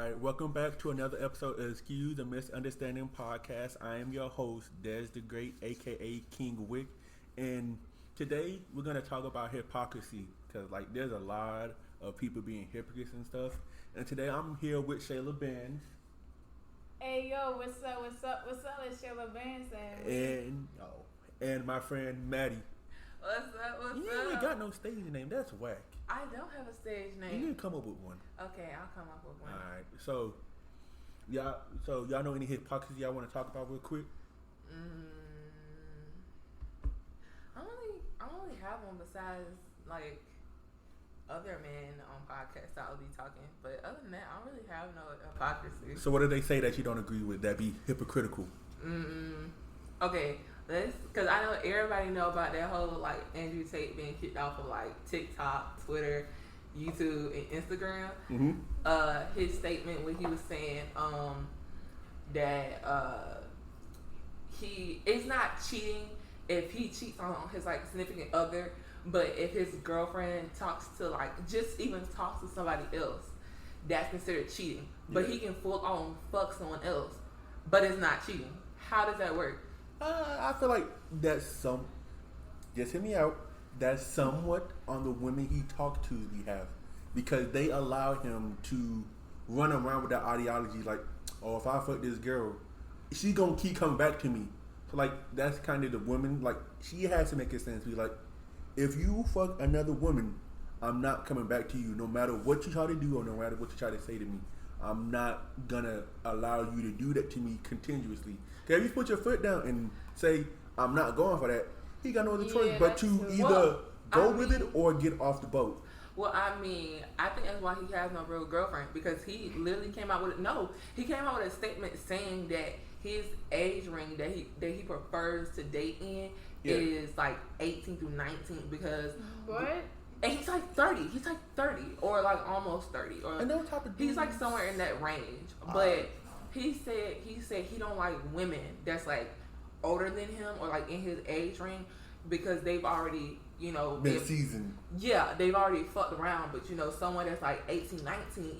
right, welcome back to another episode of Excuse the Misunderstanding Podcast. I am your host, Des the Great, aka King Wick, and today we're gonna talk about hypocrisy because, like, there's a lot of people being hypocrites and stuff. And today I'm here with Shayla Benz. Hey yo, what's up? It's Shayla Benz and my friend Maddie. What's up? You ain't got no stage name. That's whack. I don't have a stage name. You need to come up with one. Okay, I'll come up with one. All right. So y'all know any hypocrisy y'all want to talk about real quick? I don't really have one besides like other men on podcasts I'll be talking. But other than that, I don't really have no hypocrisy. So what do they say that you don't agree with that be hypocritical? Okay, because I know everybody know about that whole like Andrew Tate being kicked off of like TikTok, Twitter, YouTube, and Instagram. Mm-hmm. His statement when he was saying that it's not cheating if he cheats on his like significant other, but if his girlfriend talks to talks to somebody else, that's considered cheating. But he can full on fuck someone else, but it's not cheating. How does that work? I feel like just hear me out. That's somewhat on the women he talked to behalf, because they allow him to run around with that ideology like, oh, if I fuck this girl, she gonna keep coming back to me. So like that's kind of the woman. Like she has to make it sense. Be like, if you fuck another woman, I'm not coming back to you, no matter what you try to do or no matter what you try to say to me. I'm not gonna allow you to do that to me continuously. If you put your foot down and say, I'm not going for that, he got no other choice but to either go with it or get off the boat. Well, I mean, I think that's why he has no real girlfriend, because he literally came out with a statement saying that his age range that he prefers to date in is like 18 through 19 because what? And he's like 30. He's like 30 or like almost 30 or and those type of he's like somewhere in that range. But he said he don't like women that's like older than him or like in his age range because they've already, been seasoned. Yeah, they've already fucked around, but someone that's like 18, 19,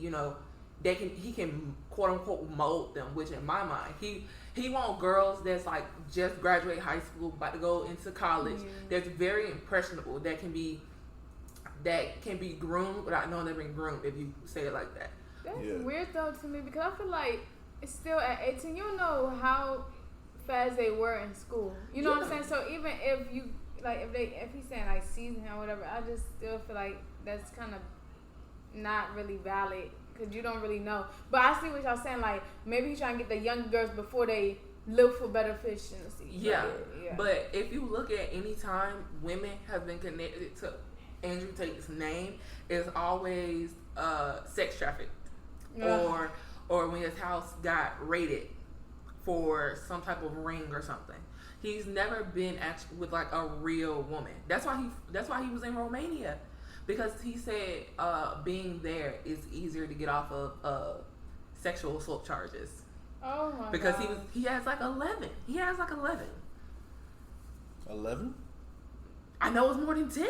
he can quote unquote mold them, which in my mind, he want girls that's like just graduate high school, about to go into college, that's very impressionable, that can be groomed without knowing they've been groomed, if you say it like that. That's weird though to me, because I feel like it's still at 18. You don't know how fast they were in school. You know what I'm saying? So even if you like, if he's saying like season or whatever, I just still feel like that's kind of not really valid because you don't really know. But I see what y'all saying. Like maybe he's trying to get the young girls before they look for better fish in the sea. Yeah. But if you look at any time women have been connected to Andrew Tate's name, is always sex trafficked or when his house got raided for some type of ring or something. He's never been actually with like a real woman. That's why he was in Romania, because he said being there is easier to get off of sexual assault charges. Oh my because God. he has like 11. He has like 11. 11? I know it's more than 10.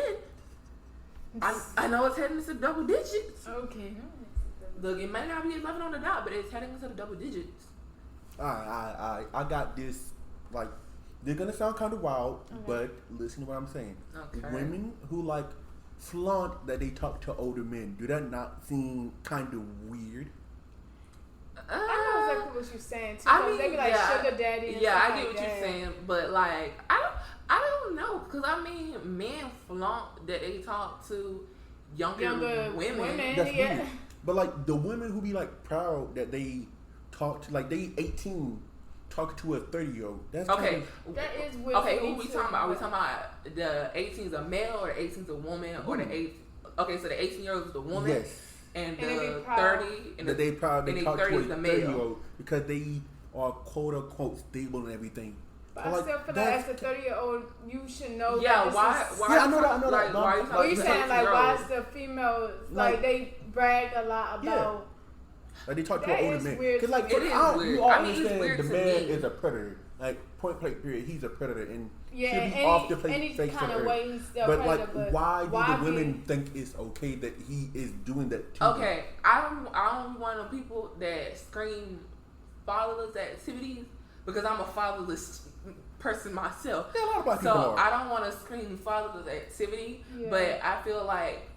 I know it's heading into double digits. Okay. Look, it might not be 11 on the dot, but it's heading into the double digits. I got this. Like, they're gonna sound kind of wild, but listen to what I'm saying. Okay. Women who like flaunt that they talk to older men, do that not seem kind of weird? I know exactly what you're saying too. I mean, they be like sugar daddy. And I get like what that. you're saying, but like I don't know, because I mean, men flaunt that they talk to younger women. That's weird. But like the women who be like proud that they talk to, like they 18 talking to a 30-year-old. That's okay. That is weird. Okay, who we talking about? Are we talking about the 18's a male or the 18's a woman or the 8? Okay, so the 18-year-old is the woman. Yes. And the 30 and they proud they talk to a 30-year-old because they are quote unquote stable and everything. But I still feel like as a 30-year-old, you should know. Yeah, that why? Yeah, I know that. Like, why are you saying like why is the females like they brag a lot about? Like they talk to That an older is man. weird. Because like It is weird. you I always mean, it's saying weird the to man me. is a predator. Like point blank period, he's a predator and Yeah, should be off the any face kind of of earth. way he's still But predator. like, But why do the be- women think it's okay that he is doing that to them? Okay, I'm one of the people that scream fatherless activities because I'm a fatherless person myself. Yeah, a lot of black So people are. I don't want to scream fatherless activity, Yeah. but I feel like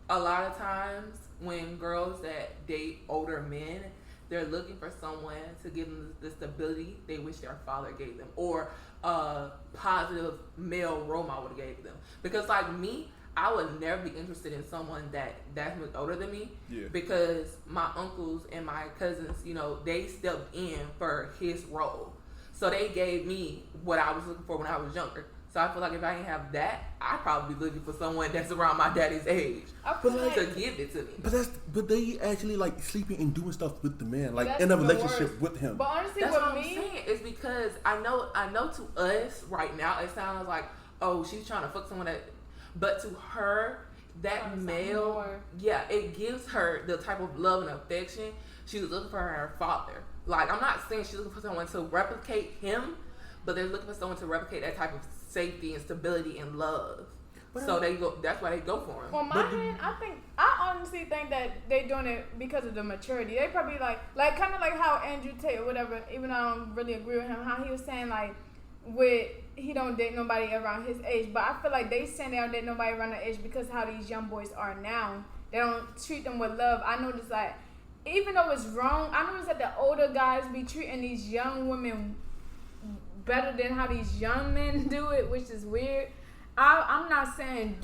a lot of times when girls that date older men, they're looking for someone to give them the stability they wish their father gave them, or a positive male role model gave them. Because like me, I would never be interested in someone that's much older than me. Yeah. Because my uncles and my cousins, you know, they stepped in for his role. So they gave me what I was looking for when I was younger. So I feel like if I didn't have that, I'd probably be looking for someone that's around my daddy's age I feel like to give it to me. But they actually like sleeping and doing stuff with the man, like That's in a the relationship worst. with him. But honestly, That's with what I'm me, saying. It's because I know to us right now it sounds like, oh, she's trying to fuck someone that, but to her, that Something male, more. yeah, it gives her the type of love and affection she was looking for her father. Like, I'm not saying she's looking for someone to replicate him, but they're looking for someone to replicate that type of safety and stability and love. But So they go. That's why they go for him. on my hand, I honestly think that they doing it because of the maturity. They probably like kind of like how Andrew Tate or whatever. Even though I don't really agree with him, how he was saying like he don't date nobody around his age. But I feel like they saying they don't date nobody around their age because how these young boys are now. They don't treat them with love. I noticed like even though it's wrong, I noticed that the older guys be treating these young women better than how these young men do it, which is weird. I'm not saying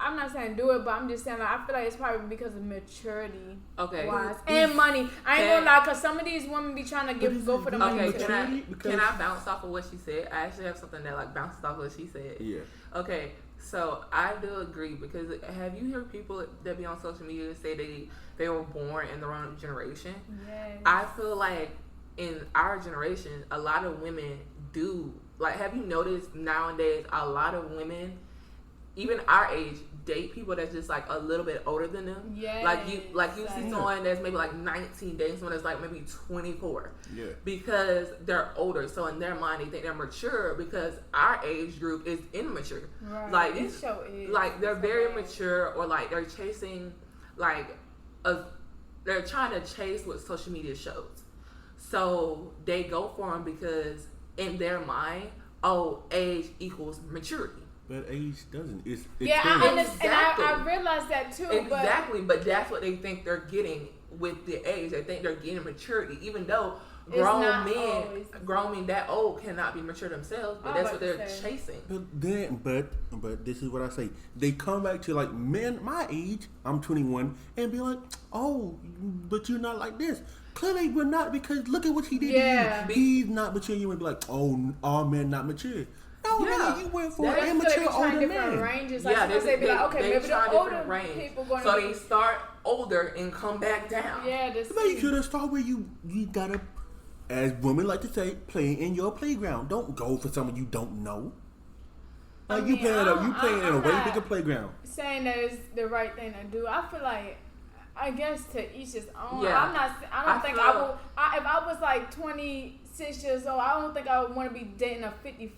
I'm not saying do it, but I'm just saying like I feel like it's probably because of maturity, Okay. wise, and money. I ain't gonna lie, cause some of these women be trying to go for the money. Okay, too. can I bounce off of what she said? I actually have something that like bounces off of what she said. Yeah. Okay, so I do agree because have you heard people that be on social media say they were born in the wrong generation? Yes. I feel like in our generation, a lot of women do like. Have you noticed nowadays a lot of women, even our age, date people that's just like a little bit older than them? Yes. Like you see someone that's maybe like 19 dating someone that's like maybe 24. Yeah. Because they're older, so in their mind they think they're mature because our age group is immature. Right. Like It sure is. like they're It's very so bad. mature, or like they're chasing they're trying to chase what social media shows. So they go for them because in their mind, oh, age equals maturity. But age doesn't. It's Yeah, experience. I understand. Exactly. And I realized that too. Exactly, but that's what they think they're getting with the age. They think they're getting maturity, even though It's grown not men, always. grown men that old cannot be mature themselves. But I that's was what about they're to say. chasing. But this is what I say. They come back to like men my age. I'm 21, and be like, oh, but you're not like this. Clearly, we're not because look at what he did. Yeah. To you. He's not mature. You would be like, oh, all men not mature. No, Yeah. nigga, you went for That's an because they immature be trying older different man. ranges. Like Yeah, sometimes they be like, okay, they maybe try the older different range. people going So to they start older and come back down. yeah, this But you should have started where you gotta, as women like to say, play in your playground. Don't go for someone you don't know. Like you playing in a way I'm bigger not playground. saying that is the right thing to do. I feel like, I guess to each his own. Yeah. I don't think I would. If I was like 26 years old, I don't think I would want to be dating a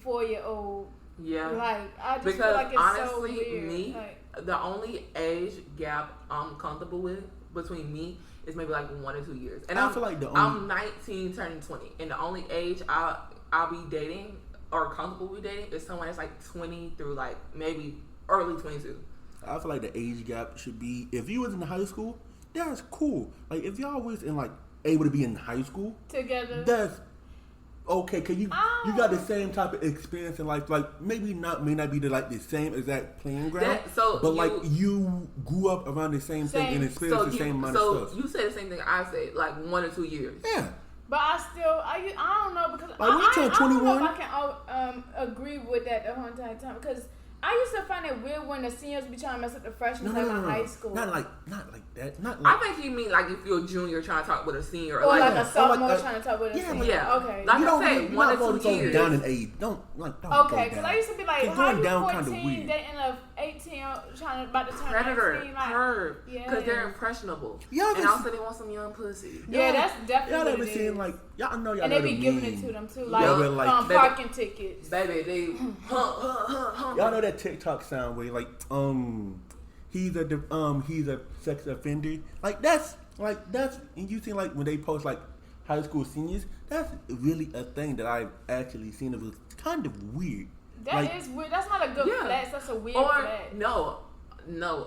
54-year-old. Yeah. Like I just Because feel like it's honestly, so weird. me, Like, the only age gap I'm comfortable with between me is maybe like 1 or 2 years. And I feel like the I'm 19 turning 20, and the only age I'll be dating or comfortable with dating is someone that's like 20 through like maybe early 22. I feel like the age gap should be, if you was in high school, that's cool. Like if y'all was in like able to be in high school, together. that's okay. Cause you got the same type of experience in life. Like maybe may not be the same exact playing ground, but like you grew up around the same thing and experienced the same amount of stuff. So you said the same thing I said, like 1 or 2 years. Yeah. But I don't know because Like, when you turn I don't know 21? if I can agree with that the whole entire time because I used to find it weird when the seniors be trying to mess up the freshmen in high school. Not like that. Not I like. think you mean like if you're a junior trying to talk with a senior, Or like a sophomore like, trying to talk with a senior. yeah. Okay. Like you I don't said, you're 1 not or 2 go years. down in age. Don't Okay, because because I used to be like, Cause how going you down 14 kinda weird. dating a 18 trying to about to turn predator, 19, like, perv, because yeah. they're impressionable. Y'all And also they want some young pussy. Yeah, that's definitely y'all what ever it seen is. like y'all know y'all And know they be the giving meme. it to them too, Y'all like, been like parking tickets. Baby, they y'all know that TikTok sound where like he's a sex offender. Like that's and you see like when they post like high school seniors, that's really a thing that I've actually seen. It was kind of weird. That is weird. That's not a good flex. That's a weird flex. No,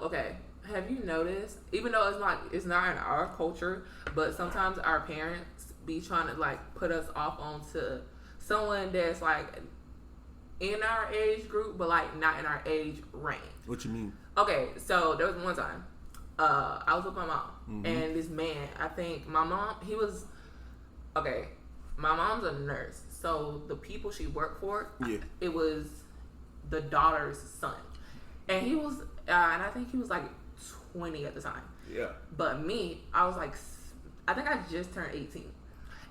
okay. Have you noticed? Even though it's not in our culture, but sometimes our parents be trying to like put us off onto someone that's like in our age group, but like not in our age range. What you mean? Okay, so there was one time I was with my mom and this man. I think my mom. My mom's a nurse, so the people she worked for, it was the daughter's son, and he was, and I think he was like 20 at the time. Yeah. But me, I was like, I think I just turned 18,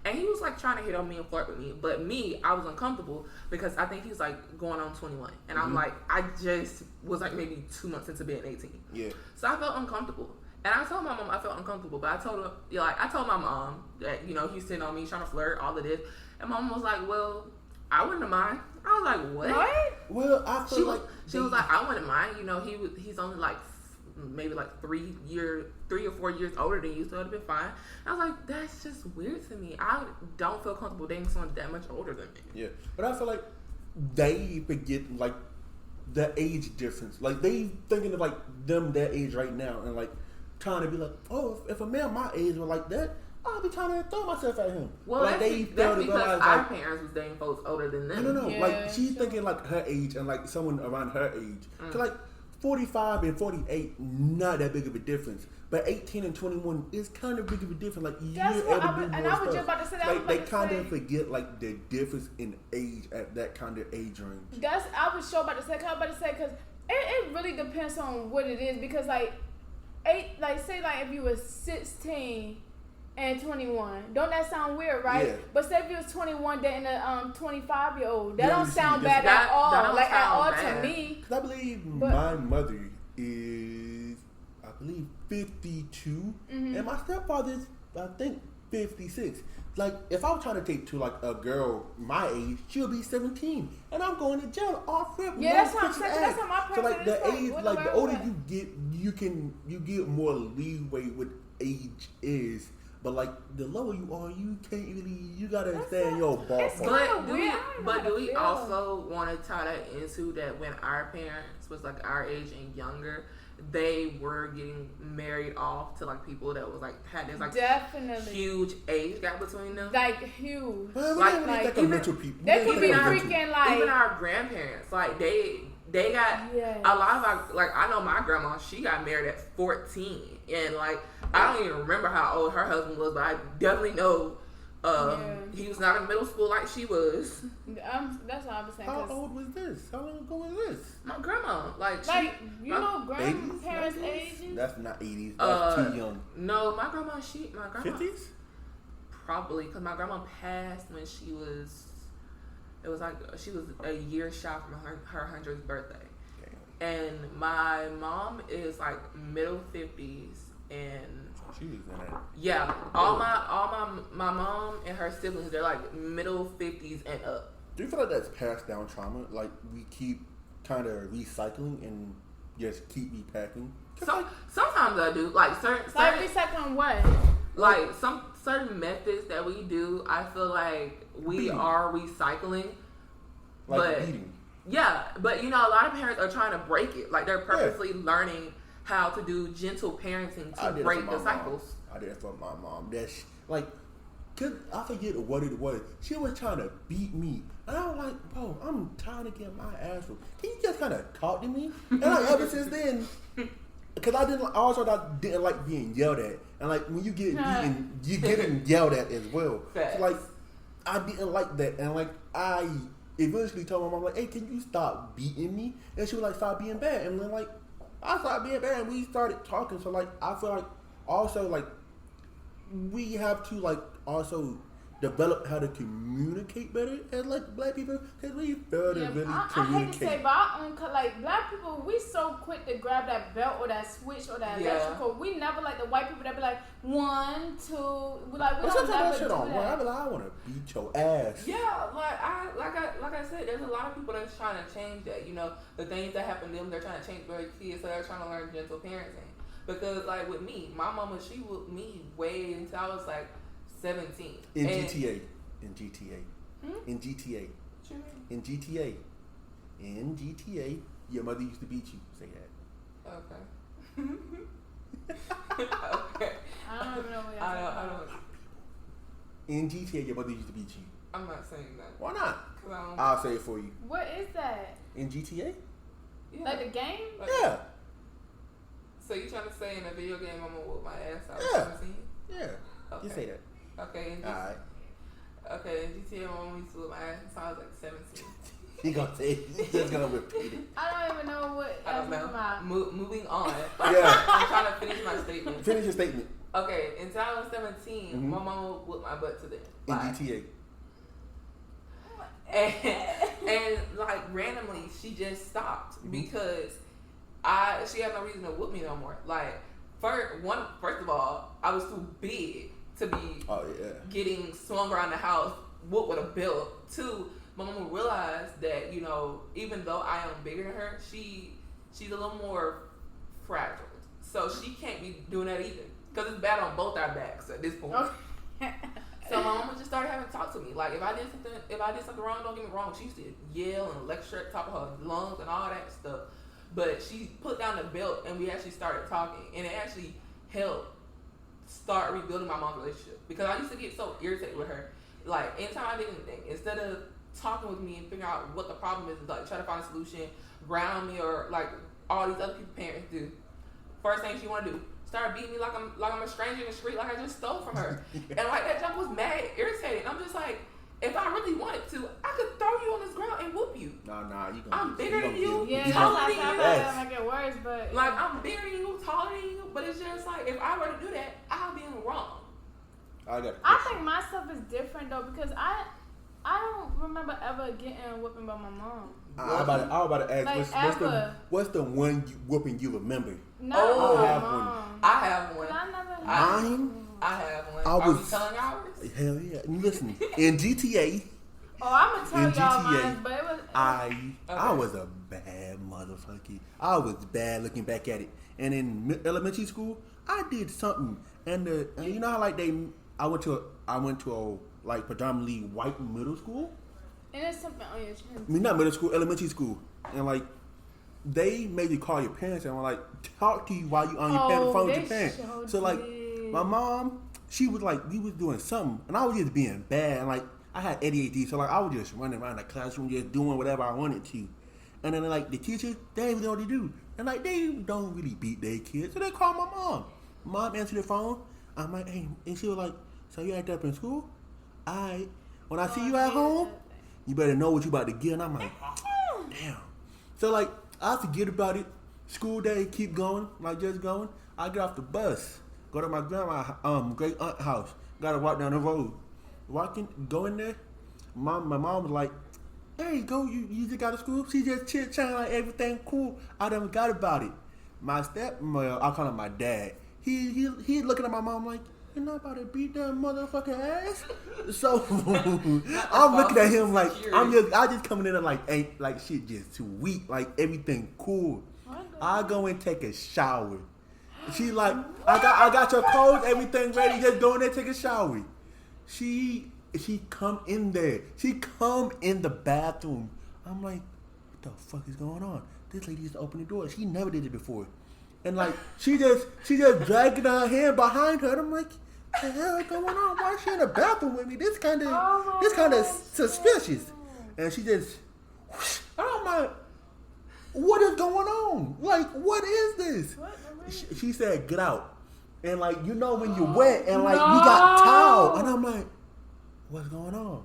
and he was like trying to hit on me and flirt with me. But me, I was uncomfortable because I think he was like going on 21, and I'm like, I just was like maybe 2 months into being 18. Yeah. So I felt uncomfortable. And I told my mom I felt uncomfortable, but I told my mom that, he's sitting on me trying to flirt, all of this. And my mom was like, well, I wouldn't mind. I was like, what? Well, I feel she was like, I wouldn't mind. He's only like maybe like 3 or 4 years older than you, so it'd have been fine. And I was like, that's just weird to me. I don't feel comfortable dating someone that much older than me. Yeah, but I feel like they forget like the age difference. Like they thinking of like them that age right now, and like trying to be like, oh, if a man my age were like that, I'll be trying to throw myself at him. Well, like that's because our parents was dating folks older than them. No. Yeah, like she's thinking like her age and like someone around her age. Cause like 45 and 48, not that big of a difference. But 18 and 21 is kind of big of a difference. Like That's you're what able to do more and I was stuff. just about to say that. Like they kind of forget like the difference in age at that kind of age range. I was sure about to say. Because it really depends on what it is. Because like say if you were 16 and 21, don't that sound weird, right? Yeah. But say if you was 21 dating a 25-year-old, that Yeah, don't you see, sound bad at all. that don't Like at sound all bad. to me. Cause I believe my mother is, 52, and my stepfather's, I think, 56. Like, if I was trying to take to like a girl my age, she'll be 17, and I'm going to jail off rip. Yeah, that's what I'm saying. That's how my So like president the is age, like the older you get, you get more leeway with age is. But like the lower you are, you can't really. You gotta stay in your ballpark. But do we also want to tie that into that when our parents was like our age and younger, they were getting married off to like people that was like had this like definitely huge age gap between them. Like huge. Like even, mental people. They could be freaking like even our grandparents. Like they got a lot of our, like I know my grandma, she got married at 14, and like I don't even remember how old her husband was, but I definitely know he was not in middle school like she was. That's what I was saying. How old was this? How long ago was this? My grandma, like grandparents' ages. That's not 80s. That's too young. No, my grandma 50s. Probably because my grandma passed when she was. It was like she was a year shy from her 100th birthday. And my mom is like middle 50s, and she was in that. Yeah, all my mom and her siblings, they're like middle 50s and up. Do you feel like that's passed down trauma? Like we keep kind of recycling and just keep repacking? Sometimes I do. Like certain recycling what? Like some certain methods that we do, I feel like we are recycling. Like eating. Yeah, but a lot of parents are trying to break it. Like they're purposely learning how to do gentle parenting to break the cycles. I did it for my mom. That's like, cause I forget what it was. She was trying to beat me, and I was like, "Bro, I'm trying to get my ass whooped. Can you just kind of talk to me?" And like ever since then, because I didn't like being yelled at, and like when you get beaten, you getting yelled at as well. So like I didn't like that, and like I eventually told my mom like, "Hey, can you stop beating me?" And she was like, "Stop being bad," and then like I started being bad, and we started talking. So like I feel like also like we have to like also develop how to communicate better as like black people because we fail to really I communicate. hate to say, but I like black people, we so quick to grab that belt or that switch or that electrical. We never like the white people that be like 1, 2. We like we don't never do that. I be like, I want to beat your ass. Yeah, like I said, there's a lot of people that's trying to change that. You know, the things that happen to them, they're trying to change their kids, so they're trying to learn gentle parenting. Because like with me, my mama, she whooped me way until I was like 17. In GTA. In GTA. In GTA, your mother used to beat you. Say that. Okay. Okay. I don't even know what I don't. In GTA, your mother used to beat you. I'm not saying that. Why not? Cause I'll say it for you. What is that? In GTA? Yeah. Like the game? Like, Yeah. So you trying to say in a video game I'm gonna whoop my ass out? Yeah. 17? Yeah. Okay. You say that. Okay. Alright. Okay. In GTA, my mom used to whoop my ass since I was like 17. He gonna say it. He's just gonna repeat it. I don't even know what. I don't know. Moving on. Yeah. I'm trying to finish my statement. Finish your statement. Okay. Until I was 17, my mama whooped my butt to them. In GTA. And like randomly she just stopped because she had no reason to whoop me no more. Like first of all, I was too big to be getting swung around the house whooped with a belt. 2, my mama realized that, you know, even though I am bigger than her, she's a little more fragile. So she can't be doing that either. Because it's bad on both our backs at this point. Okay. So my mama just started having to talk to me. Like if I did something wrong, don't get me wrong, she used to yell and lecture at the top of her lungs and all that stuff. But she put down the belt and we actually started talking, and it actually helped start rebuilding my mom's relationship. Because I used to get so irritated with her. Like anytime I did anything, instead of talking with me and figuring out what the problem is, like try to find a solution, ground me, or like all these other people parents do, first thing she want to do, start beating me like I'm a stranger in the street, like I just stole from her. And like that jump was mad, irritated. I'm just like, if I really wanted to, I could throw you on this ground and whoop you. Nah, you gonna. I'm bigger than you, Yeah, taller than that's you. not make it worse, but Like I'm bigger than you, taller than you. But it's just like if I were to do that, I'll be in the wrong. I think my stuff is different though because I don't remember ever getting whooping by my mom. I was about to ask, Like, what's the one whooping you remember? No, I have mom. one. I have one. I never Mine? I have one. I Are we was- telling ours? Hell yeah. Listen, in GTA, Oh, I'm gonna in tell y'all GTA, mine, but it was. I was a bad motherfucker. I was bad looking back at it. And in elementary school, I did something, and you know how like I went to a like predominantly white middle school. And there's something on your chin. I mean, not middle school, elementary school, and like they made you call your parents and like talk to you while you on your phone with your parents. Sure So like did. my mom, she was like, we was doing something, and I was just being bad. And like I had ADHD, so like I was just running around the classroom, just doing whatever I wanted to. And then like the teachers, they didn't know what to do, and like they don't really beat their kids, so they call my mom. Mom answered the phone. I'm like, hey, and she was like, so you act up in school? When I see you at home, you better know what you about to get. And I'm like, damn. So like I forget about it. School day keep going, like just going. I get off the bus, go to my grandma's great aunt house. Gotta walk down the road. Going there. My mom was like, hey, go, you just got to school? She just chit-chatting like everything cool. I done forgot about it. My I'll call him my dad. He looking at my mom like, you're not about to beat that motherfucking ass. So I'm looking at him like I just coming in and like ain't like shit just too weak, like everything cool. I go and take a shower. She like, I got your clothes, everything ready, just go in there take a shower. She come in there. She come in the bathroom. I'm like, what the fuck is going on? This lady just opened the door. She never did it before. And like she just dragging her hand behind her. And I'm like, what the hell is going on? Why is she in the bathroom with me? This kind of suspicious. And she just, whoosh, I'm like, what is going on? Like, what is this? She said, get out. And like, you know when you're wet and like we got towel. And I'm like, what's going on?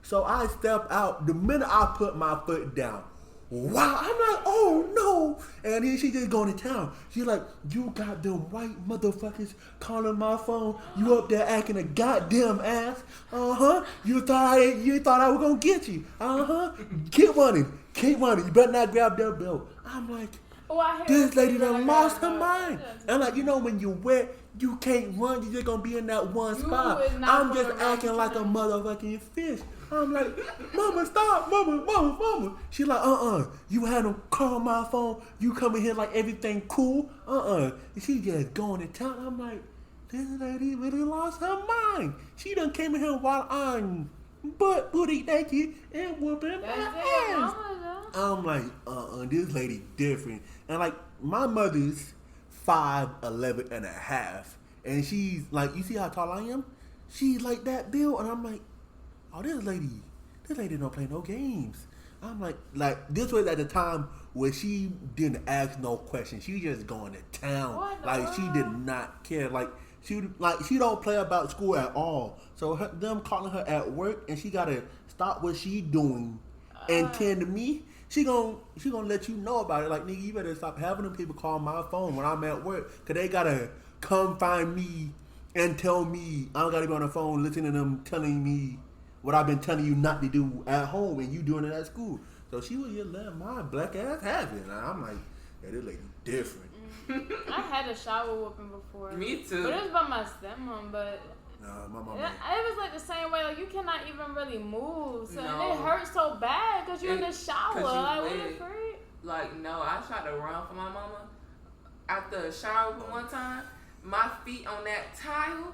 So I step out. The minute I put my foot down, wow. I'm like, oh no. And then she just going to town. She's like, you got them white motherfuckers calling my phone. You up there acting a goddamn ass. You thought I was gonna get you. Keep running. You better not grab that belt. I'm like, this lady done lost her mind. And like, when you wet, you can't run. You're just gonna be in that one spot. I'm just acting like a motherfucking fish. I'm like, mama, stop, mama. She like, you had them call my phone. You come in here like everything cool. She just going to town. I'm like, this lady really lost her mind. She done came in here while I'm booty naked and whooping my ass. I'm like, this lady different. And like, my mother's 5'11" and a half. And she's like, you see how tall I am? She's like that build. And I'm like, oh, this lady don't play no games. I'm like this was at the time where she didn't ask no questions. She just going to town. She did not care. She don't play about school at all. So them calling her at work and she gotta stop what she doing and tend to me. She gonna let you know about it. Like, nigga, you better stop having them people call my phone when I'm at work, cause they gotta come find me and tell me I don't gotta be on the phone listening to them telling me what I've been telling you not to do at home and you doing it at school. So she was just letting my black ass have it. And I'm like, yeah, this lady different. I had a shower whooping before. Me too. But it was by my stepmom, but my mom. It was like the same way. Like, you cannot even really move. So and it hurts so bad because you're in the shower. Like, what the freak? Like, no, I tried to run for my mama after a shower one time. My feet on that tile,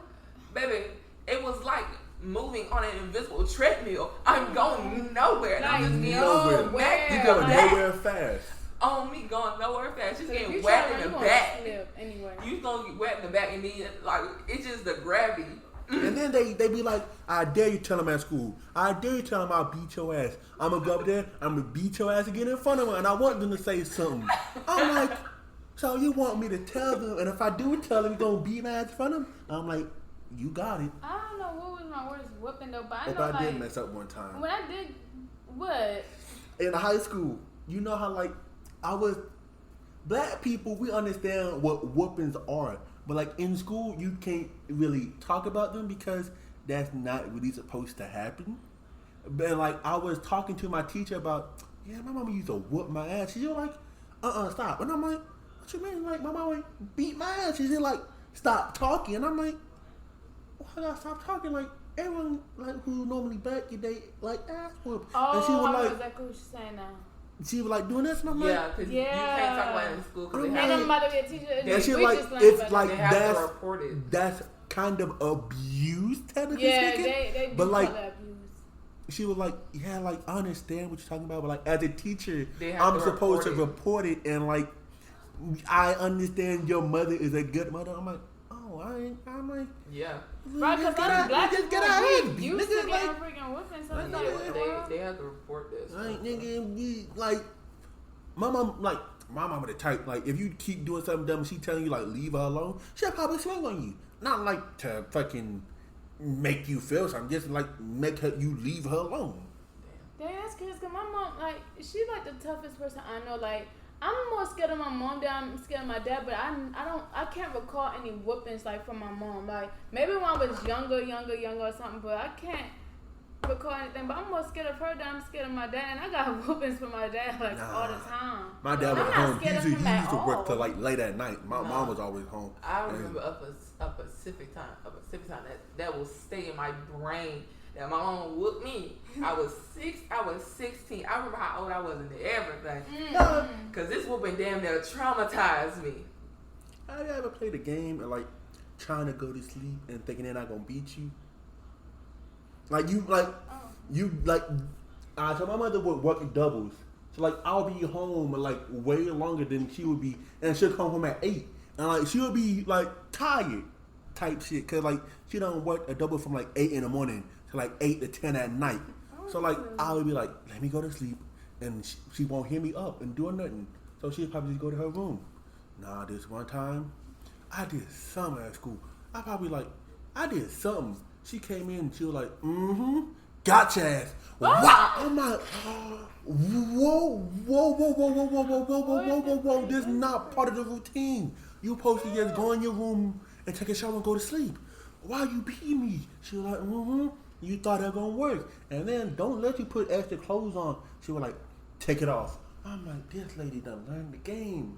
baby, it was like moving on an invisible treadmill. I'm going nowhere. Like, I'm just nowhere. You going nowhere fast. On me going nowhere fast. She's getting wet in the back. Anyway. You gonna get wet in the back and then like it's just the gravity. And then they be like, I dare you tell them at school. I dare you tell them I'll beat your ass. I'm going to go up there. I'm going to beat your ass again in front of them. And I want them to say something. I'm like, so you want me to tell them? And if I do tell them, you're going to beat my ass in front of them? I'm like, you got it. I don't know what was my worst whooping though. But I if know, I did mess up one time. When I did, what? In high school, you know how like, black people, we understand what whoopings are. But like in school, you can't really talk about them because that's not really supposed to happen. But like I was talking to my teacher about, my mama used to whoop my ass. She's like, stop. And I'm like, what you mean? Like my mama beat my ass. She's like, stop talking. And I'm like, why gotta stop talking? Like everyone like who normally back you, they like ass whoop. Oh, and she was I know like, exactly what she's saying now. She was like doing this, and I'm like, because you can't talk about it in school because they have about to be a teacher. And she like, it's like that's kind of abuse, technically speaking. They do but like, abuse. She was like, like I understand what you're talking about, but like as a teacher, I'm supposed to report it, and like I understand your mother is a good mother. I'm like, I'm like, right? Because black people used to get a freaking whooping, so they have to report this. Like nigga, like my mama the type, like if you keep doing something dumb, she telling you like leave her alone, she'll probably swing on you. Not like to fucking make you feel something, just like you leave her alone. Damn, that's crazy. Cause my mom, like, she's like the toughest person I know. Like, I'm more scared of my mom than I'm scared of my dad, but I can't recall any whoopings like from my mom. Like maybe when I was younger or something, but I can't recall anything. But I'm more scared of her than I'm scared of my dad, and I got whoopings from my dad all the time. My dad was home. He used to work till like late at night. My mom was always home. I remember a Pacific time that will stay in my brain. That my mom whooped me. I was 16. I remember how old I was and everything. Cause this whooping damn near traumatized me. Have you ever played a game and like trying to go to sleep and thinking they're not gonna beat you? So my mother would work in doubles. So like I'll be home like way longer than she would be, and she'll come home at 8, and like she would be like tired, type shit, cause like she don't work a double from like 8 in the morning to like 8 to 10 at night. So like I would be like, let me go to sleep, and she won't hear me up and doing nothing. So she'll probably just go to her room. Nah, this one time I did something at school. I did something. She came in and she was like, Gotcha ass. Wow. I'm like, whoa. This is not part of the routine. You supposed to just go in your room and take a shower and go to sleep. Why you beating me? She was like, You thought that gonna work. And then don't let you put extra clothes on. She was like, take it off. I'm like, this lady done learned the game.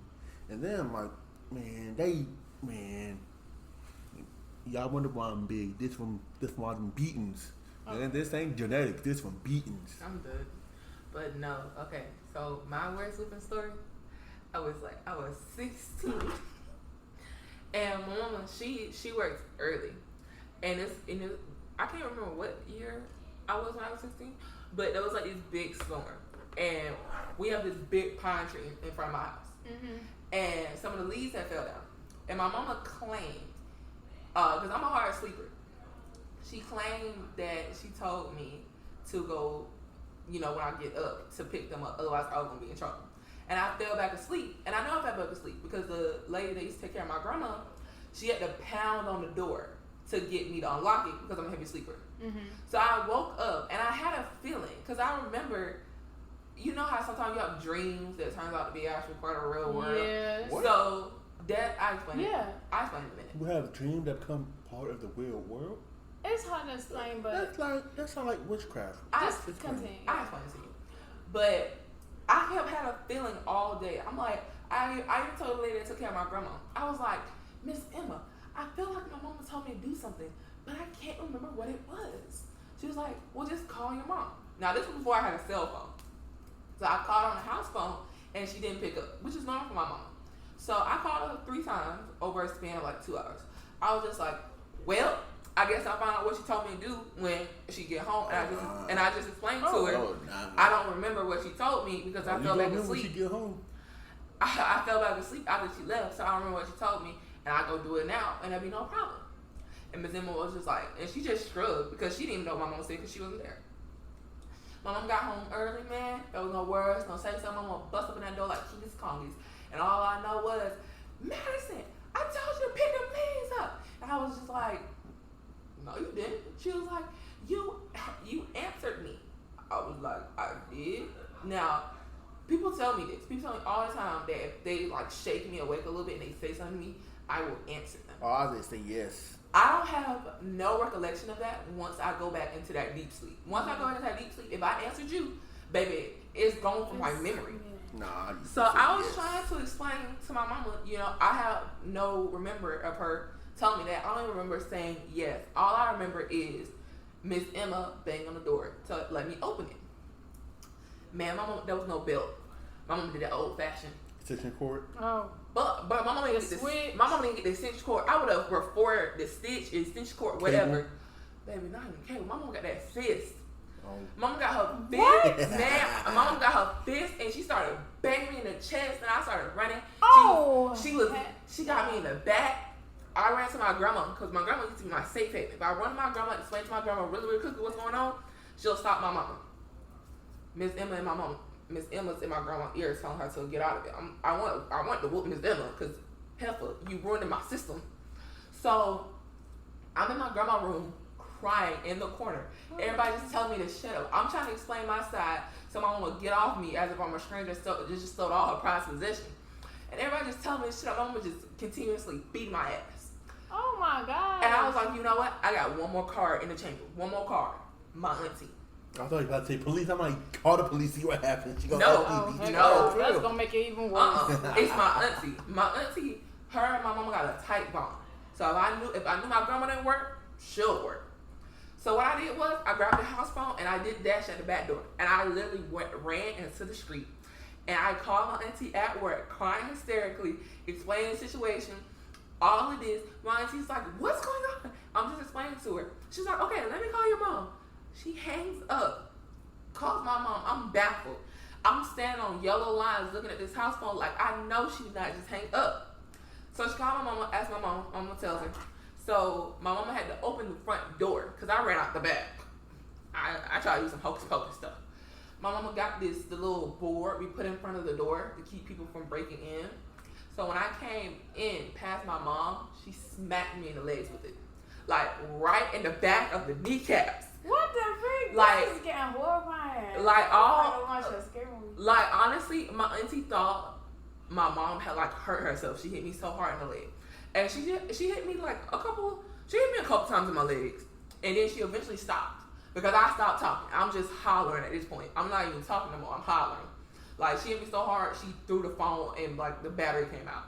And then I'm like, man, y'all wonder why I'm big. This from them beatings. And this ain't genetic. This from beatings. I'm good. But no, okay. So my worst sleeping story, I was 16. And my mama, she works early. And it's I can't remember what year I was when I was 16, but there was like this big storm. And we have this big pine tree in front of my house. Mm-hmm. And some of the leaves had fell down. And my mama claimed, because I'm a hard sleeper, she claimed that she told me to go, when I get up, to pick them up. Otherwise, I was going to be in trouble. And I fell back asleep. And I know I fell back asleep because the lady that used to take care of my grandma, she had to pound on the door to get me to unlock it because I'm a heavy sleeper. Mm-hmm. So I woke up and I had a feeling, because I remember, you know how sometimes you have dreams that turns out to be actually part of the real world? Yes. So that, I explained it. Yeah. I explained it in a minute. We have a dream that become part of the real world? It's hard to explain, but That sounds like witchcraft. Just continue. I explained it to you. But I kept had a feeling all day. I'm like, I even told the lady that took care of my grandma. I was like, Miss Emma, I feel like my mama told me to do something, but I can't remember what it was. She was like, well, just call your mom. Now, this was before I had a cell phone. So I called on the house phone, and she didn't pick up, which is normal for my mom. So I called her 3 times over a span of like 2 hours. I was just like, well, I guess I'll find out what she told me to do when she get home. And I just explained to her, I don't remember what she told me because I fell back asleep. When she get home? I fell back asleep after she left, so I don't remember what she told me. And I go do it now, and that'd be no problem. And Ms. Emma was just like, and she just shrugged because she didn't even know what my mom was saying because she wasn't there. My mom got home early, man. There was no words, no say something. My mom bust up in that door like Keys Congies. And all I know was, Madison, I told you to pick them leaves up. And I was just like, no, you didn't. She was like, you answered me. I was like, I did. Now, people tell me this. People tell me all the time that if they like shake me awake a little bit and they say something to me, I will answer them. Oh, I just say yes. I don't have no recollection of that once I go back into that deep sleep. Once I go into that deep sleep, if I answered you, baby, it's gone from my memory. Nah. So I was trying to explain to my mama, I have no remember of her telling me that. I don't even remember saying yes. All I remember is Miss Emma banging on the door to let me open it. Man, my mama, there was no belt. My mama did that old fashioned extension cord. Oh. But my mama didn't get this. My mama didn't get the extension cord. I would have preferred the extension cord, whatever. Baby, not even cable. My mama got that fist. Oh. Mama got her fist, man. My mama got her fist, and she started banging me in the chest, and I started running. She got me in the back. I ran to my grandma because my grandma used to be my safe haven. If I run to my grandma and explain to my grandma really quickly what's going on, she'll stop my mama. Miss Emma and my mama. Miss Emma's in my grandma's ear telling her to get out of it. I want to whoop Miss Emma because heifer, you ruining my system. So I'm in my grandma's room crying in the corner. Everybody just telling me to shut up. I'm trying to explain my side so my mama get off me as if I'm a stranger just stole all her prized possession. And everybody just telling me to shut up. My mama just continuously beating my ass. Oh my God. And I was like, you know what? I got one more card in the chamber. One more card. My auntie. I thought you were about to say police. I'm like, call the police, see what happens. She gonna no. That's gonna make it even worse. It's my auntie. My auntie, her and my mama got a tight bond. So if I knew my grandma didn't work, she'll work. So what I did was I grabbed the house phone and I did dash at the back door. And I literally ran into the street. And I called my auntie at work, crying hysterically, explaining the situation. All of this. My auntie's like, what's going on? I'm just explaining to her. She's like, okay, let me call your mom. She hangs up, calls my mom. I'm baffled. I'm standing on yellow lines looking at this house phone like I know she did not just hang up. So she called my mama, asked my mama. My mama tells her. So my mama had to open the front door because I ran out the back. I tried to use some hocus pocus stuff. My mama got the little board we put in front of the door to keep people from breaking in. So when I came in past my mom, she smacked me in the legs with it. Like right in the back of the kneecaps. What the freak? Like, this is getting horrifying. Like honestly, my auntie thought my mom had like hurt herself. She hit me so hard in the leg, and she hit me like She hit me a couple times in my legs, and then she eventually stopped because I stopped talking. I'm just hollering at this point. I'm not even talking no more. I'm hollering. Like, she hit me so hard, she threw the phone and like the battery came out.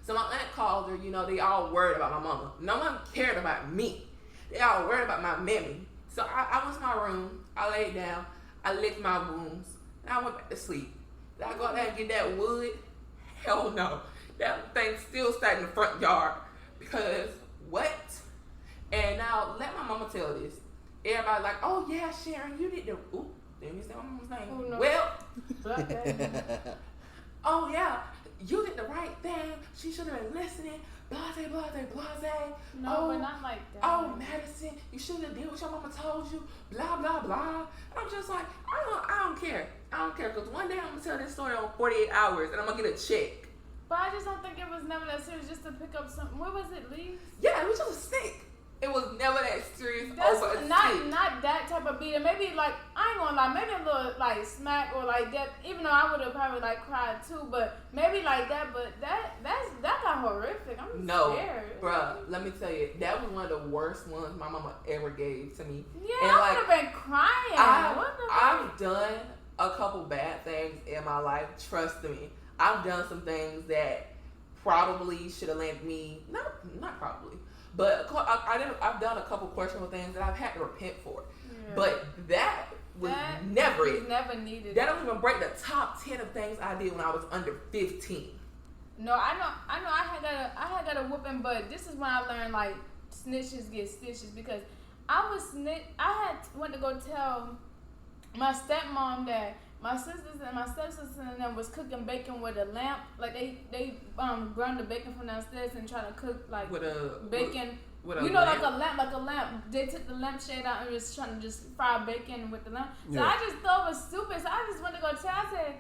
So my aunt called her. You know, they all worried about my mama. No one cared about me. They all worried about my mammy. So I went to my room. I laid down. I licked my wounds. And I went back to sleep. Did I go out there and get that wood? Hell no. That thing still sat in the front yard. Because what? And now let my mama tell this. Everybody like, oh yeah, Sharon, you did the. Ooh, didn't say my mama's name. Oh, no. Well. Oh yeah, you did the right thing. She should have been listening. Blase, blase, blase. No, but not like that. Oh, Madison, you should have did what your mama told you. Blah blah blah. And I'm just like, I don't care. I don't care, because one day I'm gonna tell this story on 48 hours and I'm gonna get a check. But I just don't think it was never that serious just to pick up something. What was it, Lee? Yeah, it was just a stick. It was never that serious. That's over a not stick. Not that type of beating. Maybe like, I ain't gonna lie, maybe a little like smack or like that. Even though I would have probably like cried too, but maybe like that. But that got horrific. I'm scared. Bruh, let me tell you, that was one of the worst ones my mama ever gave to me. Yeah, and I would have been crying. I've done a couple bad things in my life. Trust me, I've done some things that probably should have landed me. Not probably. But I've done a couple questionable things that I've had to repent for. Yeah. But that was never it. Never needed. That don't even break the top 10 of things I did when I was under 15. No, I know. I had got a whooping, but this is when I learned like snitches get stitches, because I went to go tell my stepmom that my sisters and my stepsisters and them was cooking bacon with a lamp. Like they burned the bacon from downstairs and trying to cook like with a bacon. With a you know, lamp? like a lamp. They took the lampshade out and was trying to just fry bacon with the lamp. So Yeah. I just thought it was stupid. So I just went to go tell. I said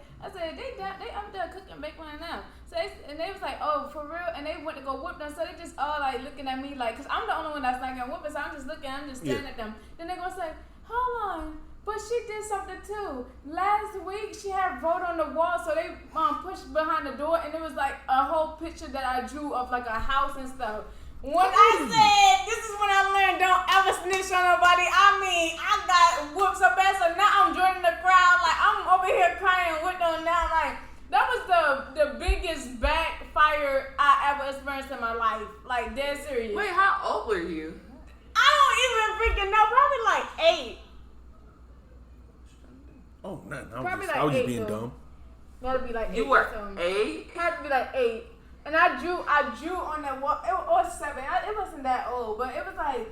they up there cooking bacon right now. So they was like, oh, for real? And they went to go whoop them. So they just all like looking at me like, cause I'm the only one that's not getting whooping. So I'm just looking. I'm just staring at them. Then they gonna say, hold on. But she did something too. Last week she had wrote on the wall, so they pushed behind the door, and it was like a whole picture that I drew of like a house and stuff. When I said, this is when I learned don't ever snitch on nobody. I mean, I got whooped so bad, so now I'm joining the crowd. Like, I'm over here crying with them now. Like, that was the biggest backfire I ever experienced in my life. Like, dead serious. Wait, how old were you? I don't even freaking know. Probably like 8. Oh, man. Probably I was just 8, being though. dumb. Gotta be like 8. You were 8? Had to be like 8. And I drew on that wall. It was 7. It wasn't that old, but it was like,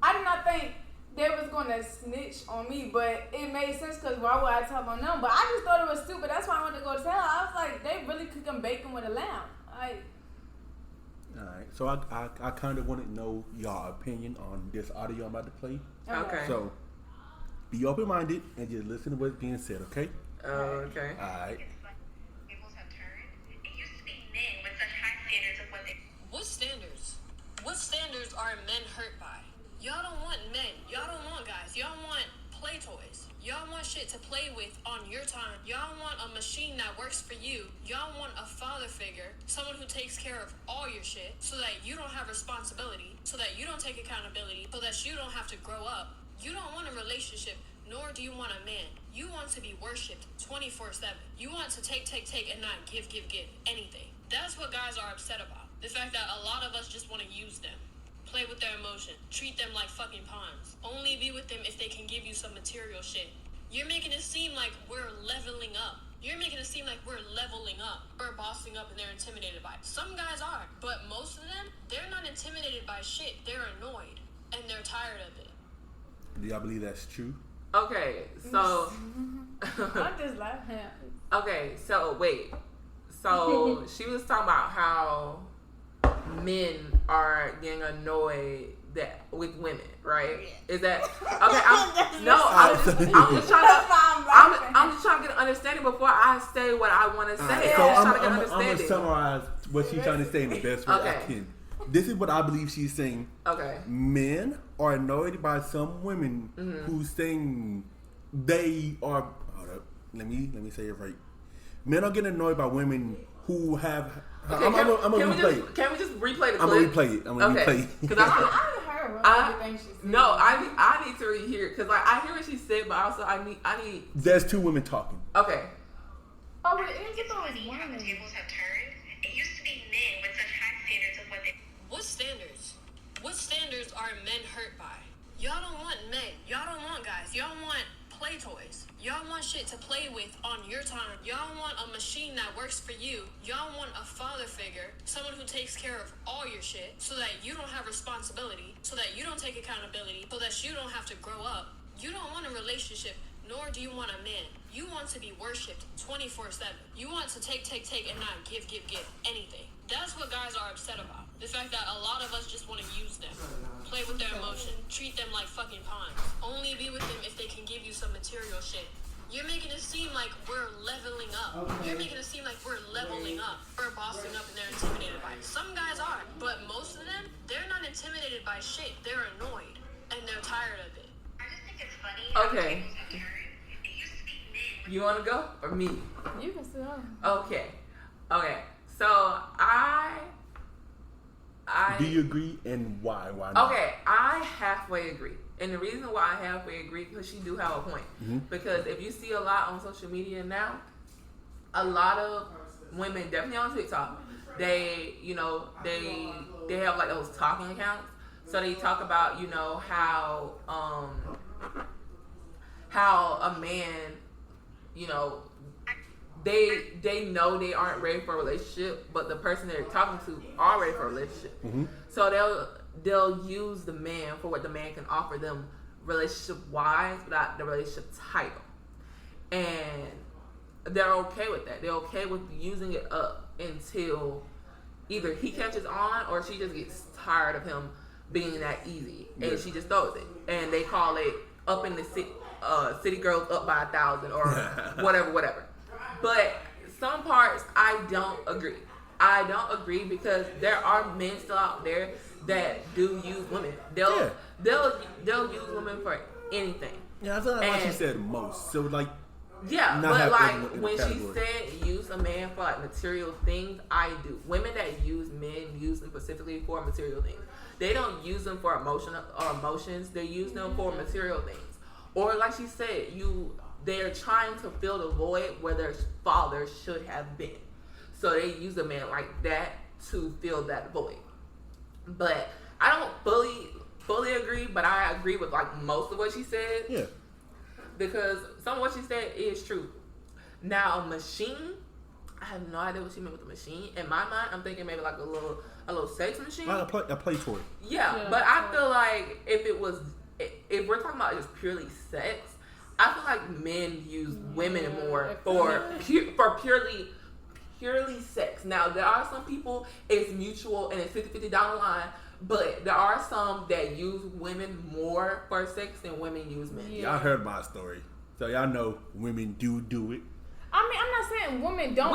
I did not think they was gonna snitch on me, but it made sense because why would I tell on them? But I just thought it was stupid. That's why I wanted to go tell. I was like, they really cooking bacon with a lamp. Like. All right. So I kind of wanted to know y'all opinion on this audio I'm about to play. Okay. So be open-minded and just listen to what's being said, okay? Okay. All right. What standards? What standards are men hurt by? Y'all don't want men. Y'all don't want guys. Y'all want play toys. Y'all want shit to play with on your time. Y'all want a machine that works for you. Y'all want a father figure, someone who takes care of all your shit so that you don't have responsibility, so that you don't take accountability, so that you don't have to grow up. You don't want a relationship, nor do you want a man. You want to be worshipped 24/7. You want to take and not give anything. That's what guys are upset about. The fact that a lot of us just want to use them, play with their emotion, treat them like fucking pawns. Only be with them if they can give you some material shit. You're making it seem like we're leveling up. You're making it seem like we're leveling up. We're bossing up and they're intimidated by it. Some guys are, but most of them, they're not intimidated by shit. They're annoyed and they're tired of it. Do y'all believe that's true? Okay, so I'm just laughing. okay, so wait. So she was talking about how men are getting annoyed with women, right? Is that okay? I'm just trying to get an understanding before I say what I want to say. So I'm trying to get an I'm understanding. gonna summarize what she's trying to say in the best way I can. This is what I believe she's saying. Okay. Men are annoyed by some women who saying they are. Hold up. Let me say it right. Men are getting annoyed by women who have. Okay, I'm gonna replay it. Can we just replay the I'm clip? gonna replay it. I'm gonna replay it. Because I heard everything she said. no, I need to rehear it because like I hear what she said, but also I need. There's two women talking. Okay. Oh, but it is always How the women. tables have turned. It used to be men with such high standards of what they. What standards? What standards are men hurt by? Y'all don't want men. Y'all don't want guys. Y'all want play toys. Y'all want shit to play with on your time. Y'all want a machine that works for you. Y'all want a father figure, someone who takes care of all your shit so that you don't have responsibility, so that you don't take accountability, so that you don't have to grow up. You don't want a relationship, nor do you want a man. You want to be worshipped 24/7. You want to take and not give anything. That's what guys are upset about. The fact that a lot of us just want to use them, play with their emotion, treat them like fucking pawns. Only be with them if they can give you some material shit. You're making it seem like we're leveling up. You're making it seem like we're leveling up. We're bossing up and they're intimidated by it. Some guys are, but most of them, they're not intimidated by shit. They're annoyed and they're tired of it. I just think it's funny. How the Okay. tables have turned. It used to be men. You want to go or me? You can sit down. Okay. So I. Do you agree, and why? Why not? Okay, I halfway agree. And the reason why I halfway agree, because she do have a point. Because if you see a lot on social media now, a lot of women, definitely on TikTok, they have like those talking accounts. So they talk about, how a man, they know they aren't ready for a relationship, but the person they're talking to are ready for a relationship. So they'll use the man for what the man can offer them relationship wise without the relationship title. And they're okay with that. They're okay with using it up until either he catches on or she just gets tired of him being that easy and she just throws it. And they call it up in the city girls up by 1,000 or whatever. But some parts I don't agree. I don't agree because there are men still out there that do use women. They'll use women for anything. Yeah, I feel like she said most. So like, yeah, not but have like in the when she category. said use a man for like material things, I do. Women that use men use them specifically for material things. They don't use them for emotions. They use them for material things. Or like she said, they're trying to fill the void where their father should have been. So they use a man like that to fill that void. But I don't fully agree, but I agree with like most of what she said. Yeah. Because some of what she said is true. Now, a machine, I have no idea what she meant with the machine. In my mind, I'm thinking maybe like a little sex machine. Like a play toy. Yeah, but I feel like if we're talking about just purely sex, I feel like men use women more for purely sex. Now, there are some people, it's mutual and it's $50 down the line, but there are some that use women more for sex than women use men. Y'all heard my story. So y'all know women do it. I mean, I'm not saying women don't.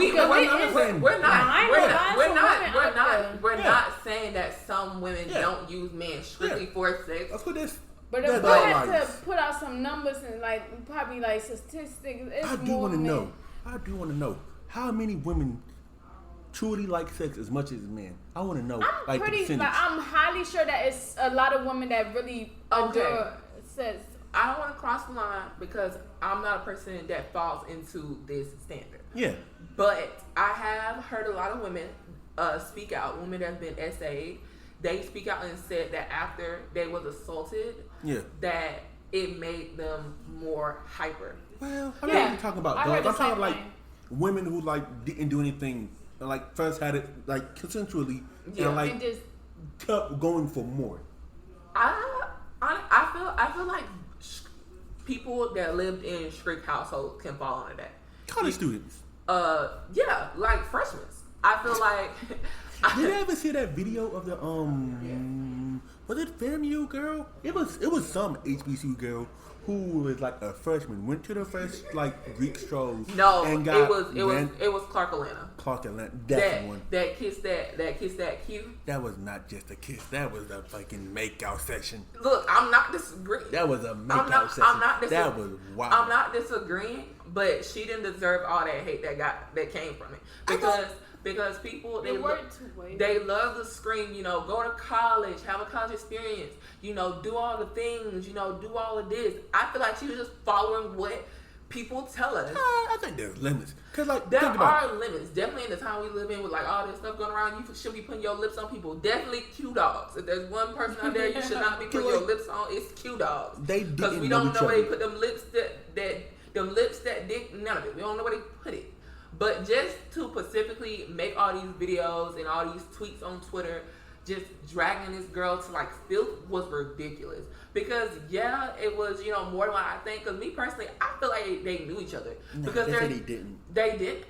We're not saying that some women don't use men strictly for sex. That's what this. But if we had to put out some numbers and like probably like statistics, it's I do more want to men. know. I do want to know how many women truly like sex as much as men. I want to know. I'm I'm highly sure that it's a lot of women that really adore sex. I don't want to cross the line because I'm not a person that falls into this standard. Yeah. But I have heard a lot of women speak out. Women that have been SA'd, they speak out and said that after they was assaulted, that it made them more hyper. Well, I'm not even talking about dogs. I'm talking like women who like didn't do anything, like first had it like consensually, and like just kept going for more. I feel like people that lived in strict households can fall under that. College students. Like freshmen. I feel like. Did you ever see that video of the was it FAMU girl? It was some HBCU girl who was like a freshman, went to the first like Greek strolls. No, and got it was Clark Atlanta. Clark Atlanta, that's the one. That kiss that Q. That was not just a kiss. That was a fucking makeout session. Look, I'm not disagreeing. That was a makeout session. That was wild. I'm not disagreeing, but she didn't deserve all that hate that came from it because people they love to scream, go to college, have a college experience, do all the things, do all of this. I feel like she was just following what people tell us. I think there's limits. Cause like there are limits. Definitely in the time we live in with like all this stuff going around, you should be putting your lips on people. Definitely Q dogs. If there's one person out there you should not be putting your lips on, it's Q dogs. Because we don't know where they put them lips that dick, none of it. We don't know where they put it. But just to specifically make all these videos and all these tweets on Twitter, just dragging this girl to like filth was ridiculous. Because it was more than what I think. Because me personally, I feel like they knew each other. No, because they said they didn't. They did.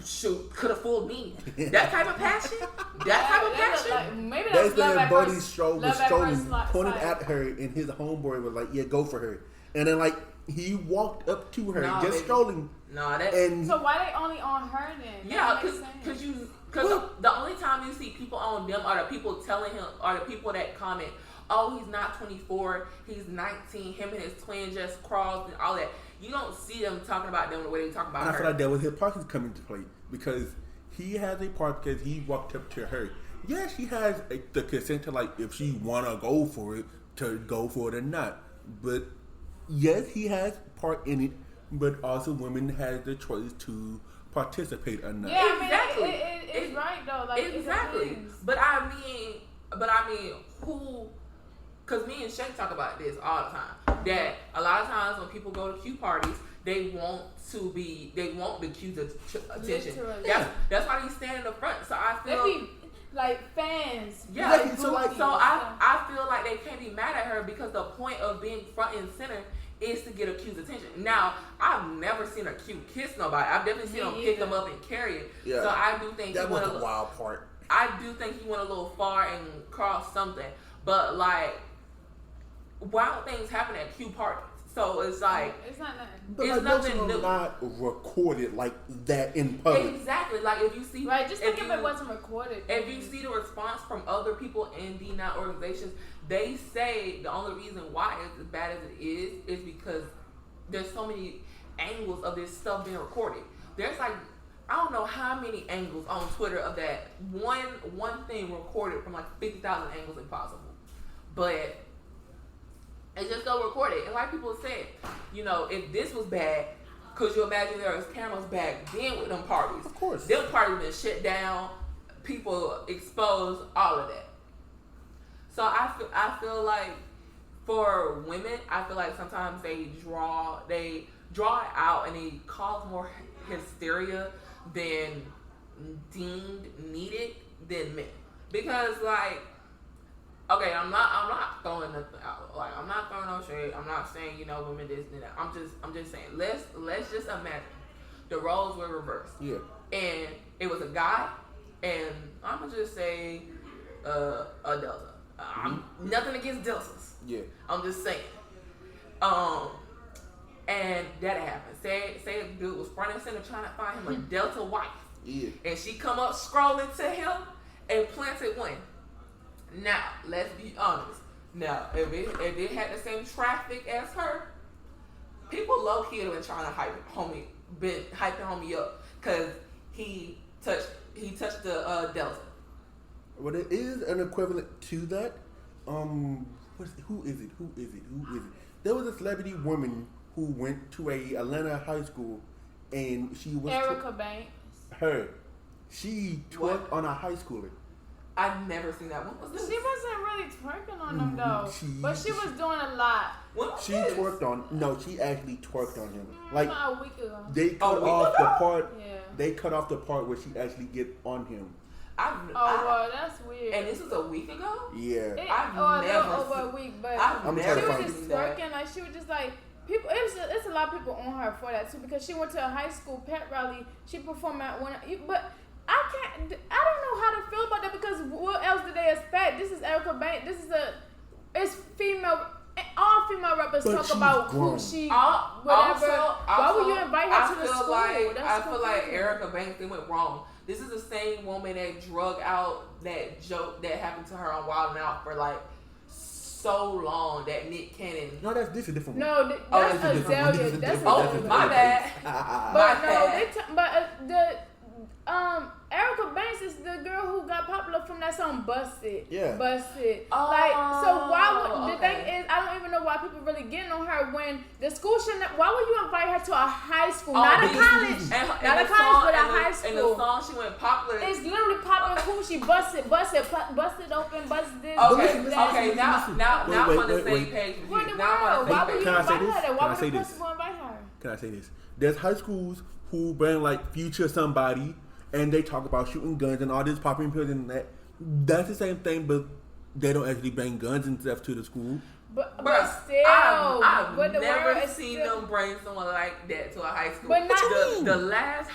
Shoot, could have fooled me. That type of passion. Like, maybe that's love at Buddy first. was strolling, pointed at her, and his homeboy was like, "Yeah, go for her." And then like he walked up to her, strolling. So why they only on her then? Yeah, because the only time you see people on them are the people telling him, are the people that comment, "Oh, he's not 24, he's 19. Him and his twin just crossed and all that." You don't see them talking about them the way they talk about her. I feel like that was hypocrisy coming into play because he has a part because he walked up to her. Yeah, she has the consent to like if she wanna go for it to go for it or not. But yes, he has part in it. But also, women have the choice to participate or not. Yeah, exactly. It's right though. Like exactly. But I mean, who? Because me and Shay talk about this all the time. That a lot of times when people go to Q parties, they want the Q's attention. That's why they stand in the front. So I feel they be like fans. Yeah. Like, so I feel like they can't be mad at her because the point of being front and center is to get a Q's attention. Now, I've never seen a Q kiss nobody. I've definitely seen him pick them up and carry it. Yeah. So I do think that was the wild part. I do think he went a little far and crossed something. But like, wild things happen at Q parties. So it's like it's not nothing. But it's like, nothing new. Not recorded like that in public. Exactly. Like if you see, just think if it wasn't recorded. If you see the response from other people in the not organizations, they say the only reason why it's as bad as it is because there's so many angles of this stuff being recorded. There's like I don't know how many angles on Twitter of that one thing recorded from like 50,000 angles impossible, but. And just go record it. And like people said, if this was bad, could you imagine there was cameras back then with them parties? Of course. Them parties been shut down, people exposed, all of that. So I feel like for women, I feel like sometimes they draw it out and they cause more hysteria than deemed needed than men. Because like okay, I'm not throwing nothing out. Like I'm not throwing no shade. I'm not saying women this and that. I'm just saying let's just imagine the roles were reversed. Yeah. And it was a guy, and I'm gonna just say a Delta. I'm nothing against Deltas. Yeah. I'm just saying. And that happened. Say a dude was front and center trying to find him a Delta wife. Yeah. And she come up scrolling to him and planted one. Now, let's be honest. Now, if it had the same traffic as her, people low key have been trying to hyping homie up because he touched the Delta. Well, there is an equivalent to that. Who is it? There was a celebrity woman who went to a Atlanta high school, and she was Erica Banks. She twerked on a high schooler. I've never seen that one. She wasn't really twerking on him though, but she was doing a lot. She actually twerked on him. Like a week ago. They cut off the part. Yeah. They cut off the part where she actually get on him. Well, that's weird. And this was a week ago. Yeah. I've never over a week, but she was just twerking. Like she was just like people. It's a lot of people on her for that too because she went to a high school pep rally. She performed at one, but. I don't know how to feel about that because what else did they expect? This is Erica Banks. It's female. All female rappers But talk she's about grown. who she, Also, Why would you invite her to the school? I feel like Erica Banks, they went wrong. This is the same woman that drug out that joke that happened to her on Wild 'N Out for like so long that Nick Cannon. No, this is a different one. No, that's a different one. Azalea. This is a That's different one. Azalea. My bad. But My no, bad. Erica Banks is the girl who got popular from that song "Busted." Yeah. Busted. Oh, like, so why would the okay. thing is? I don't even know why people really getting on her when the school shouldn't. Why would you invite her to a high school, not a college, not a college, but a high school? And the song she went popular. It's literally popular. Who she busted open, busted this. Okay, that. okay. Now I'm on the same wait. page with What in you. the Now I'm on world? the Why same would you page. Can I say invite this? her? Can Why I would say the this? principal invite her? Can I say this? There's high schools who bring like Future somebody and they talk about shooting guns and all this popping pills and that. That's the same thing, but they don't actually bring guns and stuff to the school. But Bruh, still, I've but the never world is seen still, them bring someone like that to a high school. But not- the last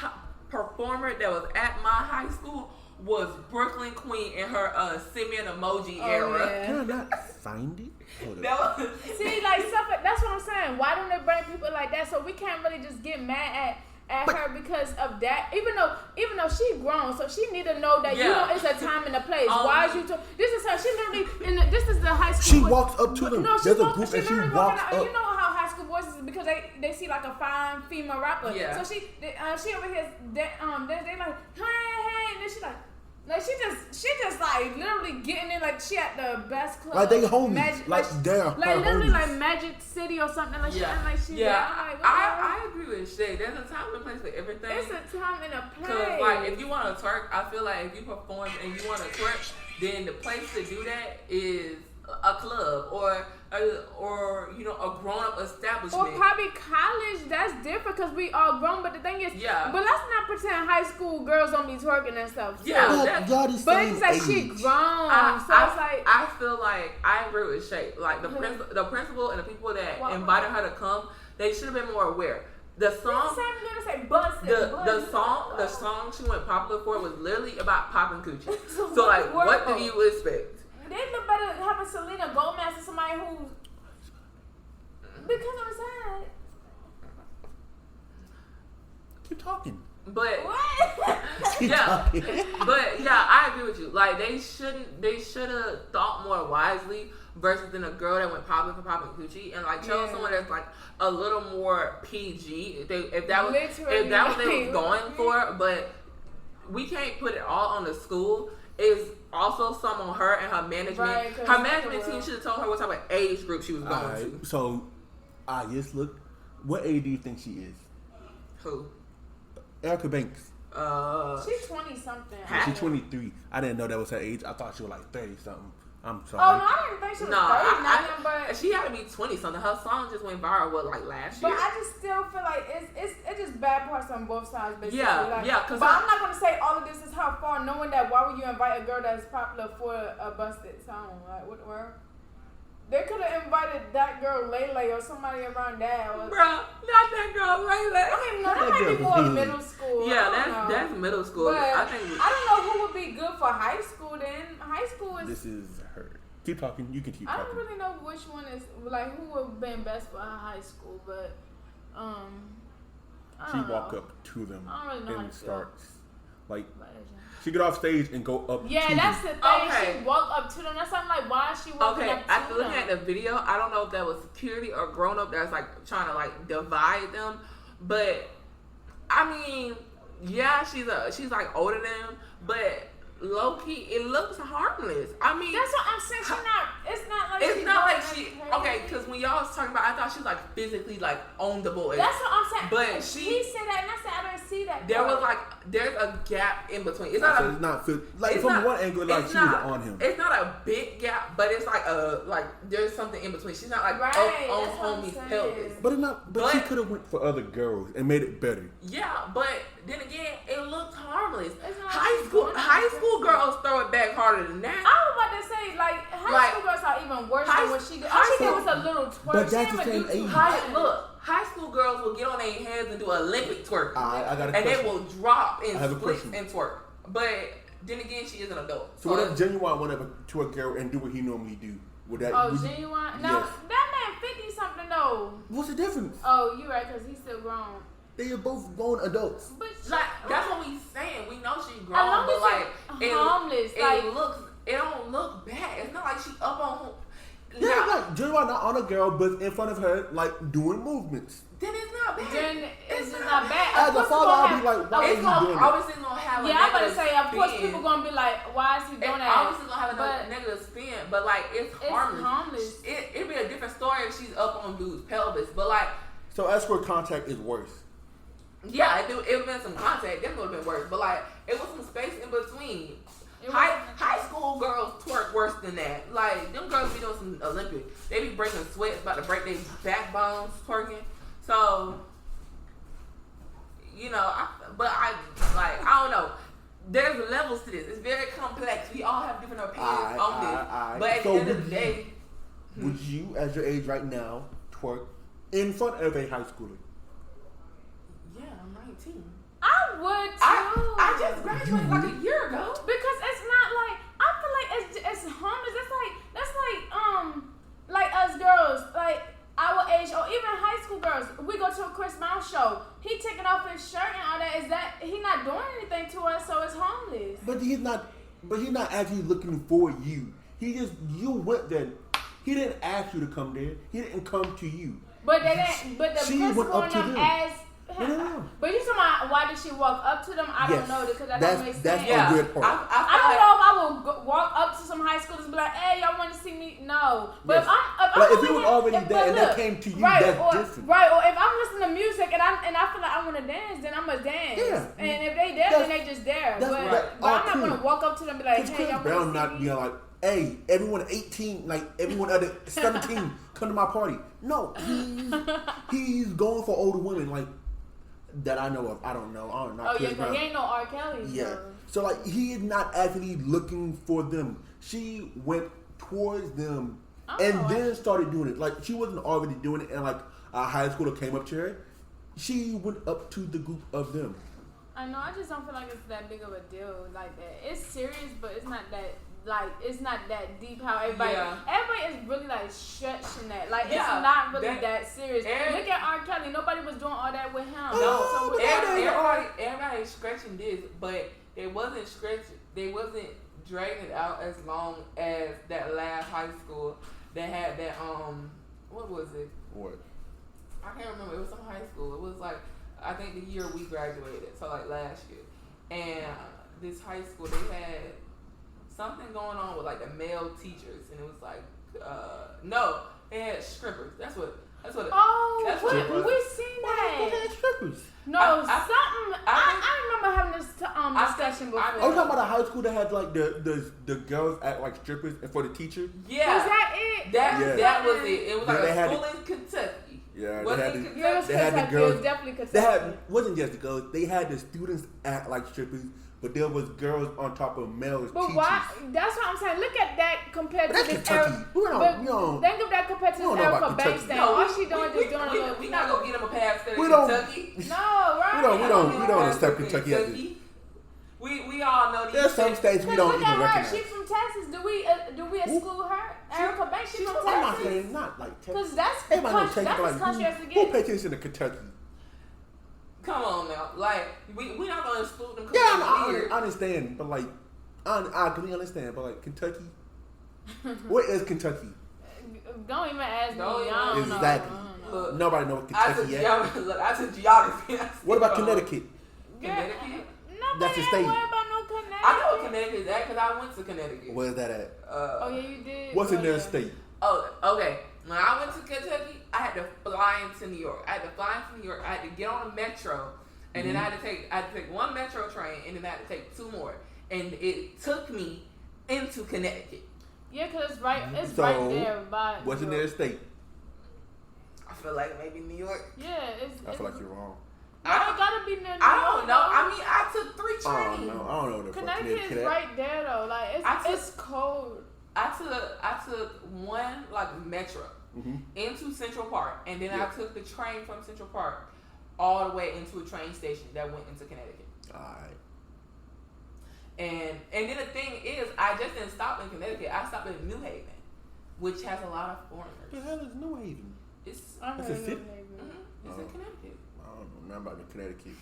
performer that was at my high school was Brooklyn Queen in her send me an emoji era. yeah. Can I not find it? Hold That up. was, See, like stuff. That's what I'm saying. Why don't they bring people like that? So we can't really just get mad at her because of that. Even though she grown, so she need to know that you know it's a time and a place. Why is you? This is her. She literally. This is the high school. She walks up to them. No, There's a group and she literally walks walking out. up. You know how high school boys is because they see like a fine female rapper. Yeah. So she over here. They like hey, and then she like she just like literally getting in like she at the best club. Like they homies. Magic, Like they're like her literally homies. like Magic City or something like she acting like she yeah. like, I agree with Shay. There's a time and place for everything. it's a time and a place. Cause like if you want to twerk, I feel like if you perform and you want to twerk, then the place to do that is a club or you know a grown up establishment. Or probably college. That's different because we all grown. But the thing is, But let's not pretend high school girls don't be twerking and stuff. Yeah, But y'all the But same it's like age. she grown, it's like I feel like I agree with Shay. Like the principal and the people that invited her to come, they should have been more aware. The song, the song she went popular for was literally about popping coochie. So like, what do you expect? They look better having Selena Gomez or somebody who's because I'm sad. Keep talking. But What? yeah, but yeah, I agree with you. Like they should have thought more wisely versus than a girl that went popular for popping coochie and like chose someone that's like a little more PG. If that was what they was going for, but we can't put it all on the school. It's also some on her and her management. Right, her management team should have told her what type of age group she was going to. So, I just look. What age do you think she is? Who? Erica Banks. She's 20 something. She's 23. I didn't know that was her age. I thought she was like 30 something. I'm sorry. Oh no, I didn't think she was 30 but she had to be 20 something. Her song just went viral last year. But I just still feel like it's just bad parts on both sides, basically. Yeah. But I'm not gonna say all of this is her fault, knowing that why would you invite a girl that's popular for a busted song? Like what the world? They could have invited that girl Lele or somebody around that. Or, Bruh, not that girl Lele. I mean, no, that might be more middle school. Yeah, that's middle school. But I think I don't know who would be good for high school. Then high school is. This is her. Keep talking. You can keep I talking. don't really know which one is like who would have been best for her high school, but I She don't walk know. up to them I don't really know how and to feel. starts like But she get off stage and go up. yeah, to that's them. the thing. Okay. She walked up to them. That's something like why is she walking okay. up to After them? looking at the video, I don't know if that was security or grown up that's like trying to like divide them. But I mean, yeah, she's like older than them, but low key, it looks harmless. I mean, That's what I'm saying. She's not. It's not like. it's she's not going like she crazy. okay. Because when y'all was talking about, I thought she was like physically like on the boys. That's what I'm saying. But he said that, and I said I didn't see that. There part. was like there's a gap in between. It's I not said a it's not fit. Like it's from not- one angle, like it's she was not- on him. It's not a big gap, but it's like there's something in between. She's not like Right, up on that's what I'm homie's saying. pelvis. But it's not. But she But- could have went for other girls and made it better. Yeah, but then again, it looked harmless. It's not High school girls throw it back harder than that. I was about to say, like, high school girls are even worse than what she did. All she did was a little twerk. But She that's didn't the even same do age. too much. Look, high school girls will get on their hands and do Olympic twerk. I got a And they question. will drop in I have a splits question. and twerk. But then again, she is an adult. So what if Genuine went up to a girl and do what he normally do? Would that? Oh, would you- Genuine? No, Yes. that man 50 something though. What's the difference? Oh, you right, because he's still grown. They are both grown adults. But Like that's what we saying. We know she's As grown, long but as like she's homeless, like- it don't look bad. It's not like she up on. Yeah, Now, like Genuine not on a girl, but in front of her, like doing movements. then it's not bad. then it's just not bad. As Of a course father, it's I'll gonna be like, why It's are you gonna doing it? obviously gonna have a yeah, I'm about to negative say, of course, spin. people gonna be like, why is he doing It's that? obviously gonna have a But negative spin, but like it's harmless. It'd be a different story if she's up on dude's pelvis, but like. So escort contact is worse. Yeah, it would have been some contact. That would have been worse. But like, it was some space in between. It was- High school girls twerk worse than that. Like, them girls be doing some Olympics. They be breaking sweats, about to break their backbones twerking. So, you know, I don't know. There's levels to this. It's very complex. We all have different opinions on this. But at the end of the day, would you, at your age right now, twerk in front of a high schooler? yeah, I'm 19. I would too. I just graduated like a year ago. Because it's not like, I feel like it's homeless. That's like us girls, like our age, or even high school girls. We go to a Chris Brown show. He taking off his shirt and all that. Is that he not doing anything to us? So it's homeless. But he's not actually looking for you. You went there. He didn't ask you to come there. He didn't come to you. But they didn't. But the She went principal up to and them them. asked. No. But you talking about why did she walk up to them? I don't know because that don't make sense. That's Yeah, a weird part. I don't know if I will walk up to some high schoolers and be like, "Hey, y'all want to see me?" No, but Yes. Like, if you was already there and they came to you, right, that's or, different. Right, or if I'm listening to music and I feel like I want to dance, then I'm gonna dance. Yeah. And if they there, then they just there. That's But, right. but I'm not Cool. gonna walk up to them and be like, Because "Hey, Chris y'all Brown want to not see being me?" like, hey, everyone 18, like everyone other 17, come to my party. No, he's going for older women, like that I know of. I don't know. I don't know. Oh yeah, Chris because Brown. he ain't no R. Kelly. Yeah. So like he is not actually looking for them. She went towards them and then started doing it. Like she wasn't already doing it, and like a high schooler came up to her. She went up to the group of them. I know. I just don't feel like it's that big of a deal like that. It's serious, but it's not that. Like it's not that deep. How everybody is really like stretching that. Like it's not really that serious. Look at R. Kelly. Nobody was doing all that with him. No, so everybody scratching this, but they wasn't scratching. They wasn't dragging it out as long as that last high school that had that what was it? What? I can't remember. It was some high school. It was like I think the year we graduated, so like last year, and this high school they had something going on with like the male teachers, and it was like no, they had strippers. That's what. That's what we seen that. Strippers. No, I remember having this discussion before. Are you talking about a high school that had like the girls act like strippers and for the teacher? Yeah. Was that it? That was it. It was like they a had school in Kentucky. Yeah, Was they it had Kentucky? Yeah, it was they had the Kentucky. girls. It was definitely Kentucky. They had wasn't just the girls. They had the students act like strippers, but there was girls on top of males. But teachers. why? That's what I'm saying. Look at that compared But to that's this Kentucky. era. We don't. Think of that compared to we don't this know era about for Kentucky. Banks thing. No, All she doing is doing a little. We not gonna get them a pass to We don't- Kentucky. No, right? We don't accept Kentucky as a- We all know these. There's some states we don't Look even at her. recognize. She's from Texas. Do we exclude her? Erica Banks. She's from I'm not Texas. saying not like Texas. Because that's Everybody knows country. Texas, That's but as like country as it who gets. pay attention to Kentucky? Come on now, like we not gonna exclude them. Yeah, Weird. I understand, but like I completely understand, but like Kentucky, what is Kentucky? Don't even ask me. Don't I don't know. Exactly. I don't know. Look, Nobody knows what I took Kentucky is. geography. Look, I took geography. What about Connecticut? Connecticut? Nobody That's a ain't state. worried about no Connecticut. I know what Connecticut is at because I went to Connecticut. Where's that at? Oh yeah, you did. What's in their yeah. state? Oh, okay. When I went to Kentucky, I had to fly into New York. I had to get on a metro, and then I had to take one metro train, and then I had to take two more, and it took me into Connecticut. Yeah, cause it's right So, right there by. What's in their state? I feel like maybe New York. Yeah, I feel like you're wrong. I gotta be near New I York, don't know. I mean, I took 3 trains. I don't know the fuck Connecticut is right there though. Like it's cold. I took one like metro into Central Park, and then I took the train from Central Park all the way into a train station that went into Connecticut. Alright. And then the thing is, I just didn't stop in Connecticut. I stopped in New Haven, which has a lot of foreigners. The hell is New Haven? It's It's a city. It's in Connecticut. I don't know nothing about the Connecticut.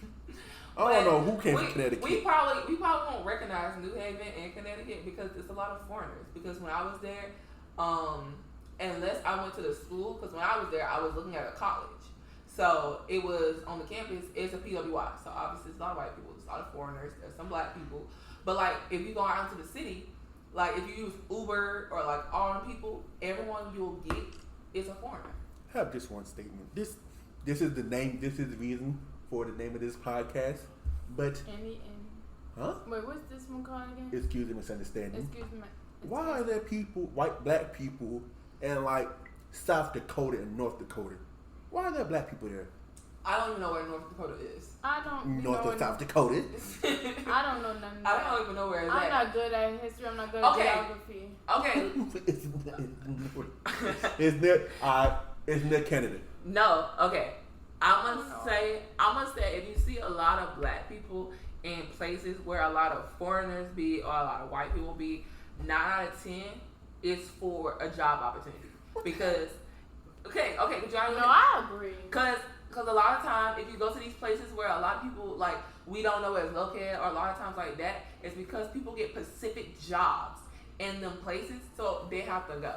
I don't know who came from Connecticut. We probably won't recognize New Haven and Connecticut because it's a lot of foreigners. Because when I was there, unless I went to the school, because when I was there, I was looking at a college. So it was on the campus. It's a PWI. So obviously, it's a lot of white people. There's a lot of foreigners. There's some black people. But like, if you go out into the city, like if you use Uber or like all them people, everyone you'll get is a foreigner. I have this one statement. This is the name. This is the reason for the name of this podcast. But huh? Wait, what's this one called again? Excuse the misunderstanding. Excuse me. Why are there people, black people, in like South Dakota and North Dakota? Why are there black people there? I don't even know where North Dakota is. I don't. North or South Dakota? I don't know nothing. I don't even know where it's I'm at. not good at history. I'm not good at geography. Okay. It's near Canada. No. Okay. I'm gonna say if you see a lot of black people in places where a lot of foreigners be or a lot of white people be, 9 out of 10 is for a job opportunity. Because okay, but I agree. Because a lot of times, if you go to these places where a lot of people, like, we don't know where it's located, or a lot of times like that, it's because people get specific jobs in them places, so they have to go.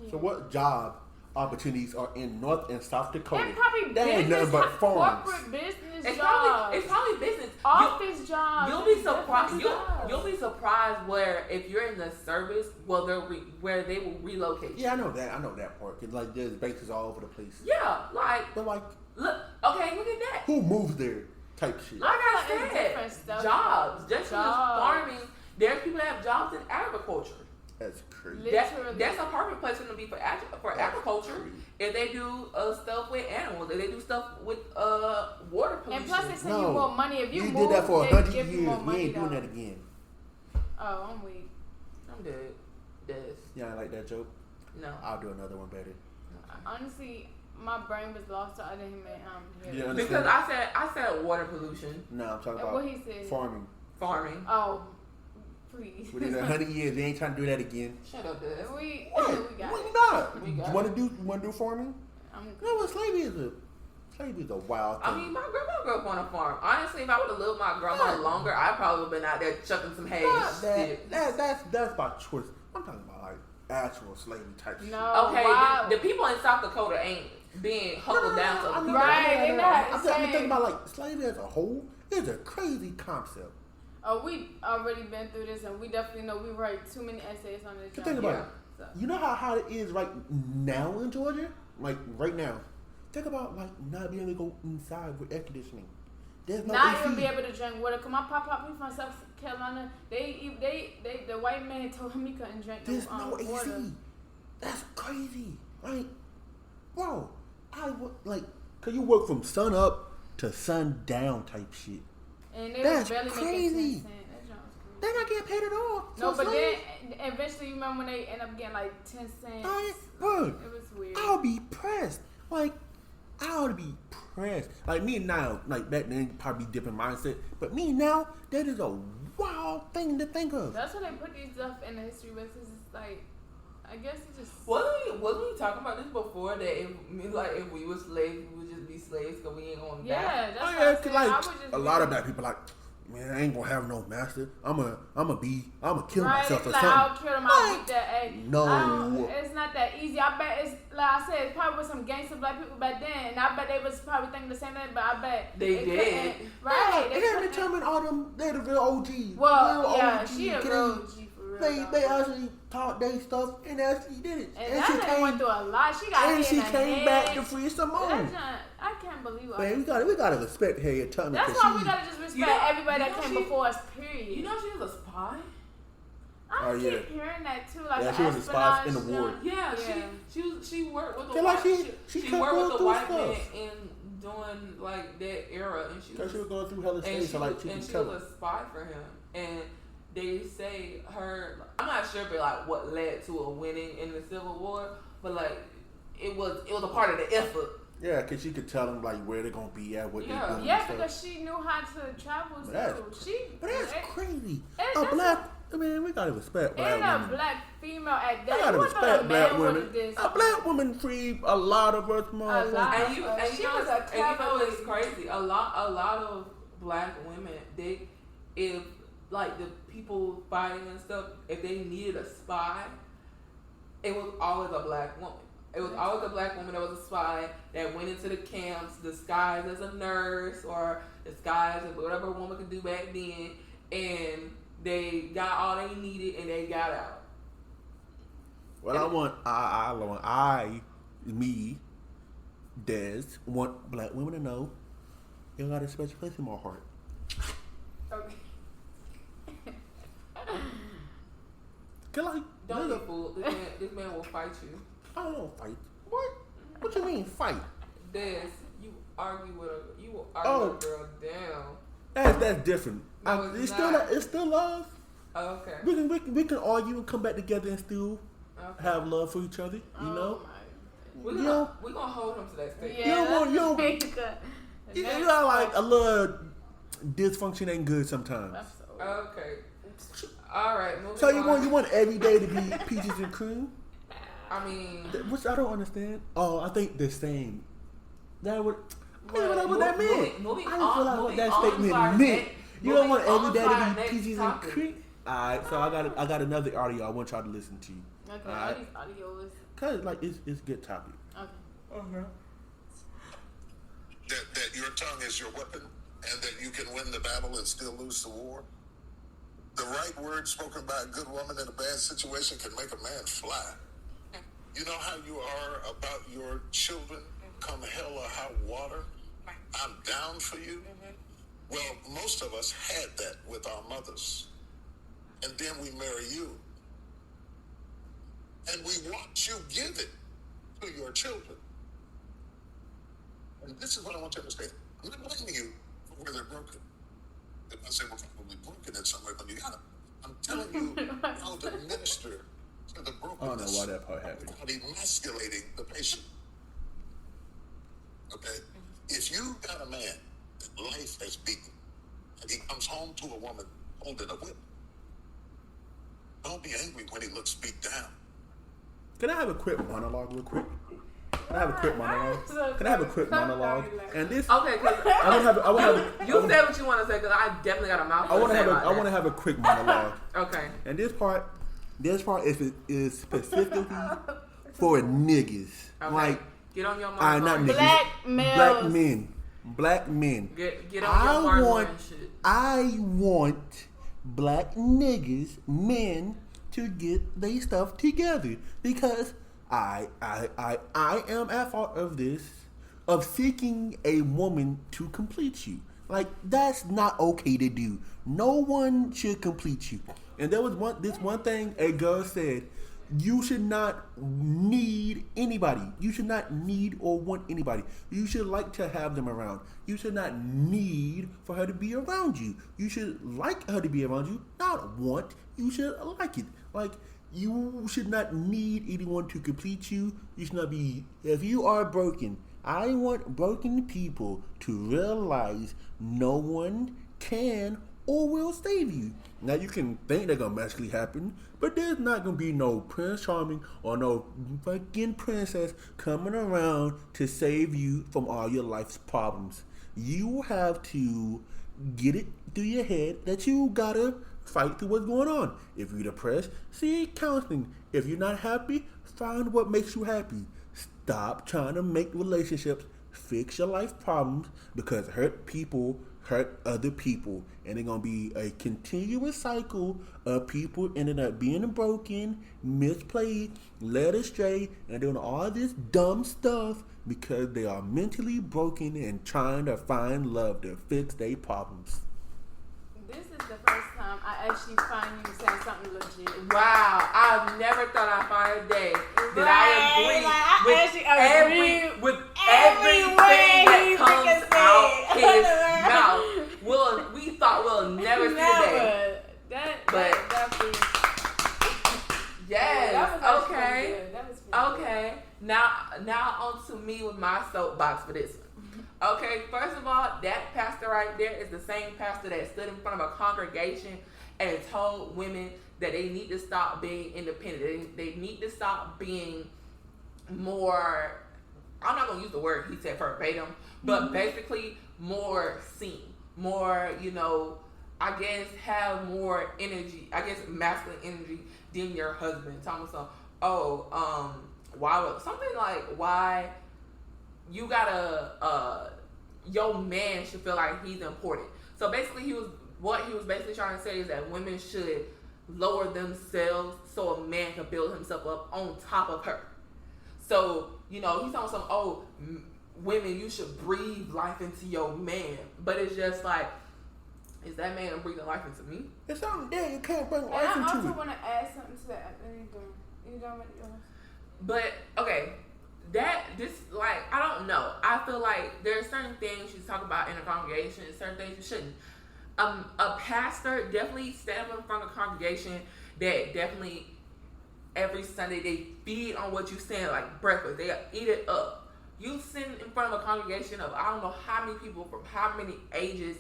Yeah. So what job opportunities are in North and South Dakota? And probably that ain't nothing but farms. Corporate business It's jobs. probably business. Office jobs. You'll be surprised. You'll be surprised where if you're in the service, where they will relocate you. Yeah, I know that part. Cause like there's bases all over the place. Yeah, like. But like, look at that. Who moves there? Type shit. Like I It's different said, stuff. jobs. Just farming. There's people that have jobs in agriculture. That's crazy. Literally. That's a perfect place for them to be for agriculture. Crazy. If they do stuff with animals, if they do stuff with water pollution. And plus, they send you more money if you move. did that for they 100 give you years. more We money, ain't doing though. that again. Oh, I'm weak. I'm dead. Dead. Yeah, I like that joke. No. I'll do another one better. Honestly, my brain was lost, so I didn't even hear. Yeah, it. Because I said water pollution, No, I'm talking And about what he said. farming. farming. Oh, please. Within 100 years, they ain't trying to do that again. Shut up, Des. we What? got Why it. not? We got You want to do farming? No, but slavery is a wild thing. I mean, my grandma grew up on a farm. Honestly, if I would have lived with my grandma longer, I probably would have been out there chucking some hay. Not and shit. that's by choice. I'm talking about like actual slavery type shit. No. Okay, wow. the people in South Dakota ain't being huckled down to the people. Right, I'm thinking about like slavery as a whole. It's a crazy concept. Oh, we already been through this, and we definitely know we write too many essays on this. So think about it. So. You know how hot it is right now in Georgia? Like right now. Think about like not being able to go inside with air conditioning. There's no Not AC. even be able to drink water. Cause my pop, he's from South Carolina. They the white man told him he couldn't drink There's no AC. water. That's crazy. Like, bro, cause you work from sun up to sun down type shit. And they That's was barely crazy. making 10 cents. That joint was crazy. They're not getting paid at all. No, for but slaves. then eventually, you remember when they end up getting like 10 cents? Oh, yeah, bro, It was weird. I'll be pressed. Like, I ought to be pressed. Like me now, like back then, probably different mindset. But me now, that is a wild thing to think of. That's why they put these stuff in the history books. It's like, I guess it just. Wasn't we talking about this before that if we were slaves, we would just be slaves because we ain't gonna die? Yeah, that's Oh what yeah, I cause said. like I would just a lot of black people like, man, I ain't gonna have no master. I'ma kill right, myself or like, something. I'll kill them. I'll beat that egg. No. It's not that easy. I bet it's like I said. It's probably with some gangster black people back then, and I bet they was probably thinking the same thing. But I bet They did. couldn't- Right? They had determined all them. They're the real OGs. Well, real yeah, OG she a kids. real G for real. They though. actually taught they stuff and actually did it. And that lady went through a lot. She got and hit she in the came head. back to free some That more. joint, I can't believe it. Man, we gotta respect Harriet Tubman. That's 'cause why she, we gotta just respect You know- everybody you that know came she- before us. Period. You know she was a spy. I Oh, keep yeah. hearing that too. Like Yeah, the she was a spy in the espionage war. joint. Yeah, Yeah. she worked with the Feel white. like she kept worked going with the through white man stuff. in doing like that era, and Cause she was going through hella and states, she, so like she and could she tell was her. a spy for him. And they say her. I'm not sure, but like what led to a winning in the Civil War, but like it was a part of the effort Yeah, because she could tell them like where they're gonna be at, what they're doing. Yeah, and stuff. because she knew how to travel too. But that's crazy. That's A black, we gotta respect black and women. a black female at that. We gotta You respect a black man women. this. A black woman freed a lot of us motherfuckers. And you know it's crazy. A lot of black women, if like the people fighting and stuff, if they needed a spy, it was always a black woman. It was always a black woman that was a spy that went into the camps disguised as a nurse or disguised as whatever a woman could do back then, and they got all they needed and they got out. Well, Des, want black women to know you got a special place in my heart. Okay. Don't get fooled. This man will fight you. I don't fight. What? What you mean fight? Des, you will argue a girl down. That's different. No, It's still love. Oh, okay. We can argue and come back together and still have love for each other. You know. We're gonna hold him to that statement. Yeah, you got like a little dysfunction ain't good sometimes. Okay. All right. So you want every day to be peaches and cream? I mean, which I don't understand. Oh, I think the same. That would. What that meant. I didn't realize what that statement meant. You don't want every day to be peaches and cream. All right, so I got another audio I want y'all to listen to. Okay, all right? these audios. Cause like it's good topic. Okay. That your tongue is your weapon, and that you can win the battle and still lose the war. The right word spoken by a good woman in a bad situation can make a man fly. You know how you are about your children, come hell or high water? I'm down for you. Well, most of us had that with our mothers. And then we marry you. And we watch you give it to your children. And this is what I want you to understand. I'm not blaming you for where they're broken. If I say we're probably broken in some way, but you got them. I'm telling you how to minister to the brokenness. I don't know why that part happened. Without emasculating the patient. Okay? If you got a man that life has beaten, and he comes home to a woman holding a whip, don't be angry when he looks beat down. Can I have a quick monologue real quick? Can I have a quick monologue? And this, okay, because I want to have. You say what you want to say, because I definitely got a mouthful. I want to have a quick monologue. Okay. And this part is specifically for niggas. Okay. Like, get on your mark. not niggas. Black men. Get on your mark and shit. I want black niggas, men, to get their stuff together, because I am at fault of this, of seeking a woman to complete you. Like, that's not okay to do. No one should complete you. And there was one thing a girl said: you should not need anybody. You should not need or want anybody. You should like to have them around. You should not need for her to be around you. You should like her to be around you, not want. You should like it. Like, you should not need anyone to complete you. You should not be. If you are broken, I want broken people to realize no one can or will save you. Now, you can think they're gonna magically happen, but there's not gonna be no Prince Charming or no fucking princess coming around to save you from all your life's problems. You have to get it through your head that you gotta fight through what's going on. If you're depressed, seek counseling. If you're not happy, find what makes you happy. Stop trying to make relationships fix your life problems, because hurt people hurt other people, and it's gonna be a continuous cycle of people ending up being broken, misplayed, led astray, and doing all this dumb stuff because they are mentally broken and trying to find love to fix their problems. This is the first time I actually find you saying something legit. Wow, I've never thought I'd find a day that I agree with everything that comes out his mouth. We thought we'll never see a day. Yes. Okay. Okay. Now on to me with my soapbox for this one. Okay, first of all, that pastor right there is the same pastor that stood in front of a congregation and told women that they need to stop being independent. They need to stop being more, I'm not going to use the word he said verbatim, but basically more seen, more, I guess have more energy, masculine energy than your husband. Telling some, why you gotta, your man should feel like he's important. So basically what he was basically trying to say is that women should lower themselves so a man can build himself up on top of her. So, he's talking some, women, you should breathe life into your man. But it's just like, is that man breathing life into me? It's something there. You can't bring life and I into also it. want to add something to that. You done with yours? But, okay, I don't know. I feel like there are certain things you talk about in a congregation and certain things you shouldn't. A pastor definitely stand up in front of a congregation that definitely every Sunday they feed on what you saying like breakfast. They eat it up. You sit in front of a congregation of I don't know how many people from how many ages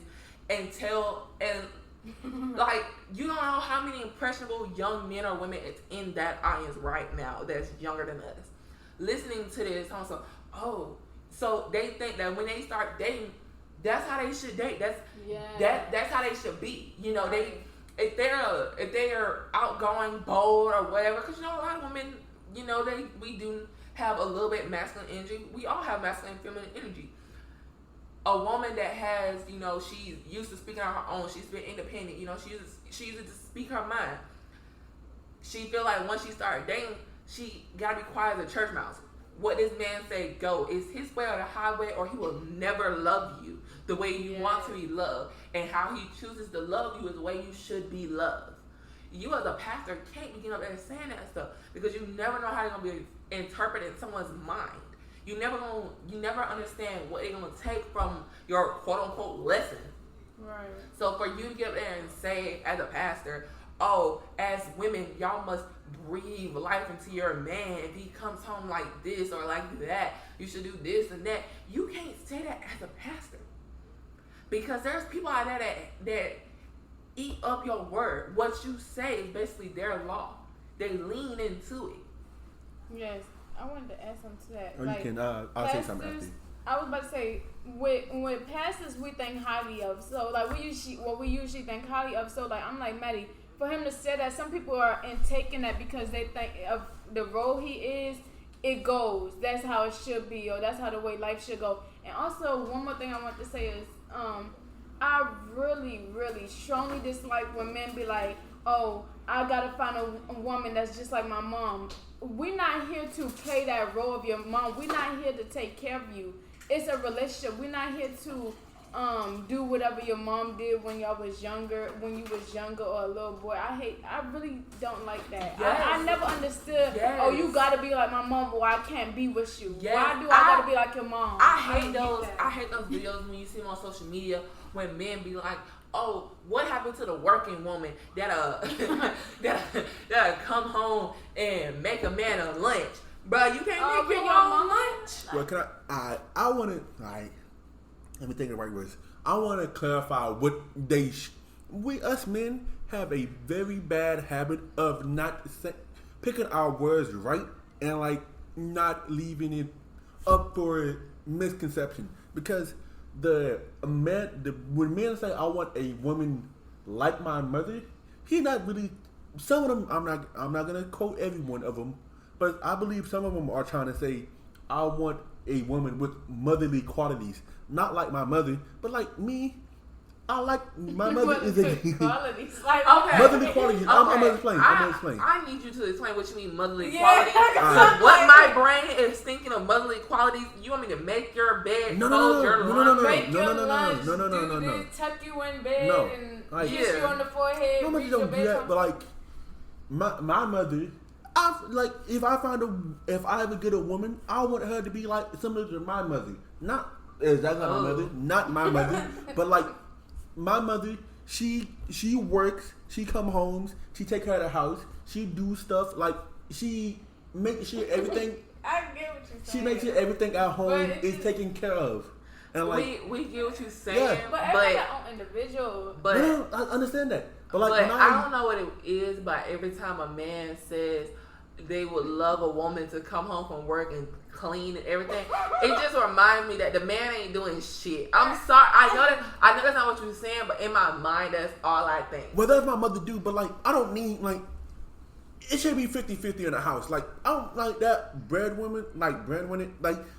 and like you don't know how many impressionable young men or women is in that audience right now that's younger than us. Listening to this, also, so they think that when they start dating, that's how they should date. That's how they should be. If they're outgoing, bold, or whatever, because a lot of women, we do have a little bit masculine energy. We all have masculine and feminine energy. A woman that has, she's used to speaking on her own. She's been independent. She used to speak her mind. She feel like once she started dating, she gotta be quiet as a church mouse. What this man say go is his way or the highway, or he will never love you the way you want to be loved. And how he chooses to love you is the way you should be loved. You as a pastor can't be getting up there and saying that stuff because you never know how they're gonna be interpreting someone's mind. You never understand what they're gonna take from your quote unquote lesson. Right. So for you to get up there and say as a pastor, as women, y'all must breathe life into your man. If he comes home like this or like that, you should do this and that. You can't say that as a pastor. Because there's people out there that eat up your word. What you say is basically their law. They lean into it. Yes. I wanted to add something to that. Or you can, I'll say something after you. I was about to say, with pastors, we think highly of. So, like, we usually think highly of. So, like, I'm like, Maddie, for him to say that, some people are taking that because they think of the role he is, it goes. That's how it should be, or that's how the way life should go. And also, one more thing I want to say is, I really, really strongly dislike when men be like, I gotta find a woman that's just like my mom. We're not here to play that role of your mom. We're not here to take care of you. It's a relationship. We're not here to do whatever your mom did when you was younger, or a little boy. I really don't like that. Yes. I never understood, Yes. You gotta be like my mom or I can't be with you. Yes. Why do I gotta be like your mom? I hate don't those get that. I hate those videos when you see them on social media when men be like, what happened to the working woman that come home and make a man a lunch? Bruh, you can't make your own lunch. Well, can I want to, let me think of the right words. I want to clarify what we us men have a very bad habit of not picking our words right and like not leaving it up for misconception. Because when men say I want a woman like my mother, he not really. Some of them I'm not gonna quote every one of them, but I believe some of them are trying to say I want a woman with motherly qualities, not like my mother, but like me. I like my mother is a qualities. Like, motherly qualities. I'm gonna explain. I need you to explain what you mean motherly Yeah. qualities. What my brain is thinking of motherly qualities. You want me to make your bed, fold your laundry? No. Tuck you in bed No. and Like, kiss you on the forehead. No, read don't your do that. bedtime. But like my mother, if I ever get a woman, I want her to be like similar to my mother. Not exactly my mother, not my mother, but like my mother. She works. She come home. She take care of the house. She do stuff like she make sure everything I get what you're saying. She makes sure everything at home But is taken care of. And like, we get what you're saying, Yeah. But everyone's their own individual. but yeah, I understand that. But like, but I don't know what it is, but every time a man says they would love a woman to come home from work and clean and everything, it just reminds me that the man ain't doing shit. I'm sorry. I know that's not what you're saying, but in my mind, that's all I think. well, that's my mother do. But like, I don't mean like. It should be 50-50 in the house. Like, I don't like that breadwinner, like,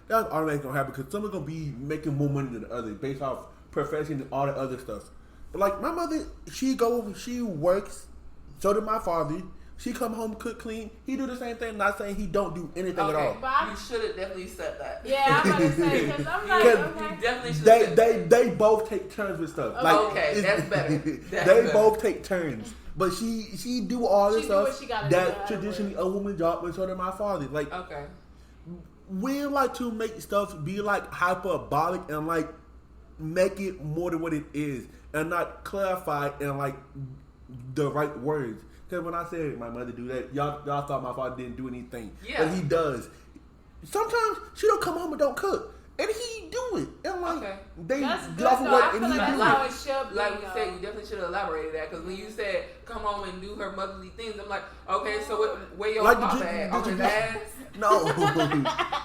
that's automatically gonna happen because someone's gonna be making more money than the other based off profession and all the other stuff. But like, my mother, she works, so did my father. She come home, cook, clean. He do the same thing, not saying he don't do anything at all. You should have definitely said that. Yeah, I'm about to say, because I'm like, okay. You definitely should have said that. They both take turns with stuff. Like, Okay, that's better. They both take turns. But she do all this She do what stuff she gotta that do, traditionally a woman's job, and so did my father. Like, Okay. we like to make stuff be like hyperbolic and like make it more than what it is, and not clarify in like the right words. Because when I said my mother do that, y'all thought my father didn't do anything, Yeah. but he does. Sometimes she don't come home and don't cook, and he do it, and like Okay. they That's get good, off of though. work I and feel he like do that's how it. it should be. Like you though. said, you definitely should have elaborated that, because when you said come home and do her motherly things, I'm like, okay, so where your Like, pop did you- at? did On you- his ass? No,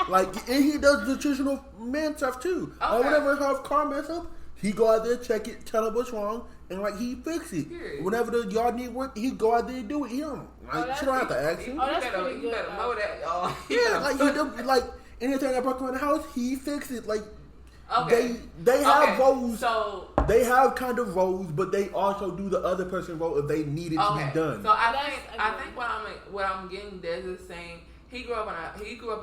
like, and he does the traditional man stuff too. Or Okay. whenever her car mess up, he go out there, check it, tell her what's wrong, and like he fix it. Period. Whenever the yard need work, he go out there and do it. He don't like that's she don't have to ask him. Oh, that's you better, pretty you good, better though. know that, y'all. Yeah, like he do, like anything that broke around the house, he fix it. Like Okay. they have Okay, roles. So They have kind of roles, but they also do the other person's role if they need it to okay. be done. So I That's think agreed. what I'm getting Des is saying he grew up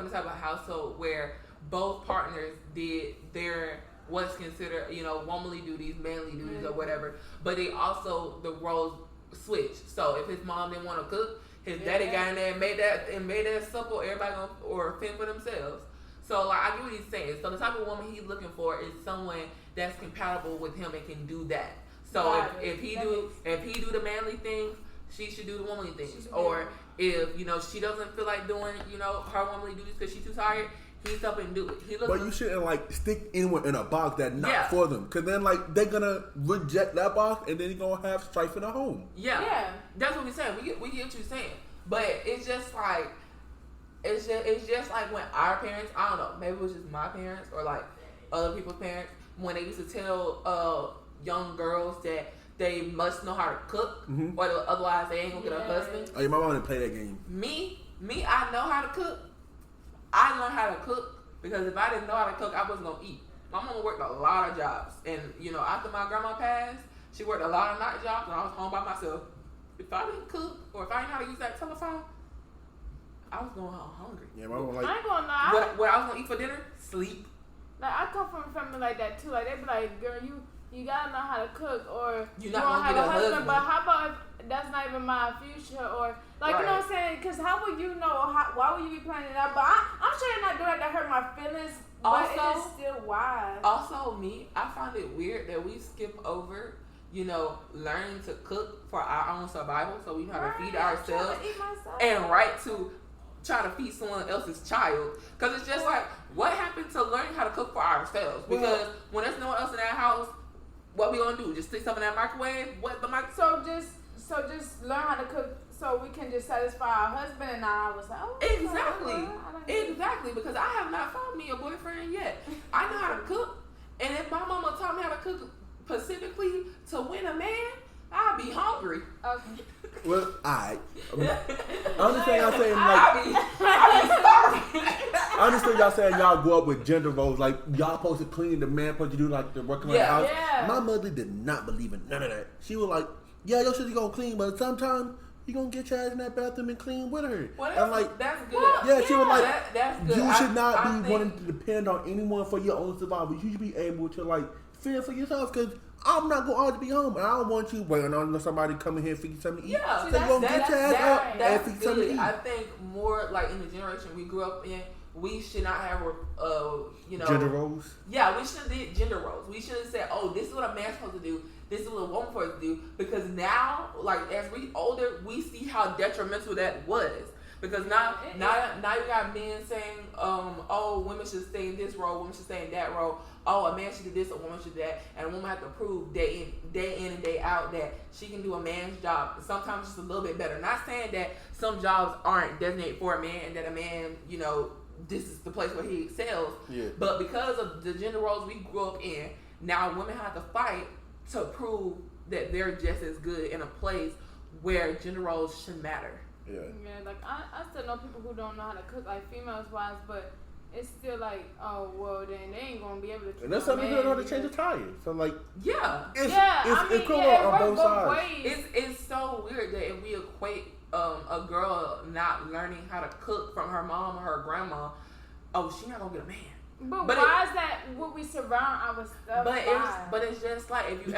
in a type of household where both partners did their what's considered, womanly duties, manly duties, or whatever. But they also the roles switched. So if his mom didn't want to cook, his daddy got in there and made that supper. Everybody or fend for themselves. So like I get what he's saying. So the type of woman he's looking for is someone that's compatible with him and can do that. So Got if it. he That do makes the manly things, she should do the womanly things. should do Or if she doesn't feel like doing her womanly duties because she's too tired, he's up and do it. He looks. But you shouldn't like stick anyone in a box that's not Yeah. for them, because then like they're gonna reject that box and then you're gonna have strife in the home. Yeah, that's what we're saying. We get what you're saying, but it's just like it's just like when our parents, I don't know, maybe it was just my parents or like other people's parents, when they used to tell young girls that they must know how to cook, or otherwise they ain't gonna get a husband. Oh, yeah, my mom didn't play that game. Me, I know how to cook. I learned how to cook because if I didn't know how to cook, I wasn't gonna eat. My mama worked a lot of jobs, and after my grandma passed, she worked a lot of night jobs, and I was home by myself. If I didn't cook or if I didn't know how to use that telephone, I was going home hungry. Yeah, my mom I like ain't gonna lie. What I was gonna eat for dinner? Sleep. Like I come from a family like that too. Like they be like, girl, you gotta know how to cook, or You're you not won't gonna have get a a husband. husband. But how about if that's not even my future, or like you know what I'm saying? Because how would you know? Why would you be planning that? But I'm sure you're not doing that to hurt my feelings. But it Also- is still why. Also, I find it weird that we skip over, learning to cook for our own survival, so we know how to feed Right, I'm ourselves, trying to eat myself. and to try to feed someone else's child. Because it's just like, what happened to learning how to cook for ourselves? Because when there's no one else in that house, what we gonna do? Just stick something in that microwave? What the microwave? So just learn how to cook, so we can just satisfy our husband. And I was like, oh, Exactly. okay, I don't get it. Exactly. Because I have not found me a boyfriend yet. I know how to cook. And if my mama taught me how to cook specifically to win a man, I'd be hungry. Okay. well, I understand y'all saying I'd be starving. I understand y'all saying y'all grow up with gender roles, like y'all supposed to clean, the man supposed to do like the work around the house. Yeah. My mother did not believe in none of that. She was like, yeah, your sister gonna clean, but sometimes you gonna get your ass in that bathroom and clean with her. Well, and like, that's good. yeah, she was like, That's good. you should not I be think- wanting to depend on anyone for your own survival. You should be able to like fend for yourself, because I'm not gonna always be home, and I don't want you waiting on somebody coming here and feed you something to eat. Yeah, so you gonna get your ass up and that's feed something to good. eat. I think more like in the generation we grew up in, we should not have Gender roles. Yeah, we shouldn't do gender roles. We should have said, oh, this is what a man's supposed to do. This is what a woman's supposed to do. Because now, like as we older, we see how detrimental that was. Because now you got men saying, oh, women should stay in this role, women should stay in that role. Oh, a man should do this, a woman should do that, and a woman has to prove day in and day out that she can do a man's job. Sometimes just a little bit better. Not saying that some jobs aren't designated for a man and that a man, this is the place where he excels. Yeah. But because of the gender roles we grew up in, now women have to fight to prove that they're just as good in a place where gender roles should matter. Yeah. Yeah, like I still know people who don't know how to cook, like females wise, but it's still like, oh well, then they ain't gonna be able to. And that's something they don't know how to change a tire. So like, it's equivalent on both sides. It's so weird that if we equate a girl not learning how to cook from her mom or her grandma, oh, she not gonna get a man. But why is that what we surround our stuff But it's just like if you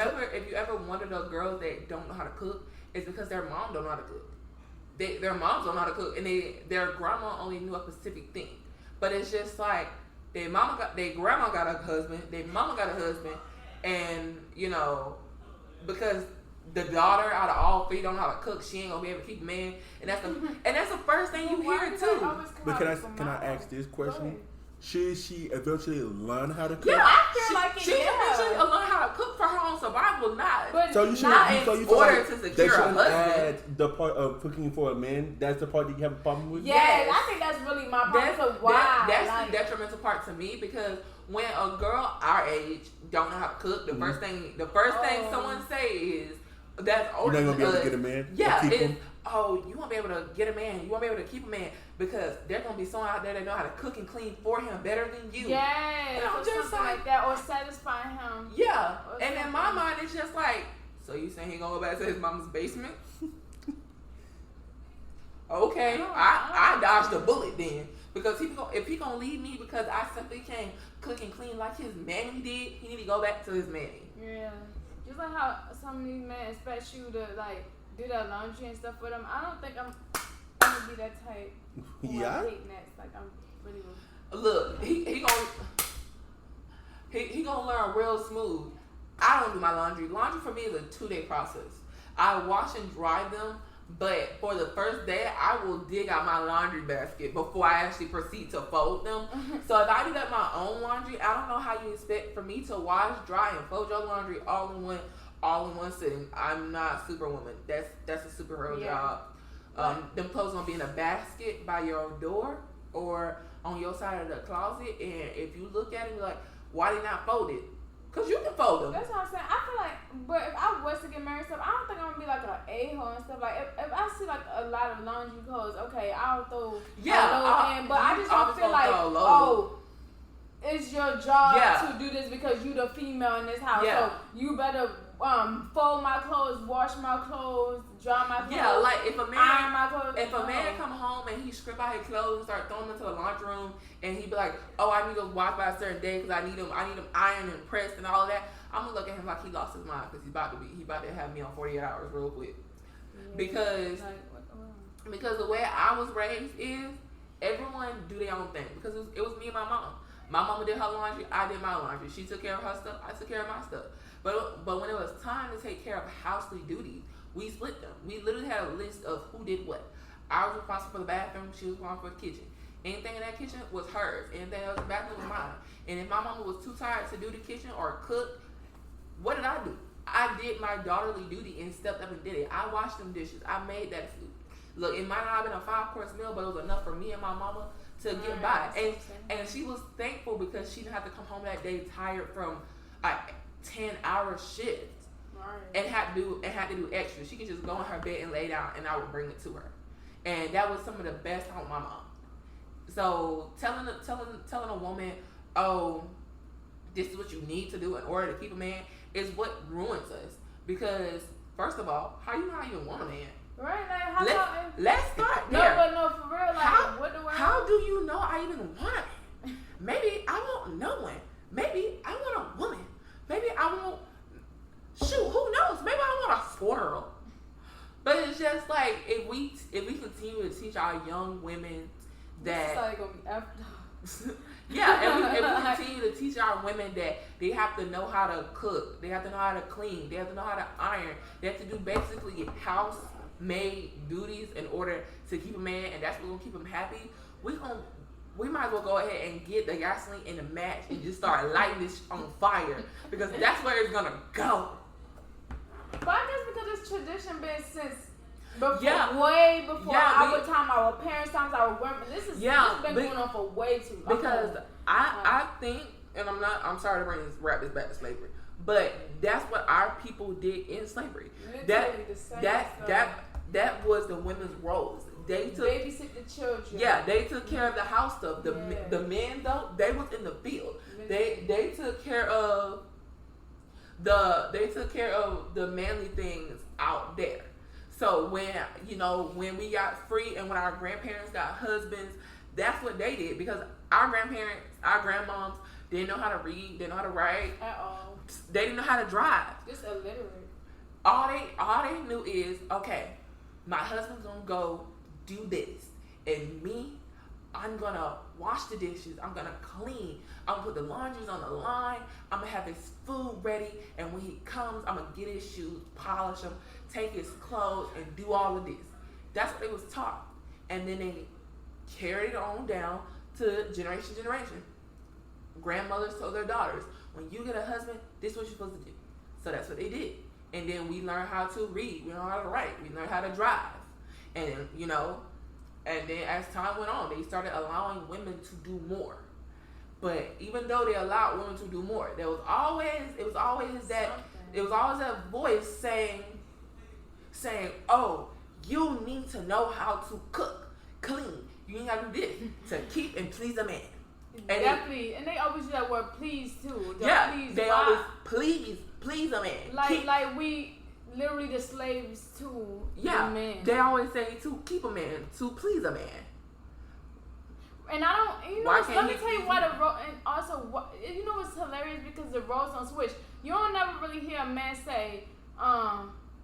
ever wondered of girls that don't know how to cook, it's because their mom don't know how to cook. Their moms don't know how to cook, and their grandma only knew a specific thing. But it's just like their grandma got a husband, their mama got a husband, and because the daughter out of all three don't know how to cook, she ain't gonna be able to keep a man, and that's the first thing you hear too. But can I ask this question? Should she eventually learn how to cook? Yeah, I feel like she eventually learn how to cook for her own survival, so you should in order to secure a husband. Add the part of cooking for a man. That's the part that you have a problem with. Yes, I think that's really my problem. That's the detrimental part to me, because when a girl our age don't know how to cook, the first thing someone say is that's older. You're not gonna be able to get a man. Yeah, you won't be able to get a man. You won't be able to keep a man because there's gonna be someone out there that know how to cook and clean for him better than you. Yeah, or just like that, or satisfy him. Yeah, and in my mind, it's just like, so you saying he gonna go back to his mama's basement? Okay, I dodged a bullet then, because if he gonna leave me because I simply can't cook and clean like his mammy did, he need to go back to his mammy. Yeah, just like how some of these men expect you to like do that laundry and stuff for them. I don't think I'm gonna be that type. Yeah. I hate nets. Like I'm really. Look, he gonna learn real smooth. I don't do my laundry. Laundry for me is a 2-day process. I wash and dry them, but for the first day, I will dig out my laundry basket before I actually proceed to fold them. So if I do that my own laundry, I don't know how you expect for me to wash, dry, and fold your laundry all in one sitting. I'm not Superwoman. That's a superhero job. Them clothes gonna be in a basket by your door or on your side of the closet, and if you look at it, you're like, why they not folded? Cause you can fold them. That's what I'm saying. I feel like, but if I was to get married, stuff, I don't think I'm gonna be like an a-hole and stuff. Like if I see like a lot of laundry clothes, okay, I'll throw a load in, but I just don't feel like, it's your job to do this because you the female in this house. So you better fold my clothes, wash my clothes, dry my clothes. Yeah, like if a man iron my clothes. If a man come home and he strip out his clothes and start throwing them into the laundry room, and he be like, "Oh, I need to wash by a certain day because I need them ironed and pressed and all of that," I'm gonna look at him like he lost his mind because he about to have me on 48 hours real quick. Because the way I was raised is everyone do their own thing. Because it was me and my mom. My mama did her laundry, I did my laundry. She took care of her stuff, I took care of my stuff. But when it was time to take care of housely duties, we split them. We literally had a list of who did what. I was responsible for the bathroom, she was responsible for the kitchen. Anything in that kitchen was hers. Anything else in the bathroom was mine. And if my mama was too tired to do the kitchen or cook, what did I do? I did my daughterly duty and stepped up and did it. I washed them dishes. I made that food. Look, it might not have been a 5-course meal, but it was enough for me and my mama to get by. And she was thankful because she didn't have to come home that day tired from a 10-hour shift and had to do extra. She could just go in her bed and lay down, and I would bring it to her. And that was some of the best time with my mom. So telling a woman, oh, this is what you need to do in order to keep a man is what ruins us. Because first of all, how you know how you want a man? Right, like let's start there. No, for real, like what the world? How do you know I even want a man? Maybe I want no one. Maybe I want a woman. Maybe I want who knows? Maybe I want a squirrel. But it's just like if we continue to teach our young women that if we continue to teach our women that they have to know how to cook, they have to know how to clean, they have to know how to iron, they have to do basically made duties in order to keep a man, and that's what's gonna keep him happy, we might as well go ahead and get the gasoline in the match and just start lighting this on fire, because that's where it's gonna go. But I guess because it's tradition been since before, Yeah. way before Yeah, our time, our parents' times, our women. This has been going on for way too long. Because I think, and I'm sorry to wrap this back to slavery, but that's what our people did in slavery. Literally the same stuff. That was the women's roles. They took babysit the children. Yeah, they took care of the house stuff. The Yeah. men though, they was in the field. Literally. They took care of the manly things out there. So when we got free and when our grandparents got husbands, that's what they did, because our grandparents, our grandmoms didn't know how to read, didn't know how to write At all. They didn't know how to drive. Just illiterate. All they knew is, okay, my husband's gonna go do this, and me, I'm gonna wash the dishes, I'm gonna clean, I'm gonna put the laundries on the line, I'm gonna have his food ready, and when he comes, I'm gonna get his shoes, polish them, take his clothes, and do all of this. That's what they was taught. And then they carried it on down to generation. Grandmothers told their daughters, when you get a husband, this is what you're supposed to do. So that's what they did. And then we learned how to read, we learned how to write, we learned how to drive. And and then as time went on, they started allowing women to do more. But even though they allowed women to do more, it was always that voice saying, oh, you need to know how to cook, clean. You ain't got to do this to keep and please a man. And Definitely. And they always use that word please too. They always please a man. Like we literally the slaves to the man. They always say to keep a man, to please a man. And I don't, let me tell you why the role, and also, what's hilarious, because the roles don't switch. You don't never really hear a man say,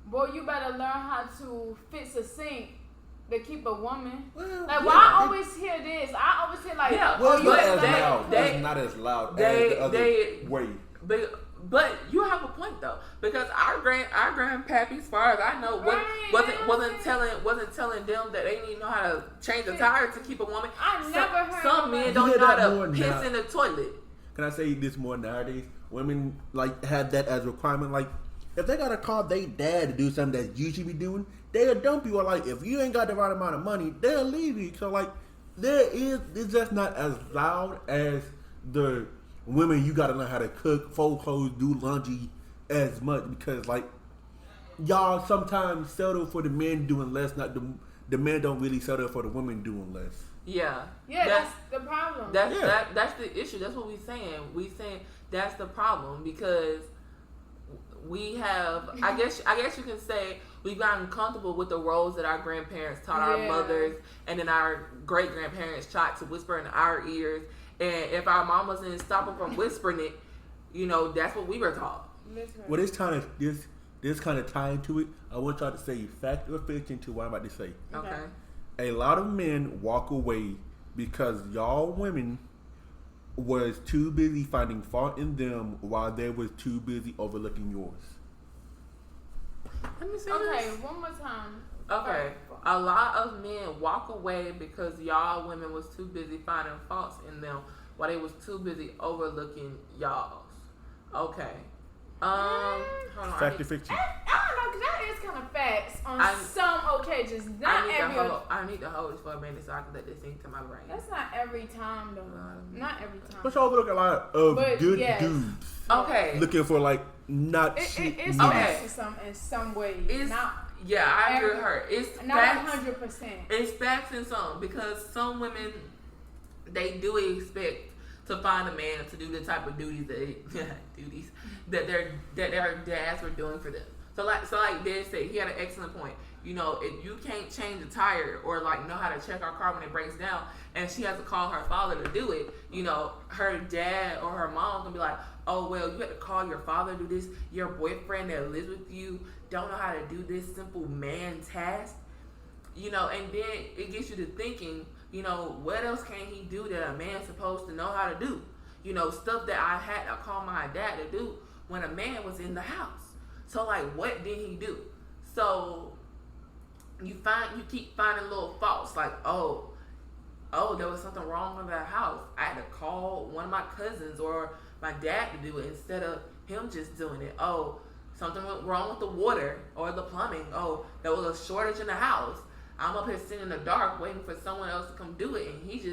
boy, you better learn how to fix a sink to keep a woman. I always hear this. I always hear like, it's not as loud as the other way. But you have a point though, because our grandpappy, as far as I know, wasn't telling them that they need to know how to change a tire to keep a woman. I never heard some men don't know how to piss in the toilet. Can I say this more nowadays? Women have that as a requirement. Like if they gotta call their dad to do something that you should be doing, they'll dump you. Or like if you ain't got the right amount of money, they'll leave you. So like it's just not as loud as the women. You gotta learn how to cook, fold clothes, do laundry as much, because like y'all sometimes settle for the men doing less, not the men don't really settle for the women doing less. Yeah, that's the problem. That's the issue. That's what we're saying. We saying that's the problem, because we have, I guess you can say, we've gotten comfortable with the roles that our grandparents taught our mothers, and then our great grandparents tried to whisper in our ears. And if our mamas didn't stop them from whispering it, that's what we were taught. Well, this kind of tie into it. I want y'all to say fact or fiction to what I'm about to say. Okay. A lot of men walk away because y'all women was too busy finding fault in them while they was too busy overlooking yours. Let me see Okay, this. one more time. Okay. A lot of men walk away because y'all women was too busy finding faults in them while they was too busy overlooking y'all's. Okay. Hold on. Fact or fiction? I don't know, because that is kind of facts on some occasions. Not every. I need to hold this for a minute so I can let this sink to my brain. That's not every time though. Not every time. But y'all look a lot of good dudes. Okay. Looking for like not it's okay. facts in some ways. I agree with her. It's not facts. 100%. It's facts in some, because some women, they do expect to find a man to do the type of duties that their dads were doing for them. So like Dad said, he had an excellent point. If you can't change a tire or like know how to check our car when it breaks down, and she has to call her father to do it, her dad or her mom gonna be like, oh well, you have to call your father to do this. Your boyfriend that lives with you don't know how to do this simple man task. And then it gets you to thinking, what else can he do that a man's supposed to know how to do? Stuff that I had to call my dad to do when a man was in the house. So like, what did he do? So you keep finding little faults, like, oh, there was something wrong with that house. I had to call one of my cousins or my dad to do it instead of him just doing it. Oh, something went wrong with the water or the plumbing. Oh, there was a shortage in the house. I'm up here sitting in the dark waiting for someone else to come do it, and he's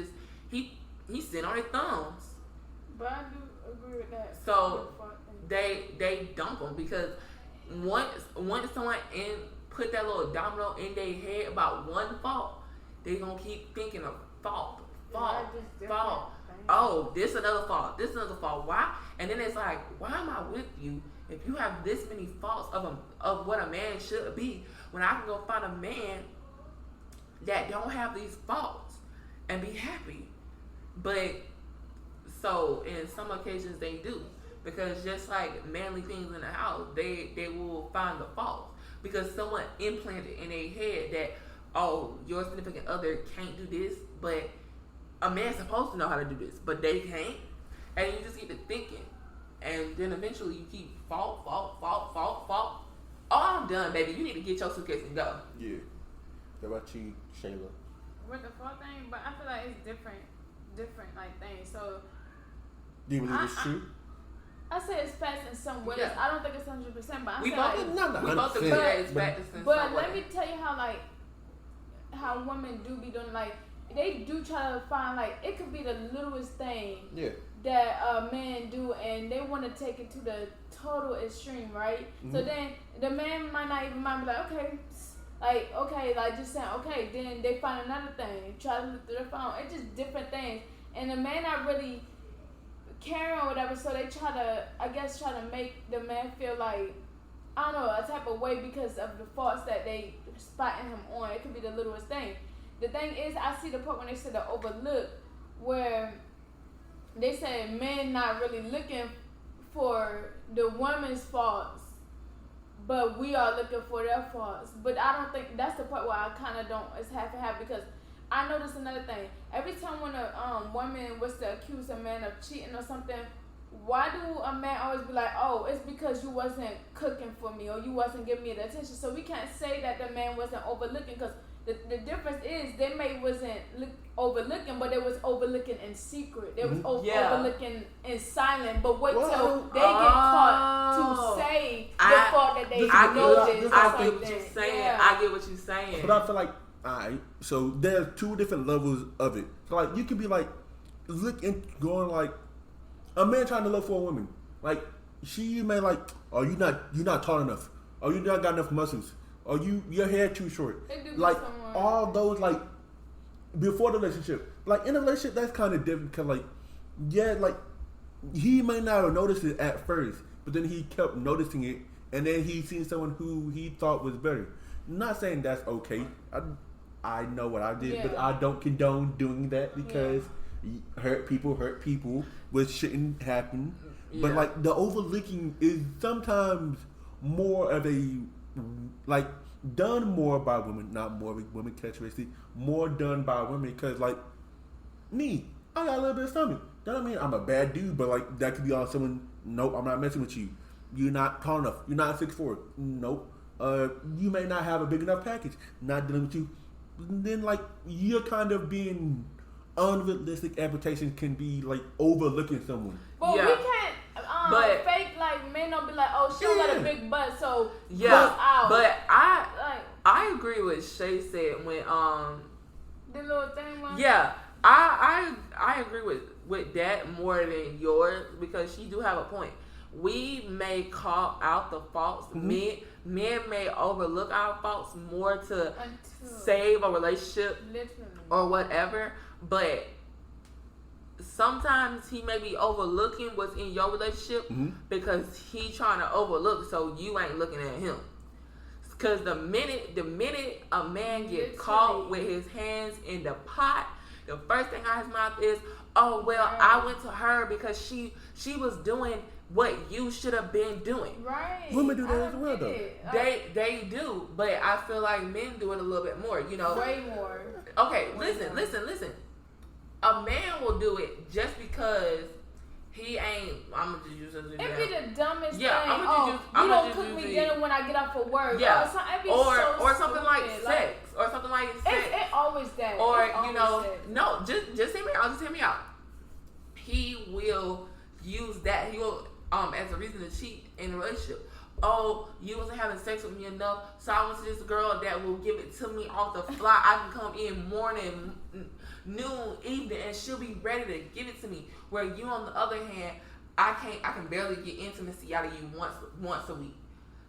sitting on his thumbs. But I do agree with that. So they dump them because once someone put that little domino in their head about one fault, they gonna keep thinking of fault. Oh, this another fault. Why? And then it's like, why am I with you if you have this many faults of what a man should be, when I can go find a man that don't have these faults and be happy? But so in some occasions they do, because just like manly things in the house, they will find the faults because someone implanted in their head that, oh, your significant other can't do this, but a man's supposed to know how to do this, but they can't. And you just get to thinking. And then eventually you keep fault. Oh, I'm done, baby. You need to get your suitcase and go. Yeah. What about you, Shayla? With the fault thing, but I feel like it's different like things. So Do you believe it's true? I say it's facts in some ways. Yeah. I don't think it's 100%, but We I both agree it's facts in some But way. let me tell you how women do be doing, like, they do try to find, like, it could be the littlest thing that a man do, and they want to take it to the total extreme, right? Mm-hmm. So then the man might not even mind, be like, okay, like just saying, okay, then they find another thing, try to look through their phone. It's just different things, and the man not really caring or whatever, so they try to make the man feel like, I don't know, a type of way because of the faults that they spotting him on. It could be the littlest thing. The thing is, I see the part when they said the overlook, where they said men not really looking for the woman's faults, but we are looking for their faults. But I don't think that's the part where I kind of don't, it's half and half, because I noticed another thing. Every time when a woman was to accuse a man of cheating or something, why do a man always be like, oh, it's because you wasn't cooking for me or you wasn't giving me the attention? So we can't say that the man wasn't overlooking, because the difference is they may wasn't overlooking, but they was overlooking in secret. They was overlooking in silent. But wait till they get caught to say the fault that they noticed. I get what you're saying. Yeah. I get what you're saying. But I feel like, alright, so there's two different levels of it. So like you could be like going like a man trying to look for a woman. Like she may like, oh, you're not tall enough. Oh, you not got enough muscles. Or your hair too short. Like all those, like before the relationship. Like in a relationship, that's kind of different, because like, yeah, like he may not have noticed it at first, but then he kept noticing it, and then he seen someone who he thought was better. Not saying that's okay. I know what I did, but I don't condone doing that, because hurt people, which shouldn't happen. Yeah. But like the overlooking is sometimes more of a, like, done more by women, not more of a women characteristic, more done by women, because like me, I got a little bit of stomach. That don't mean I'm a bad dude, but like that could be on someone. Nope, I'm not messing with you. You're not tall enough. You're not 6'4". Nope. You may not have a big enough package. Not dealing with you. Then like you're kind of being unrealistic expectations can be like overlooking someone. But we can't fake, like men don't be like, oh, she got a big butt, so out. But I agree with Shay said when the little thing was. Yeah, I agree with that more than yours, because she do have a point. We may call out the faults. Men may overlook our faults more to save a relationship or whatever. But sometimes he may be overlooking what's in your relationship because he trying to overlook, so you ain't looking at him. Because the minute a man get caught with his hands in the pot, the first thing out of his mouth is, oh, well, I went to her because she was doing what you should have been doing. Right. Women do that as well, though. They do, but I feel like men do it a little bit more, you know. Way more. Okay, listen. A man will do it just because he ain't, I I'm gonna just use it as an It'd example. be the dumbest Yeah, thing. I'm gonna You I'm don't gonna cook just me use dinner when I get out for work. Yeah. It'd be Or so something like stupid. sex. Or something like sex. It always that. Or It's you always know, sex. no, just hear me out. Just hear me out. He will use that. He will as a reason to cheat in a relationship. Oh, you wasn't having sex with me enough, so I went to this girl that will give it to me off the fly. I can come in morning, noon, evening, and she'll be ready to give it to me. Where you, on the other hand, I can barely get intimacy out of you once a week.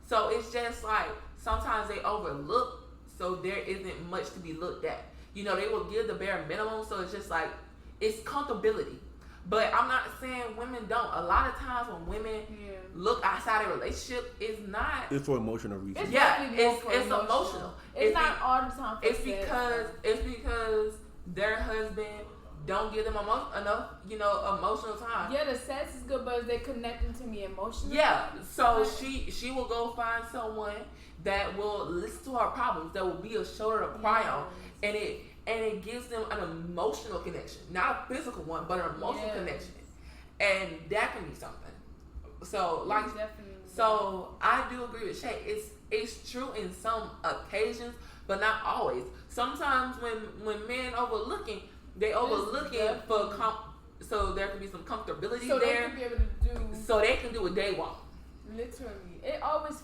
So it's just like sometimes they overlook, so there isn't much to be looked at. You know, they will give the bare minimum, so it's just like it's comfortability. But I'm not saying women don't. A lot of times when women look outside a relationship, it's not. It's for emotional reasons. It's emotional. It's not all the time. It's because their husband don't give them enough, emotional time. Yeah, the sex is good, but is they connecting to me emotionally? Yeah, so she will go find someone that will listen to her problems, that will be a shoulder to cry on, and it gives them an emotional connection, not a physical one, but an emotional connection, and that can be something. So so I do agree with Shay. It's true in some occasions, but not always. Sometimes when men overlooking, they overlooking so there can be some comfortability so there. They can be able to do. So they can do what they want. Literally, it always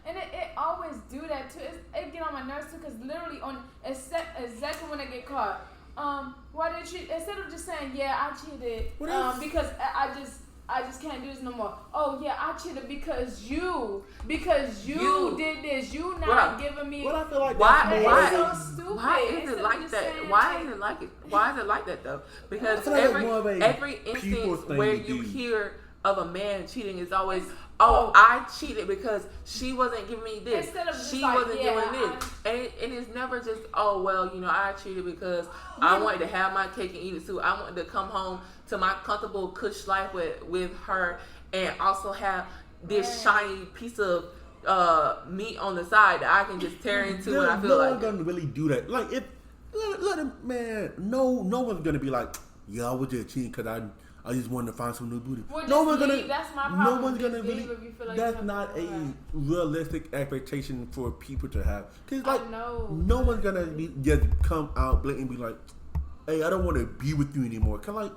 and it always do that too. It get on my nerves too, because literally exactly when I get caught. Why did you, instead of just saying I cheated because I just can't do this no more. Oh yeah, I cheated because you did this. You not giving me. Well, I feel like why it's so stupid. Why is it like that? Why is it like that though? Because every instance where you hear of a man cheating is always, I cheated because she wasn't giving me this. She wasn't doing this. And it's never just, I cheated because I wanted to have my cake and eat it too. I wanted to come home to my comfortable cush life with her and also have this shiny piece of meat on the side that I can just tear into when I feel like. No one's gonna really do that. Like let him, man. No one's gonna be like, I was just cheating because I just wanted to find some new booty. No one's gonna. That's my problem. No one's gonna really. Like that's not a realistic expectation for people to have. Cause like, no one's gonna just come out blatantly and be like, "Hey, I don't want to be with you anymore." Cause like,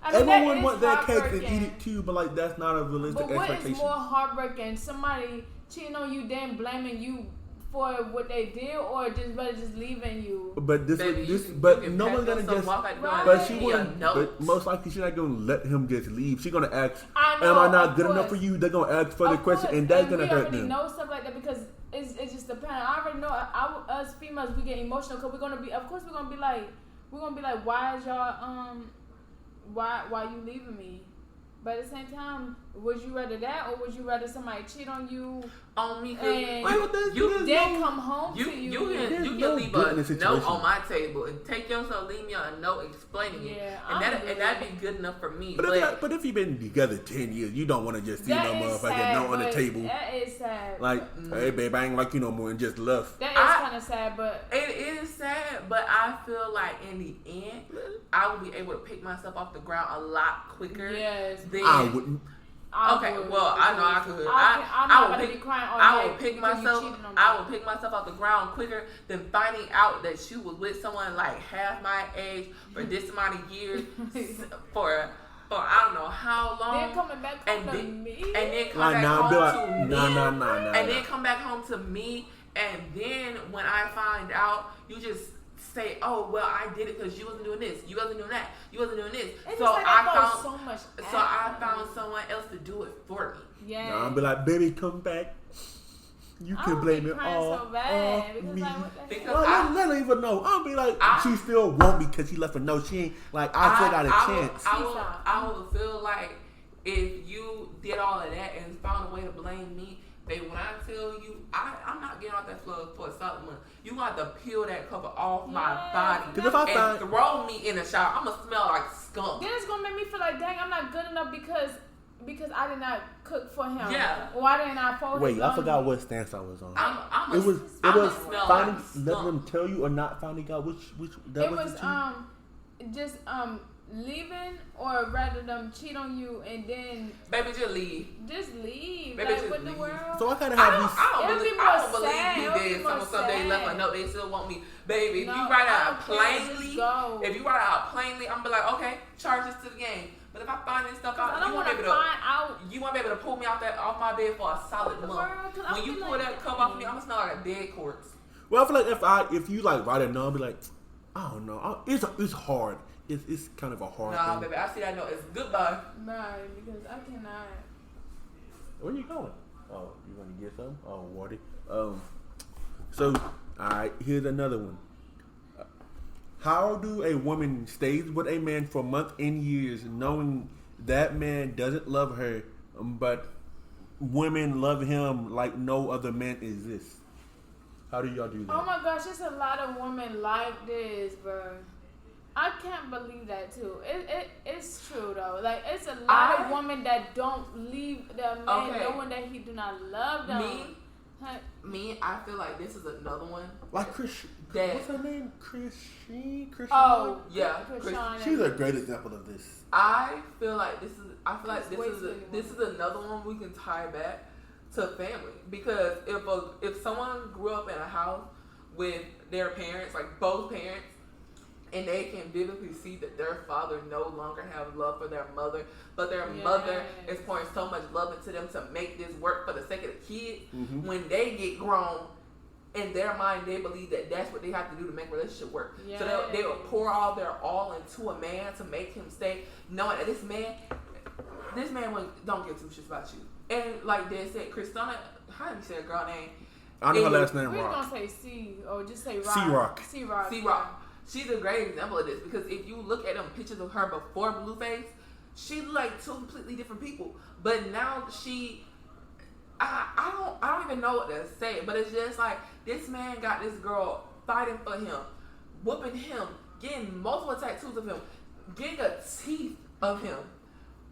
everyone wants their cake and eat it too, but like that's not a realistic expectation. What is more heartbreaking? Somebody cheating on you, then blaming you for what they did, or just leaving you. But no one's gonna just. But she wouldn't. But most likely she's not gonna let him just leave. She's gonna ask, "Am I not good enough for you?" They're gonna ask further questions, and that's gonna hurt them. We already know stuff like that because it's just dependent. I already know. Us females, we get emotional because we're gonna be. Of course, we're gonna be like, why is y'all why you leaving me? But at the same time, would you rather that, or would you rather somebody cheat on you? On me, and you then come home to you. You can leave a note on my table and take yourself, leave me a note explaining it, and that'd be good enough for me. But if you've been together 10 years, you don't want to just see no motherfucker note on the table. That is sad. Like, hey babe, I ain't like you no more, and just left. That is kind of sad, but it is sad. But I feel like in the end, I would be able to pick myself off the ground a lot quicker. Yes, I wouldn't. Okay, well, I know I could. I will pick myself off the ground quicker than finding out that you was with someone like half my age for this amount of years for I don't know how long. Then coming back home to me, and then come back home to me, and then come back home to me, and then when I find out, you just say, "Oh well, I did it because you wasn't doing this, you wasn't doing that, you wasn't doing this." It's so like I found someone else to do it for me. Yeah. I'll be like, "Baby, come back. You can blame it all so bad on me." Because let her even know. I'll be like, she still won't because she left a note. She ain't like I still got a chance. I will feel like if you did all of that and found a way to blame me. Baby, when I tell you, I'm not getting off that floor for a solid month. You got to peel that cover off my body and throw me in the shower. I'm going to smell like skunk. Then it's going to make me feel like, dang, I'm not good enough because I did not cook for him. Yeah. Why didn't I fold Wait, I forgot what stance I was on. It was finally letting them tell you or not finding out which it was just leaving or rather them cheat on you and then Baby, just leave. just leave? Baby, Like just what the leave. world? So I gotta have these. I It'll be don't more believe sad. he It'll be did. more Some they left a sad. note. They still want me, baby. If No, you write I out don't care. Just plainly, go. if you write out plainly, I'm be like, okay, charge this to the game. But if I find this stuff out, I don't you want won't to be able to. find out. You won't be able to pull me off my bed for a solid the month. world? 'Cause I When you feel pull like that cover that. off me, I'm gonna smell like a dead corpse. Well, I feel like if you like write a note, I'll be like, I don't know. It's hard. It's kind of a hard Nah, thing. baby, I see that note. It's goodbye. Right, because I cannot. Where you going? Oh, you want to get some? Oh, water. So, all right. Here's another one. How do a woman stays with a man for months and years, knowing that man doesn't love her, but women love him like no other man exists? How do y'all do that? Oh my gosh, there's a lot of women like this, bro. I can't believe that too. It's true though. Like it's a lot of women that don't leave their man Okay. knowing that he do not love them. Me, I feel like this is another one. Like Chris, That- what's her name? Christine. Oh Yeah, Krishan She's a great example of this. I feel like this is. I feel like It's way too many this is another one we can tie back to family, because if someone grew up in a house with their parents, like both parents, and they can vividly see that their father no longer have love for their mother, but their mother is pouring so much love into them to make this work for the sake of the kid. Mm-hmm. When they get grown, in their mind, they believe that that's what they have to do to make a relationship work. Yes. So they will pour all their all into a man to make him stay, knowing that this man don't give two shits about you. And like they said, Christina, how do you say her girl name? I know her last We're name just Rock. gonna say C or just say Rock. C-Rock. C-Rock. C-Rock. She's a great example of this, because if you look at them pictures of her before Blueface, she looked like two completely different people. But now I don't even know what to say, but it's just like this man got this girl fighting for him, whooping him, getting multiple tattoos of him, getting a teeth of him.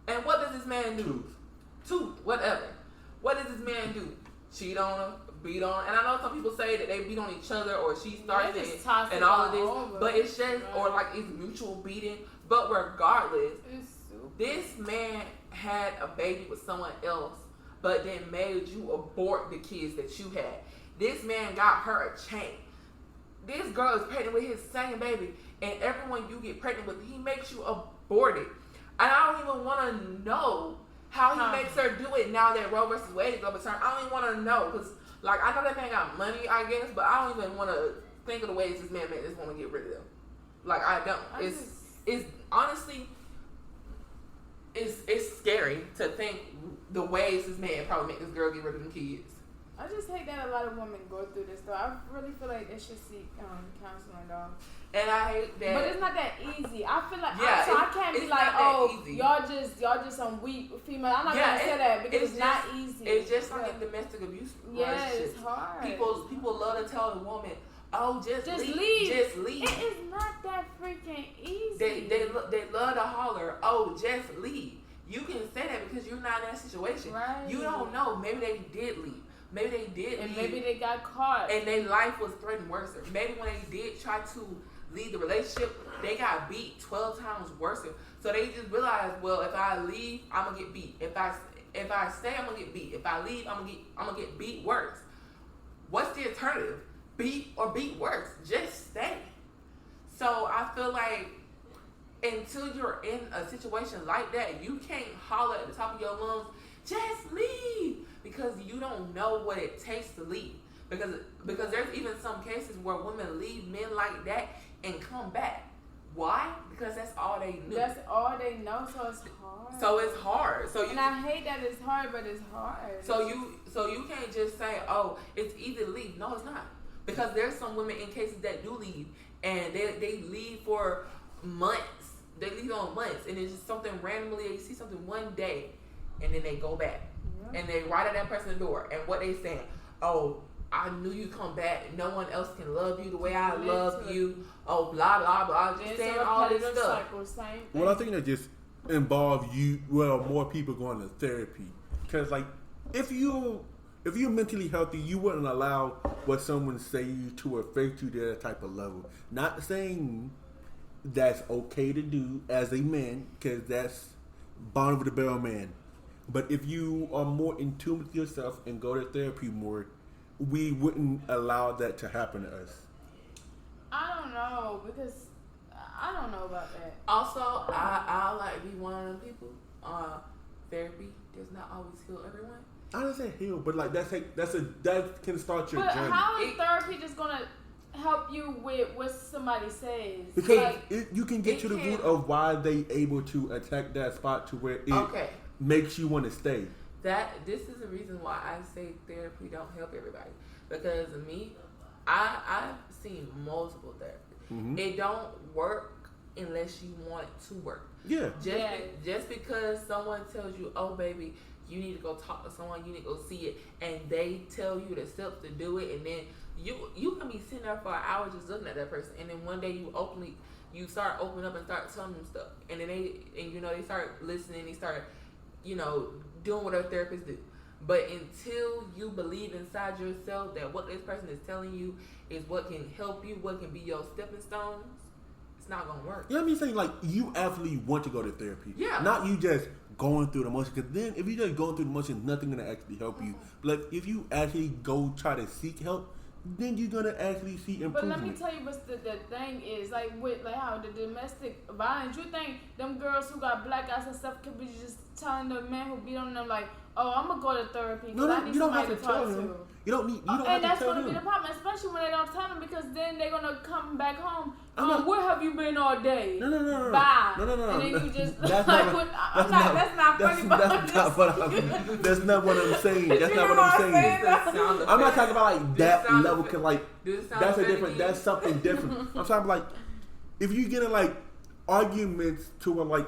And what does this man do? Tooth, whatever. What does this man do? Cheat on her, beat on her. And I know some people say that they beat on each other or she starts They it just toss and it all of all this. over. But it's just, or like it's mutual beating. But regardless, It's super. this man had a baby with someone else, but then made you abort the kids that you had. This man got her a chain. This girl is pregnant with his second baby, and everyone you get pregnant with, he makes you abort it. And I don't even want to know how he makes her do it now that Roe versus Wade is overturned. I don't even want to know, because, like, I know that man got money, I guess, but I don't even want to think of the ways this man just want to get rid of them. Like, I don't. It's honestly, it's scary to think the ways this man probably make this girl get rid of them kids. I just hate that a lot of women go through this though. I really feel like they should seek counseling though. And I hate that. But it's not that easy. I feel like Yeah, I can't be it's like, not that oh, easy. y'all just some weak female. I'm not gonna say that because it's not easy. It's just like in domestic abuse. Yeah, relationships. it's hard. People love to tell a woman, oh, just leave. leave. Just leave. It is not that freaking easy. They love to holler, oh, just leave. You can say that because you're not in that situation. Right. You don't know. Maybe they did leave. Maybe they did and leave. maybe they got caught. And their life was threatened worse. Maybe when they did try to leave the relationship, they got beat 12 times worse. So they just realized, well, if I leave, I'm gonna get beat. If I stay, I'm gonna get beat. If I leave, I'm gonna get beat worse. What's the alternative? Beat or beat worse? Just stay. So I feel like until you're in a situation like that, you can't holler at the top of your lungs, just leave, because you don't know what it takes to leave. Because there's even some cases where women leave men like that and come back. Why? Because that's all they knew. That's all they know, so it's hard. So it's hard. And I hate that it's hard, but it's hard. So you can't just say, oh, it's easy to leave. No, it's not. Because there's some women in cases that do leave, and they leave for months. They leave on months, and it's just something randomly. They see something one day, and then they go back, and they write at that person's door, and what they saying? Oh, I knew you come back. No one else can love you the way I love you. Oh, blah blah blah. Just saying all this stuff. Well, I think that just involves more people going to therapy, because like if you're mentally healthy, you wouldn't allow what someone say you to affect you to that type of level. Not saying that's okay to do as a man, because that's bond with the barrel man. But if you are more in tune with yourself and go to therapy more, we wouldn't allow that to happen to us. I don't know, because I don't know about that. Also, I like to be one of them people. Therapy does not always heal everyone. I didn't say heal, but like that can start your But journey. how is therapy just gonna help you with what somebody says? Because like, you can get to the root of why they able to attack that spot to where it makes you want to stay. This is the reason why I say therapy don't help everybody. Because of me, I've seen multiple therapists. Mm-hmm. It don't work unless you want it to work. Yeah. Just because someone tells you, oh baby, you need to go talk to someone, you need to go see it, and they tell you the steps to do it, and then you can be sitting there for an hour just looking at that person, and then one day you start opening up and start telling them stuff, and then they start listening, they start doing what our therapists do. But until you believe inside yourself that what this person is telling you is what can help you, what can be your stepping stones, it's not gonna work. You know what I mean? Saying like you actually want to go to therapy, not you just going through the motions. Because then if you just going through the motions, nothing gonna actually help you. But if you actually go try to seek help, then you're gonna actually see improvement. But let me tell you what's the thing is, like with like how the domestic violence, you think them girls who got black eyes and stuff could be just telling the man who beat on them like, oh, I'm gonna go to therapy because I need somebody to talk to. You don't have to tell and that's them. gonna be the problem, especially when they don't tell them, because then they're gonna come back home. Where have you been all day? No. Bye. No. And then you just that's not funny. That's not what I'm saying. That's not what I'm saying. I'm not talking about like that level. Cause like that's a different. That's something different. I'm talking like if you get in like arguments to where like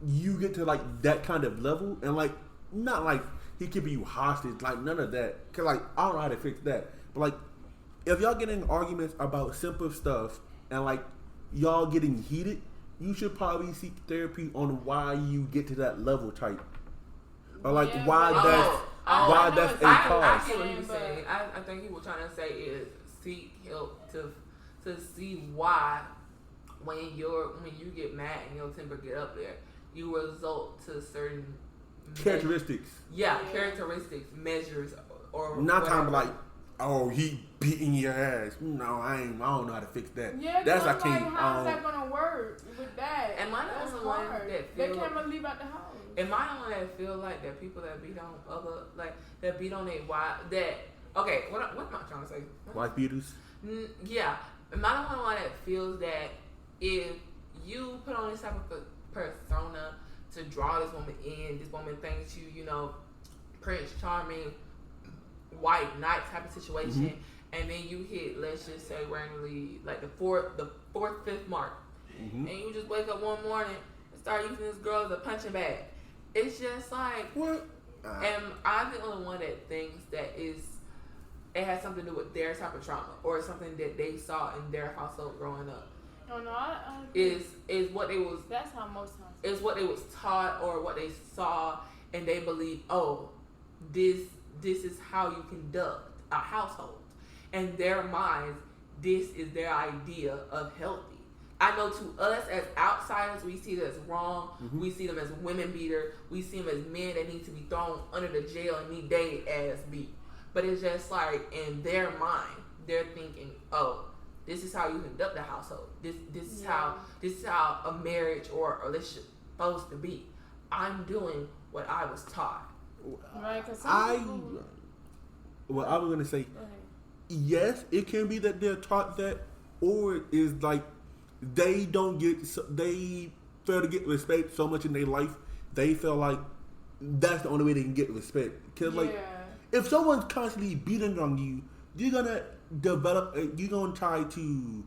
you get to like that kind of level, and like not like he keeping you hostage, like none of that. Cause like I don't know how to fix that. But like if y'all get in arguments about simple stuff and like y'all getting heated, you should probably seek therapy on why you get to that level type. Or like why that's a cause. I get what he was saying. I think he was trying to say is seek help to see why when you get mad and your temper get up there, you result to certain characteristics. Characteristics, measures, or not talking like, oh, he beating your ass. No, I don't know how to fix that. Yeah, that's I can't. Like, how's that gonna work with that? Am I the only one that they can't even leave out the house? Am I the one that feel like that people that beat on other that beat on a wife what am I trying to say? Wife beaters. Yeah. Am I the one that feels that if you put on this type of persona to draw this woman in, this woman thinks you, Prince Charming, white knight type of situation, and then you hit, let's just say randomly, like the fourth, fifth mark, and you just wake up one morning and start using this girl as a punching bag. It's just like, what? And I'm the only one that thinks that it has something to do with their type of trauma or something that they saw in their household growing up. Oh no, I is what it was. That's how most times. Is what they was taught or what they saw, and they believe, oh, this is how you conduct a household. In their minds, this is their idea of healthy. I know to us as outsiders, we see that as wrong. We see them as women beater. We see them as men that need to be thrown under the jail and need their ass beat. But it's just like in their mind, they're thinking, oh, this is how you conduct a household. This is how a marriage or a relationship is supposed to be. I'm doing what I was taught. Right, because I was gonna say, yes, it can be that they're taught that, or is like they fail to get respect so much in their life. They feel like that's the only way they can get respect. Cause like, if someone's constantly beating on you, you're gonna you're gonna try to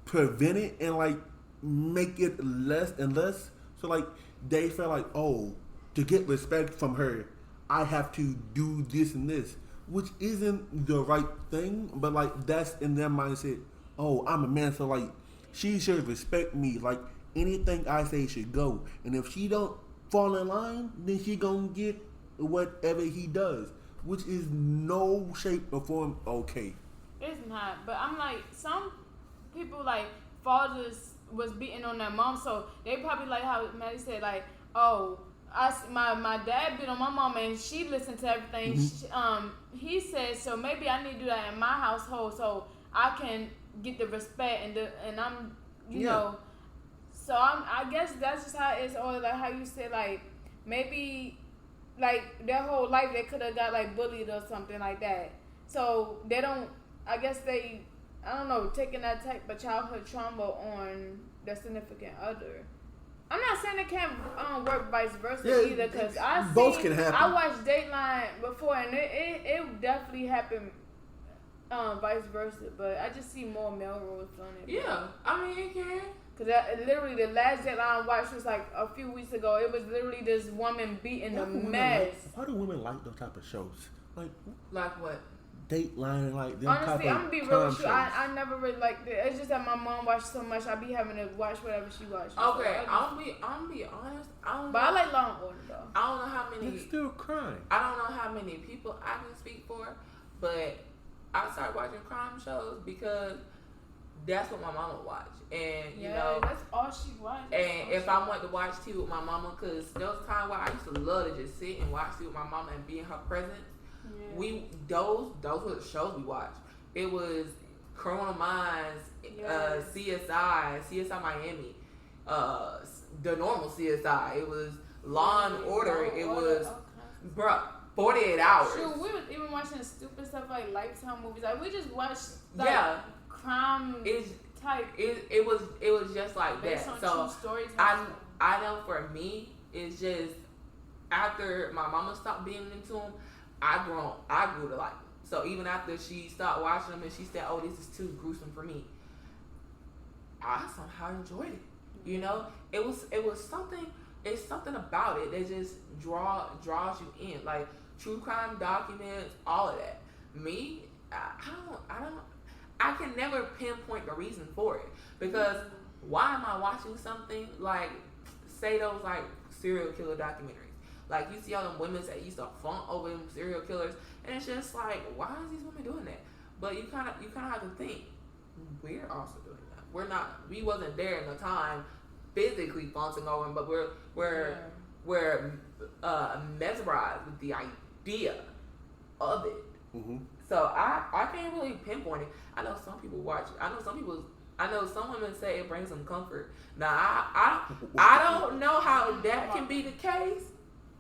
prevent it and like make it less and less. So like they feel like, oh, to get respect from her, I have to do this and this, which isn't the right thing. But like that's in their mindset. Oh, I'm a man, so like she should respect me. Like anything I say should go, and if she don't fall in line, then she gonna get whatever he does, which is no shape or form okay. It's not, but I'm like, some people like fathers was beating on their mom. So they probably like how Maddie said, like, oh, my dad beat on my mom and she listened to everything. He said, so maybe I need to do that in my household so I can get the respect and I'm, you know. So I guess that's just how it is, or like how you said, like maybe like their whole life they could have got like bullied or something like that. So they don't. I guess they, I don't know, taking that type of childhood trauma on their significant other. I'm not saying it can't work vice versa either, because both can happen. I watched Dateline before, and it definitely happened vice versa. But I just see more Melrose on it. Yeah, I mean it can. Because literally the last Dateline I watched was like a few weeks ago. It was literally this woman beating a mess. Why do women like those type of shows? Like what? Dateline and like them Honestly, type of I'm gonna be real with you. shows. I never really liked it. It's just that my mom watched so much. I be having to watch whatever she watches. Okay, So I'm be honest. I like Law and Order though. I don't know how many. It's still crime. I don't know how many people I can speak for, but I started watching crime shows because that's what my mama watched, and you know that's all she watched. And if I wanted to watch TV with my mama, because there was a time where I used to love to just sit and watch TV with my mama and be in her presence. Yeah. Those were the shows we watched. It was Criminal Minds, CSI Miami, the normal CSI. It was Law and Order. It was, bruh, 48 Hours. Shoot, we was even watching stupid stuff like Lifetime movies. Like we just watched like crime type. It was just like based that. On so true stories. I know for me, it's just after my mama stopped being into them, I grew to like them. So even after she stopped watching them and she said, "Oh, this is too gruesome for me," I somehow enjoyed it. You know, it was something. It's something about it that just draws you in, like true crime documents, all of that. Me, I can never pinpoint the reason for it, because why am I watching something like, say those like serial killer documentaries? Like you see all them women that used to flaunt over them serial killers, and it's just like, why is these women doing that? But you kind of have to think, we're also doing that. We wasn't there in the time physically flaunting over them, but we're mesmerized with the idea of it. Mm-hmm. So I can't really pinpoint it. I know some people watch it. I know some women say it brings them comfort. Now I don't know how that can be the case.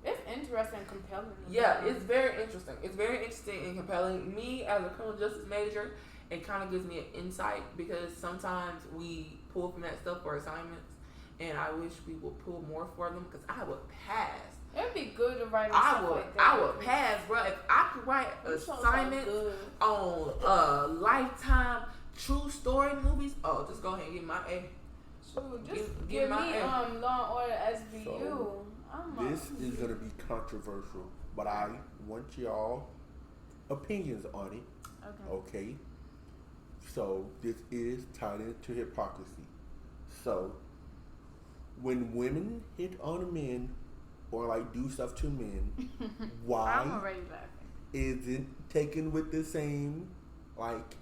It's interesting and compelling. Yeah, it's very interesting. It's very interesting and compelling. Me as a criminal justice major, it kind of gives me an insight, because sometimes we pull from that stuff for assignments, and I wish we would pull more for them, because I would pass. It'd be good to write. I would pass, bro. If I could write assignments on Lifetime true story movies, just go ahead and get my A. Sure, just give me Law and Order SVU. So, this is gonna be controversial, but I want y'all opinions on it. Okay. So this is tied into hypocrisy. So when women hit on men or like do stuff to men, why I'm already laughing. Isn't taken with the same like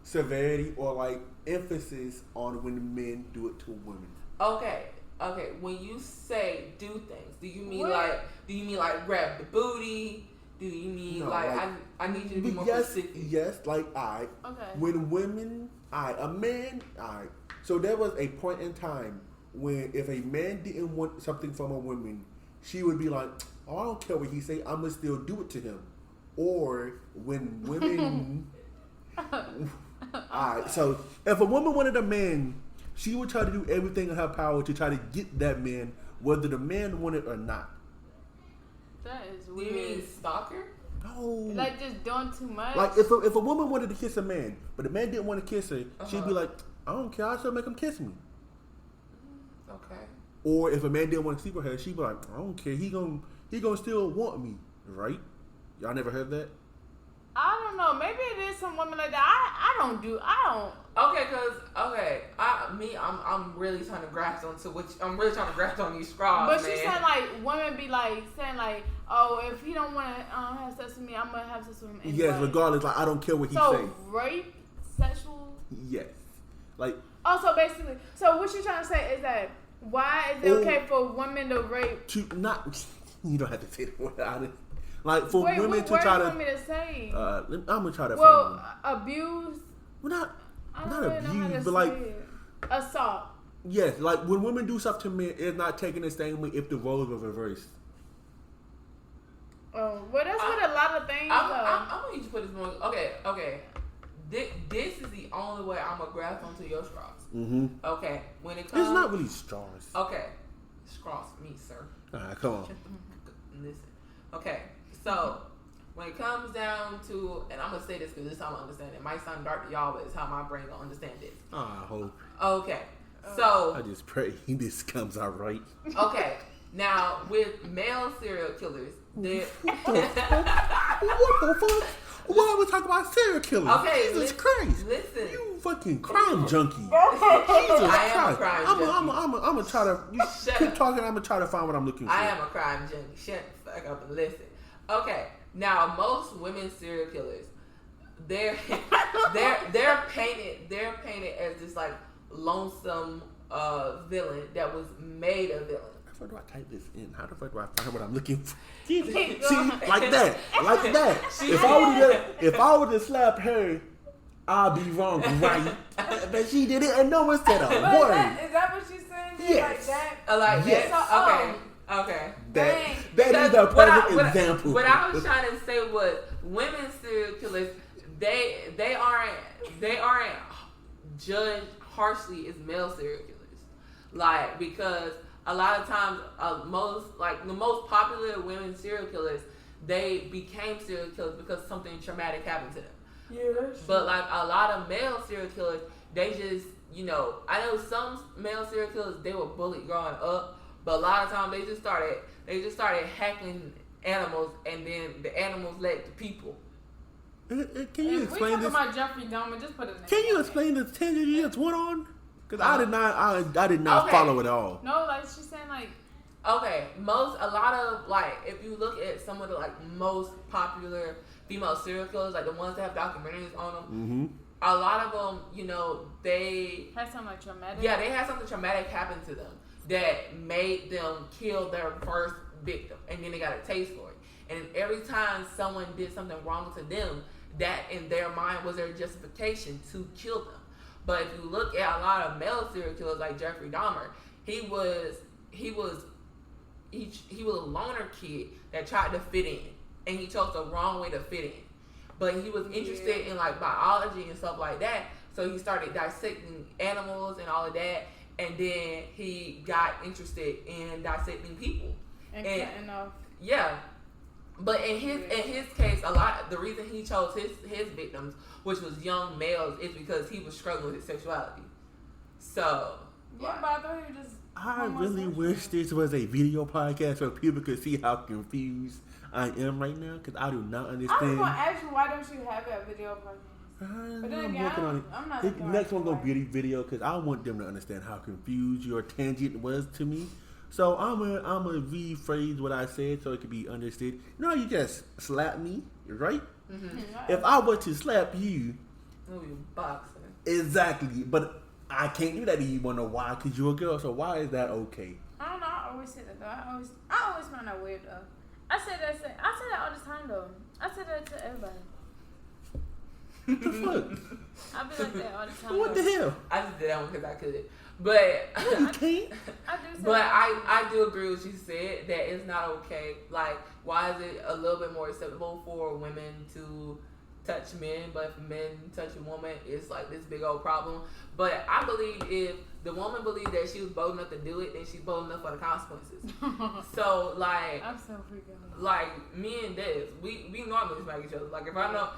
severity or like emphasis on when men do it to women? Okay. When you say do things, do you mean like grab the booty? Do you mean I need you to be more specific? Yes, like when women, a man, So there was a point in time when if a man didn't want something from a woman, she would be like, "Oh, I don't care what he say, I'm gonna still do it to him." Or when women, so if a woman wanted a man, she would try to do everything in her power to try to get that man, whether the man wanted or not. That is weird. You mean stalker? No. Like just doing too much? Like if a woman wanted to kiss a man, but the man didn't want to kiss her, she'd be like, "I don't care, I still make him kiss me." Okay. Or if a man didn't want to sleep with her, she'd be like, "I don't care, he gonna still want me." Right? Y'all never heard that? I don't know. Maybe it is some women like that. I don't. Okay, I'm really trying to grasp on these straws. But she said like women be like saying like, "Oh, if he don't want to have sex with me, I'm gonna have sex with him anyway." Yes, regardless. Like I don't care what he say. So rape, sexual. Yes. Like, also basically, so what you trying to say is that why is it okay for women to rape? To not, you don't have to say the word out of it. Like for Wait, women what to word try you to. want me to say? I'm gonna try to Well, find. abuse. Well, I not don't really know how abuse, to but like. say it. Assault. Yes, like when women do stuff to men, it's not taken the same way if the roles were reversed. Oh, well, that's what a lot of things. I'm gonna need you to put this more. Okay. This is the only way I'm gonna grasp onto your straws. Mm-hmm. Okay, when it comes, It's not really straws. Okay, straws for me, sir. All right, come on. Listen. Okay, so when it comes down to, and I'm gonna say this because this is how I understand it. It might sound dark to y'all, but it's how my brain gonna understand this. I hope. Okay, so I just pray this comes out right. okay, now with male serial killers, they're What the fuck? Why are we talking about serial killers? Okay, Jesus Christ. Listen. You fucking crime junkie. Jesus I am a Christ. crime I'm gonna try to Shut keep up. talking. I'm gonna try to find what I'm looking for. I am a crime junkie. Shut the fuck up and listen. Okay, now most women serial killers, they're painted as this like lonesome villain that was made a villain. How do I type this in? How the fuck do I find what I'm looking for? See, like that. If I were to slap her, I'll be wrong, right? But she did it and no one said a word. Is that what she's saying? Yes. Like that? Like Yes. that? Okay. That is a perfect example. What I was trying to say was women serial killers, they aren't judged harshly as male serial killers. Like, because a lot of times the most popular women serial killers, they became serial killers because something traumatic happened to them. Yeah, that's But like a lot of male serial killers, they just, I know some male serial killers, they were bullied growing up, but a lot of times they just started hacking animals, and then the animals led to people. Can you explain this? We talking about Jeffrey Dahmer. Just put it in. Can you explain the tangent you just went on? Because I did not Okay. follow it all. No, like she's saying, like. Okay, a lot of like, if you look at some of the like most popular female serial killers, like the ones that have documentaries on them, Mm-hmm. a lot of them, they Had something like traumatic. Yeah, they had something traumatic happen to them that made them kill their first victim, and then they got a taste for it. And every time someone did something wrong to them, that in their mind was their justification to kill them. But if you look at a lot of male serial killers like Jeffrey Dahmer, he was a loner kid that tried to fit in, and he chose the wrong way to fit in. But he was interested in like biology and stuff like that, so he started dissecting animals and all of that, and then he got interested in dissecting people. And cutting off. Yeah. But in his case, the reason he chose his victims, which was young males, is because he was struggling with his sexuality. So Yeah, but I thought you just. I really wish this was a video podcast so people could see how confused I am right now, because I do not I was understand. gonna ask you, why don't you have that video podcast? But then I'm again, working on it. I'm not The looking next like one gonna that. be a video because I want them to understand how confused your tangent was to me. So I'm gonna rephrase what I said so it can be understood. You know how you just slap me, right? Mm-hmm. If I were to slap you, oh, you boxer. exactly, but I can't do that to you. Wanna know why? Because you're a girl. So why is that okay? I don't know. I always say that though. I always find that weird though. I say that all the time though. I say that to everybody. What the fuck? I be like that all the time. What the hell? I just did that one because I could. But You can't. I do say But that. I do agree with what you said, that it's not okay. Like, why is it a little bit more acceptable for women to touch men, but if men touch a woman, it's like this big old problem? But I believe if the woman believed that she was bold enough to do it, then she's bold enough for the consequences. So, like, I'm so freaking out. like me and Des, we normally smack each other. Like, if I know,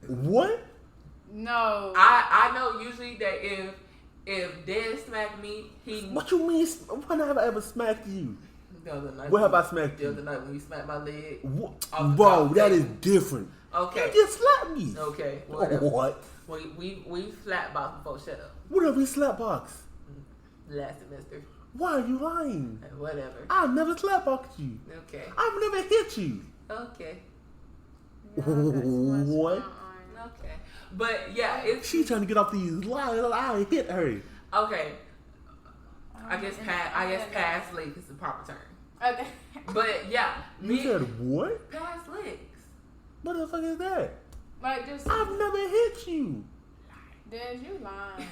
What? No. I know usually that if Des smacked me, he. What you mean? When have I ever smacked you? The other night. Where have I smacked The you? other night when you smacked my leg. What? Off the Bro, top that table. is different. Okay. You just slapped me. Okay. Whatever. What? We flat box before shut up. What have we slap box? Last semester. Why are you lying? Whatever. I've never slap boxed you. Okay. I've never hit you. Okay. Yeah, I got too much What? going on. Okay. But yeah, it's She trying to get off these lies. I hit her. okay. I guess past legs is the proper term. Okay. But yeah, You said what? past legs. What the fuck is that? Like just I've never hit you. then you lying.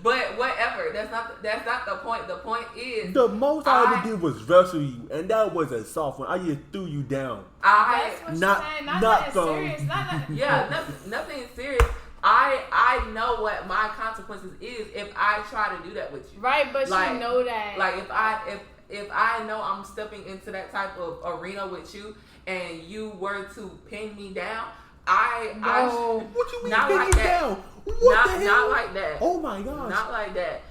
But whatever. That's not the point. The point is The most I ever did was wrestle you, and that was a soft one. I just threw you down. That's what not- she's saying. not Nothing from- serious. Not Yeah, nothing serious. I know what my consequences is if I try to do that with you. right, but Like- she know that. Like if I know I'm stepping into that type of arena with you and you were to pin me down, No. What you mean Not pin like you that. down? What the hell? not like that. Oh my gosh. Not like that.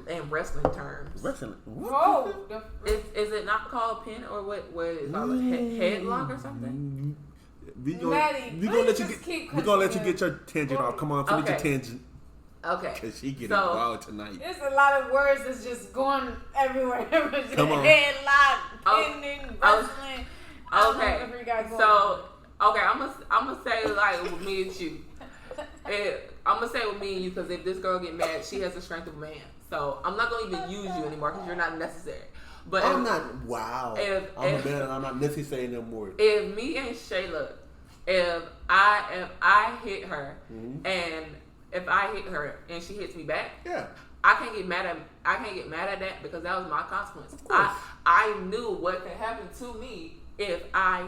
In wrestling terms. Wrestling. What? Whoa. Is it not called pin or what is it called? A headlock or something? We Maddie, gonna please let you just get. keep We gonna let you continuing. get your tangent off. Come on, finish your Okay. tangent. Okay. Cause she getting So- wild tonight. There's a lot of words that's just going everywhere. Come on. Headlock, Oh, pinning, oh, wrestling. I don't know Okay. if you guys going. So okay, I'm gonna say like with me and you. I'm gonna say with me and you because if this girl get mad, she has the strength of a man. So I'm not gonna even use you anymore because you're not necessary. But I'm not. Wow. I'm a man. I'm not necessary no more. if me and Shayla, if I hit her Mhm. and if I hit her and she hits me back, Yeah. I can't get mad at that because that was my consequence. Of course. I knew what could happen to me if I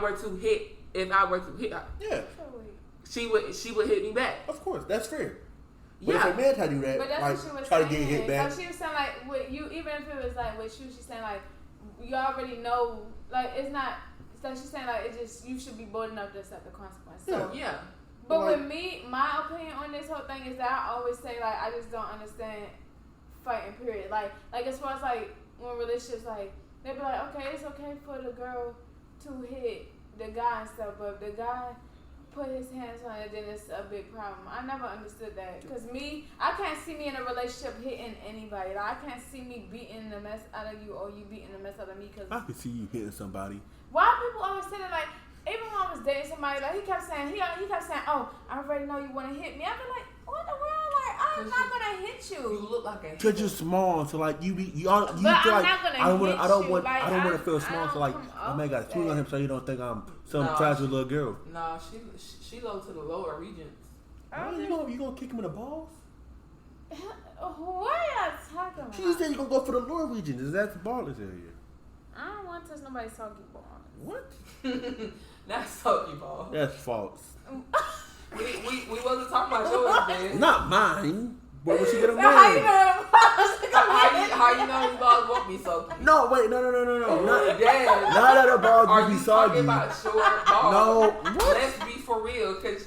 were to hit her. Yeah. She would hit me back. Of course. That's fair. But Yeah. if a man try to do that, But that's like what she was try saying. to get hit back. So she was saying like with you, even if it was like with you, she's saying like you already know, like it's not. So she's saying like it's just you should be bold enough to accept the consequence. So, Yeah. but Like- with me, my opinion on this whole thing is that I always say like I just don't understand fighting. Period. Like as far as like when relationships like they be like okay, it's okay for the girl to hit the guy and stuff, but if the guy put his hands on it, then it's a big problem. I never understood that because I can't see me in a relationship hitting anybody. Like, I can't see me beating the mess out of you or you beating the mess out of me. Cause I could see you hitting somebody. why people always say that? Like even when I was dating somebody, like he kept saying, "Oh, I already know you want to hit me." I be like, "What the world? Like I'm not gonna hit You you." look like a Cause you're small, so like you feel like I'm not gonna I don't hit want you. Like, I don't want to feel I small. don't So like come I may off got swing on that. him, so you don't think I'm some No, fragile little girl. No, she low to the lower regions. I'm You gonna kick him in the balls? What are y'all talking about? She said you gonna go for the lower regions. Is that the ballers area? I don't want to touch nobody's soggy balls. What? That's so you, ball. That's false. We wasn't talking about yours, man. Not mine. But when she get a So how you man. know How you know these balls won't be soaking? No, wait, no. Not Damn. not that the balls Are will be you soggy. talking about short balls? No, what? Let's be for real, cause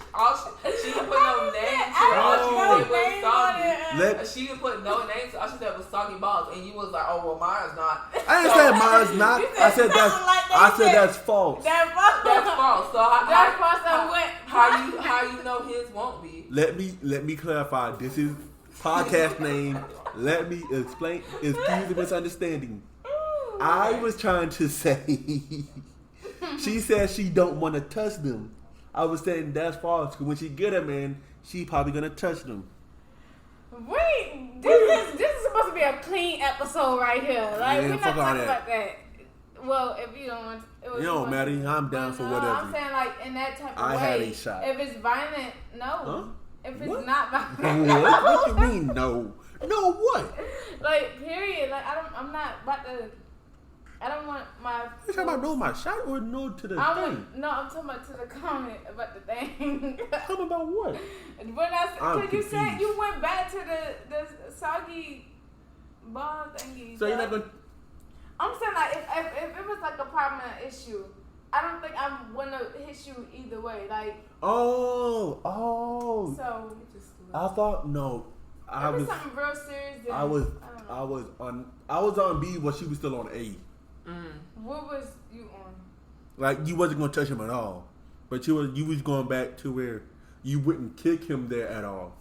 she didn't put no name to it. I All don't she know said was name on soggy. it. Let- She didn't put no name to it. All she said was soggy balls, and you was like, "Oh well, mine's not." I didn't say mine's not. You I said said that's. something like that. I You said said- that's false. That's That's false. So That's false. I went. how you know his won't be? Let me clarify. This is podcast name. Let me explain. Excuse the misunderstanding. I was trying to say. She said she don't want to touch them. I was saying that's false. Because when she get a man, she probably gonna touch them. Wait, this is supposed to be a clean episode right here. Like Man, we're not fuck all talking that. about that. Well, if you don't want, You know, Maddie, I'm down for no, whatever. I'm saying like in that type of I way. had a shot. If it's violent, no. Huh? If it's What? not violent, What you mean no? No what? like period. Like I'm not about to. I don't want my. You talking about no my shot or no to the I'm thing? I'm talking about to the comment about the thing. Talking about what? When I'm because you said confused. you went back to the soggy ball thingy. So you're not gonna. I'm saying like if it was like a problem and an issue, I don't think I want to hit you either way. Like Oh. so. I thought no. I If was. it's something real serious, then I was. I don't know. I was on B, but she was still on A. What was you on? Like you wasn't gonna touch him at all, but you was going back to where you wouldn't kick him there at all.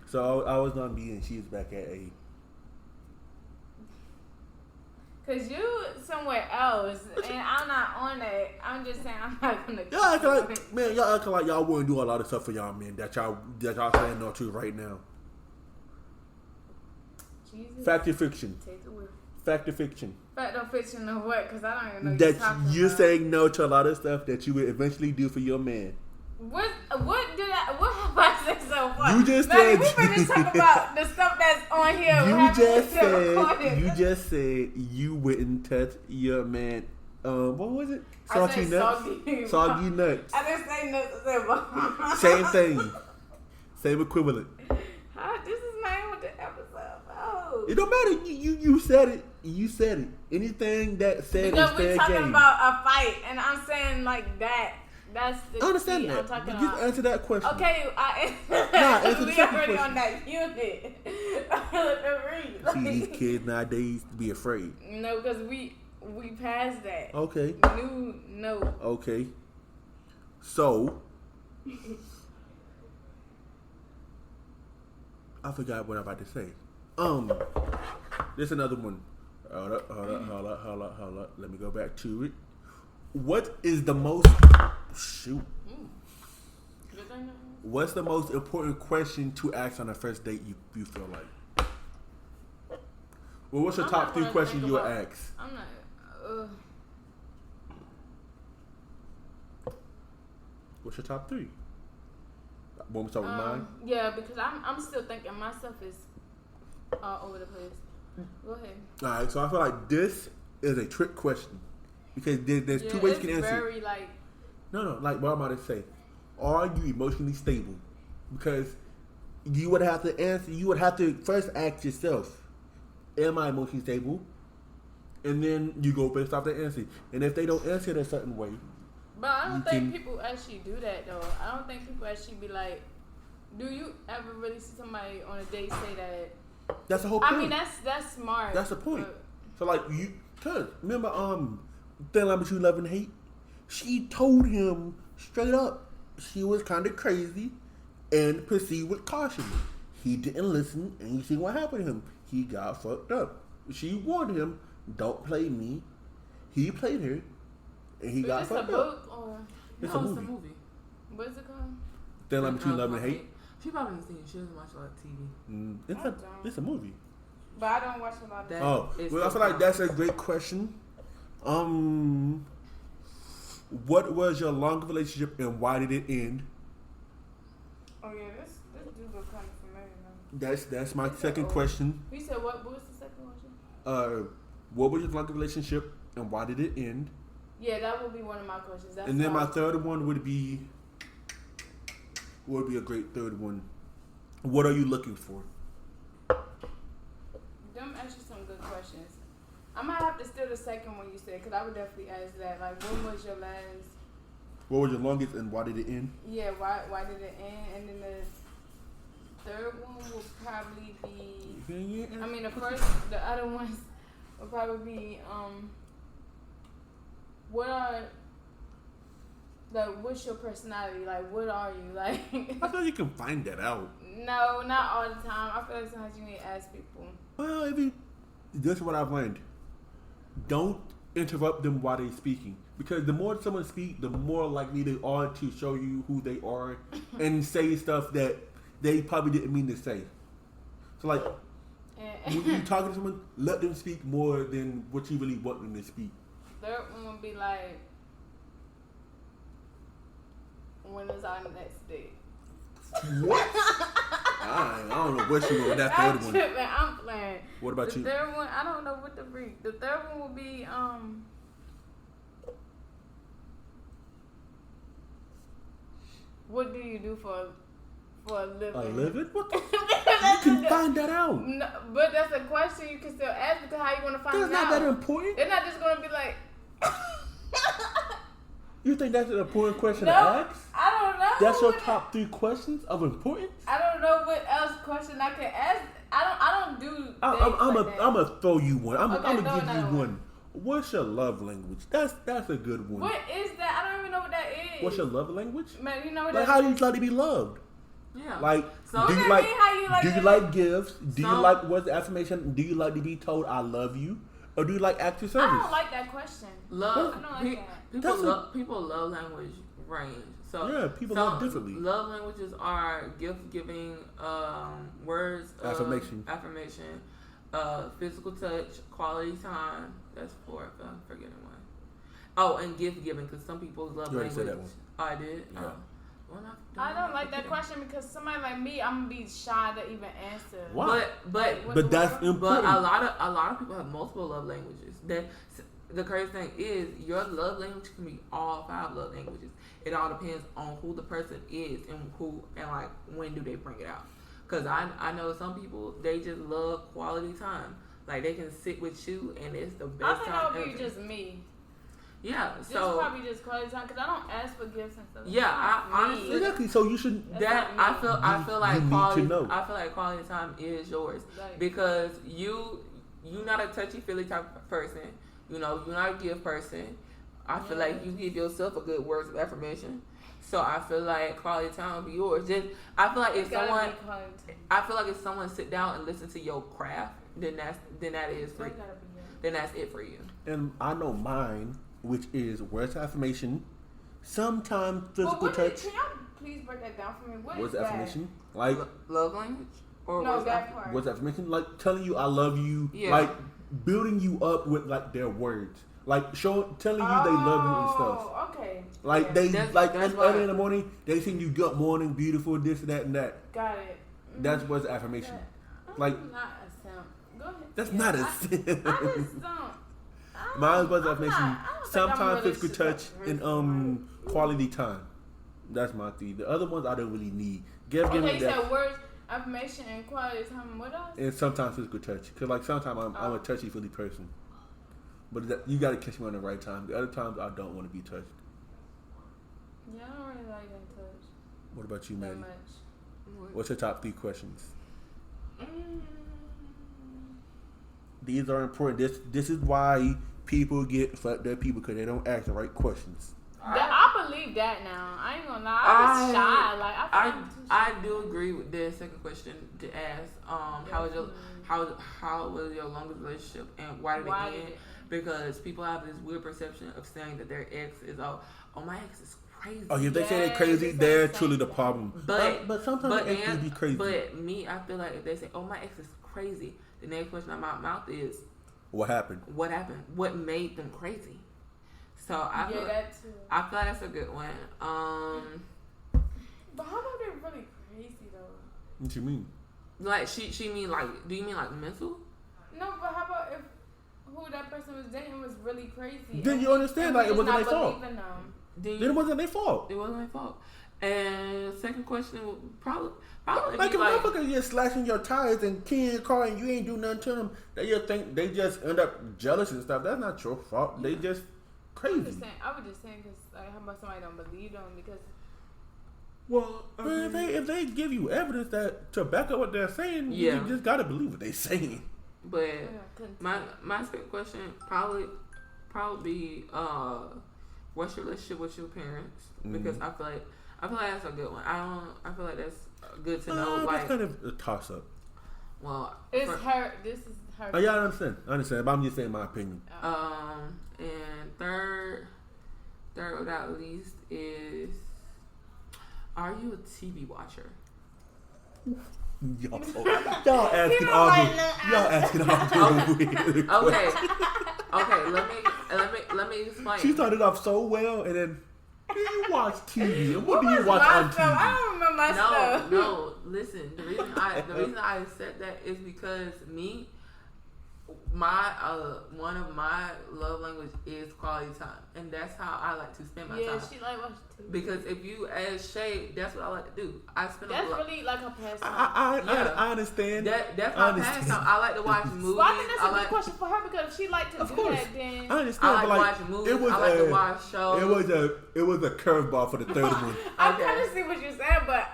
So I was on B and she was back at A. Cause you somewhere else, and I'm not on that. I'm just saying I'm not gonna. Y'all acting like, man, y'all acting like y'all wouldn't do a lot of stuff for y'all men that y'all saying no to right now. Jesus. Fact or fiction? Take the wheel. Fact or fiction? Fact or fiction of what? Cause I don't even know what That you're talking you're about. saying no to a lot of stuff that you would eventually do for your man. What have I said so far? You just Man, said we finna talk about the stuff that's on here. You just said you wouldn't touch your man. What was it? I said nuts. Soggy nuts. I didn't say nuts. I said Same thing. Same equivalent. This is not what the episode. Oh. It don't matter. You said it. You said it. Anything that said Because is we're fair talking game. about a fight, and I'm saying like that. That's the I understand key that. I'm talking Just about. answer that question. Okay, answer the we second already question. on that unit. See, these kids nowadays be afraid. No, because we passed that. Okay. No. Okay. So, I forgot what I'm about to say. There's another one. Hold up. Let me go back to it. What is the most... Shoot. What's the most important question to ask on a first date you feel like? Well, what's your I'm top not 3 gonna questions think you would about- ask? I'm not... What's your top 3? Want me to start with mine? Yeah, because I'm still thinking my stuff is all over the place. Go ahead. Alright, so I feel like this is a trick question. Because there's 2 ways you can answer it. Very like... No, like what I'm about to say. Are you emotionally stable? Because you would have to answer, you would have to first ask yourself, am I emotionally stable? And then you go based off the answer. And if they don't answer it a certain way, But I don't think people actually do that though. I don't think people actually be like, do you ever really see somebody on a date say that? that's the whole point. I mean, that's smart. That's the point. But So like cause remember Thin Line Between Love and Hate? She told him straight up she was kind of crazy and proceed with caution. He didn't listen, and you see what happened to him. He got fucked up. She warned him, don't play me. He played her, and he got is this a fucked up. book or It's No, a it's movie. a movie. what is it called? Thin Line Between Love and Hate. She probably didn't see it. She doesn't watch a lot of TV. It's a movie. But I don't watch a lot of That- Oh, It's well, I feel like that's a great question. What was your long relationship and why did it end? Oh yeah, this dude look kind of familiar. That's my second question. You said what? What was the second question? What was your long relationship and why did it end? Yeah, that would be one of my questions. That's And then my fine. third one would be a great third one. What are you looking for? Them actually some good questions. I might have to steal the second one you said, because I would definitely ask that. Like, when was your last... What was your longest and why did it end? Yeah, why did it end? And then the third one will probably be... I mean, the other ones would probably be, what's your personality? Like, what are you? Like... I feel you can find that out. No, not all the time. I feel like sometimes you need to ask people. Well, this is what I've learned. Don't interrupt them while they're speaking. Because the more someone speaks, the more likely they are to show you who they are and say stuff that they probably didn't mean to say. So, like, when you're talking to someone, let them speak more than what you really want them to speak. Third one would be like, when is our next date? What? I don't know what you want with that I'm third one. tripping. I'm playing. What about the you? third one, I don't know what to read. The third one will be what do you do for a living? A living? What the? You can find that out. No, but that's a question you can still ask, because how you gonna find That's it out? not that important. They're not just gonna be like. You think that's an important question No, to ask? I don't know. That's your what- top 3 questions of importance? I don't know what else question I can ask. I don't do. things like that. I'm gonna throw you one. I'm Okay, gonna throw give you another one. What's your love language? That's a good one. What is that? I don't even know what that is. What's your love language? Man, you know what Like, that how is? do you like to be loved? Yeah. Like, So- do What you that like? mean, how you like Do you to- like gifts? Do you So- like what's the affirmation? Do you like to be told I love you? or do you like acts of I service? don't like that question. Love. I don't like that. People love language range. So Yeah, people love differently. Love languages are gift giving, words of Affirmation, physical touch, quality time. That's 4. If I'm forgetting one. Oh, and gift giving, because some people's love You already language. said that one. Oh, I did. Yeah. Oh. Well, I don't like that question because somebody like me, I'm gonna be shy to even answer. Why? But that's important. But a lot of people have multiple love languages. The crazy thing is, your love language can be all 5 love languages. It all depends on who the person is and like when do they bring it out. Cause I know some people, they just love quality time. Like they can sit with you and it's the best I think time that would ever. be just me. Yeah, Just so probably just quality time because I don't ask for gifts and stuff. Yeah, It's not honestly- me. Exactly. So you should. that I feel like you need quality. to know. I feel like quality time is yours Like- because you not a touchy feely type of person. You know, you're not a gift person. I feel Yeah. like you give yourself a good words of affirmation. So I feel like quality time will be yours. I feel like if Gotta someone, be quality time. I feel like if someone sit down and listen to your craft, then that is free. That gotta be it. Then that's it for you. And I know mine, which is words of affirmation, sometimes But physical what touch. can y'all please break that down for me? What Words is of that? affirmation, like Love language or No, words that of- part. words of affirmation, like telling you I love you, Yeah. like building you up with like their words, like telling you they love you and stuff. Oh, okay. Like Yeah. they That's early why- in the morning, they sing you good morning, beautiful, this, that, and that. Got it. That's words of affirmation. I'm Like not a simp. Go ahead. that's Yeah, not a I sin. just don't. Mine's words of I'm affirmation. not- I don't think I'm Sometimes really physical shit touch up and person. quality time. That's my 3. The other ones I don't really need. Give Okay, me you that. said words, affirmation, and quality time. What else? And sometimes physical touch, cause like sometimes I'm a touchy feely person, but you gotta catch me on the right time. The other times I don't want to be touched. Yeah, I don't really like getting touched What about you, that Maddie? much. What's your top 3 questions? Mm. These are important. This is why people get fucked up people because they don't ask the right questions. I believe that now. I ain't gonna lie. I'm just shy. Like I feel like I'm too shy. I do agree with the second question to ask. How was your longest relationship and why did it end? Because people have this weird perception of saying that their ex is my ex is crazy. Oh, if they say they're Yeah, crazy, they they're say truly the that. problem. But sometimes ex can be crazy. But me, I feel like if they say, "Oh, my ex is crazy," the next question out my mouth is, What happened? "What happened? What made them crazy?" So I feel that too. I feel like that's a good one. But how about they're really crazy though? What you mean? Like she mean like, do you mean like mental? No, but how about if who that person was dating was really crazy? Then and you understand, and like, we it wasn't just their not fault. believing them? Then it wasn't their fault. It wasn't my fault. And second question would probably Like be if a motherfucker just slashing your tires and keying your car and you ain't do nothing to them, they just end up jealous and stuff. That's not your fault. They just crazy. I was just saying because like, how about somebody don't believe them because Well, if they give you evidence that to back up what they're saying, Yeah. you just gotta believe what they're saying. But couldn't my second question probably be what's your relationship with your parents? Because I feel like that's a good one. I feel like that's good to know. That's kind of a toss up. Well, it's her. This is her. Oh, yeah, I understand. But I'm just saying my opinion. And third without least is, are you a TV watcher? Y'all asking all the weird. Okay. Let me explain. She started off so well, and then do you watch TV? And what do you watch on I TV? don't remember my stuff. No. Listen, the reason I said that is because one of my love language is quality time, and that's how I like to spend my time. Yeah, she like watching TV. Because if you ask Shay, that's what I like to do. I spend That's a lot. really like a pastime. I understand. That's my pastime. I like to watch movies. Well, I think that's a I good like. question for her because if she like to Of do course. that, then I understand. I but like like watching movies. it was I like to watch shows. It was a curveball for the third one. I Okay. kind of see what you're saying, but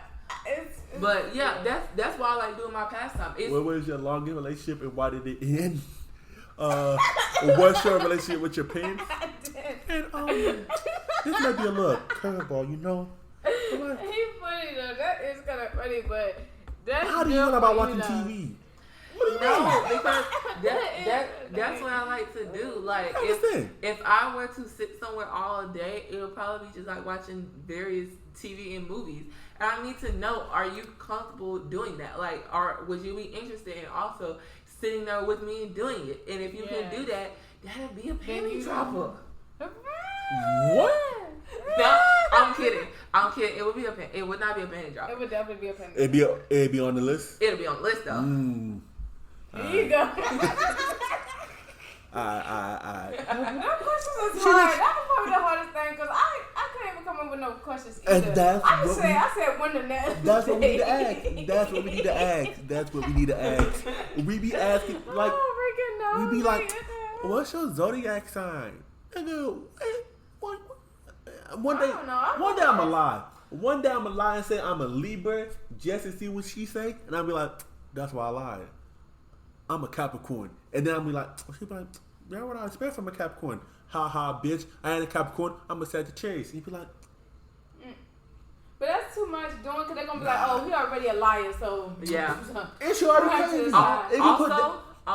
it's But yeah, that's why I like doing my pastime. What was your longest relationship and why did it end? What's your relationship with your parents? And this might be a little curveball, you know. He funny though. That is kind of funny, but that's How do you know about watching though. TV? What do you mean? No, because That's what I like to do. Like if I were to sit somewhere all day, it would probably be just like watching various TV and movies. And I need to know, are you comfortable doing that? Like, or would you be interested in also sitting there with me and doing it? And if you can do that, that'd be a panty dropper. What? No, I'm kidding. It would be it would not be a panty dropper. It would definitely be a panty. It'd be on the list. It'll be on the list though. There you go. That question is hard. That was probably the hardest thing because I couldn't even come up with no questions either. I said one to next. That's what we need to ask. That's what we need to ask. We be asking like, we be like, what's your zodiac sign? Nigga, one day I'ma lie. One day I'ma lie and say I'm a Libra just to see what she say, and I'll be like, that's why I lied. I'm a Capricorn, and then I'll be like, she be like, yeah, what I expect from a Capricorn? Ha ha, bitch! I ain't a Capricorn. I'm a Sagittarius. And you be like, but that's too much doing because they're gonna be like, oh, he already a liar, so yeah. It's already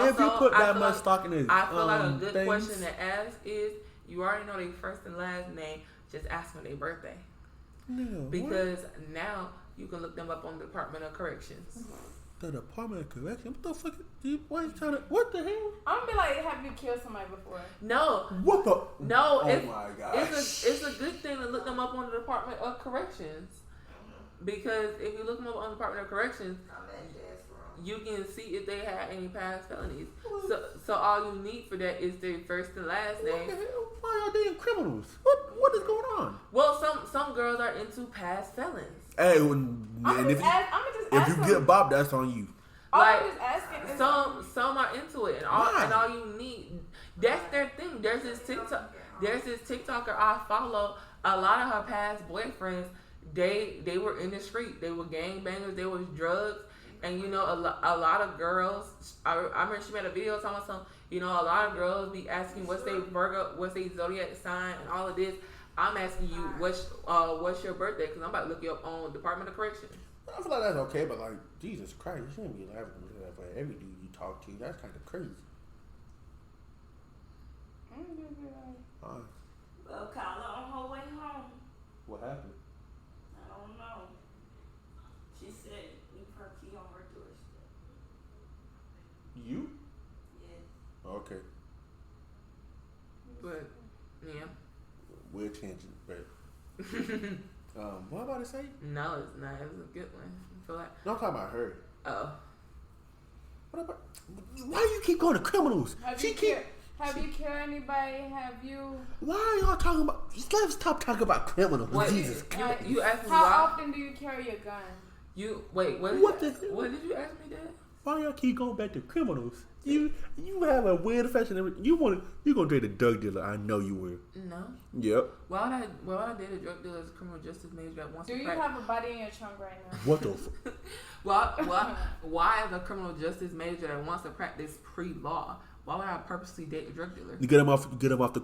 if you put that much stock in it, I feel like a good question to ask is, you already know their first and last name, just ask them their birthday. No, because now you can look them up on the Department of Corrections. The Department of Corrections? What the fuck? What the hell? I'm gonna be like, have you killed somebody before? No. What the? No. Oh my god. It's a good thing to look them up on the Department of Corrections. Because if you look them up on the Department of Corrections, you can see if they had any past felonies. So all you need for that is their first and last name. What the hell? Why are they criminals? What is going on? Well, some girls are into past felons. Hey, if you get Bob, that's on you. Like some are into it, and all you need, that's their thing. There's this TikToker I follow. A lot of her past boyfriends, they were in the street. They were gangbangers. They was drugs. And you know, a lot of girls. I remember she made a video talking about some. You know, a lot of girls be asking what's their Virgo, what's their zodiac sign, and all of this. I'm asking you what's your birthday? Because I'm about to look you up on Department of Corrections. I feel like that's okay, but like Jesus Christ, you shouldn't be laughing at that for every dude you talk to. That's kind of crazy. Well, Kyla on her way home. What happened? I don't know. She said leave her key on her doorstep. You? Yeah. Okay. But yeah. Weird tangent, but what am I about to say? No, it's not. It was a good one. I feel like. No, I'm talking about her. Oh. What about? Why do you keep going to criminals? Have you killed anybody? Have you? Why are y'all talking about? Let's stop talking about criminals. Wait, Jesus Christ. You asked me how why? often do you carry a gun? What did you ask me, Dad? Why y'all keep going back to criminals? You have a weird affection. You gonna date a drug dealer? I know you will. No. Yep. Why would I date a drug dealer as a criminal justice major that wants to? Do you have a body in your trunk right now? What the? Why as a criminal justice major that wants to practice pre-law? Why would I purposely date a drug dealer? You get him off the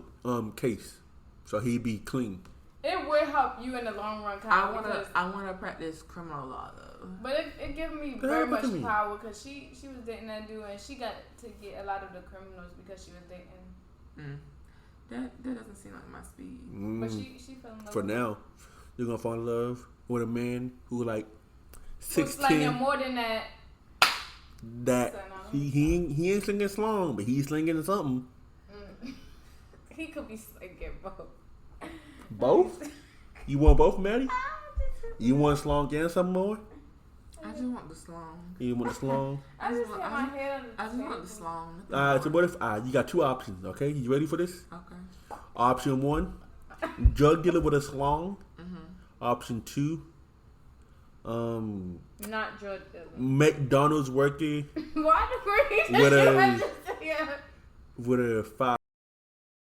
case, so he'd be clean. It would help you in the long run. I wanna practice criminal law though. But it gave me very much power because she was dating that dude and she got to get a lot of the criminals because she was dating. That doesn't seem like my speed. But she fell in love. For now, you're gonna fall in love with a man who like 6'10". Slinging more than that. He ain't slinging slong, but he's slinging something. He could be slinging both. Both? You want both, Maddie? You want slong and something more? I just want the slong. You want the slong? I just want my head on the I just want the slong. Alright, so what if you got two options, okay? You ready for this? Okay. Option 1, drug dealer with a slong. Option 2, not drug dealer. McDonald's worker Why the with a 5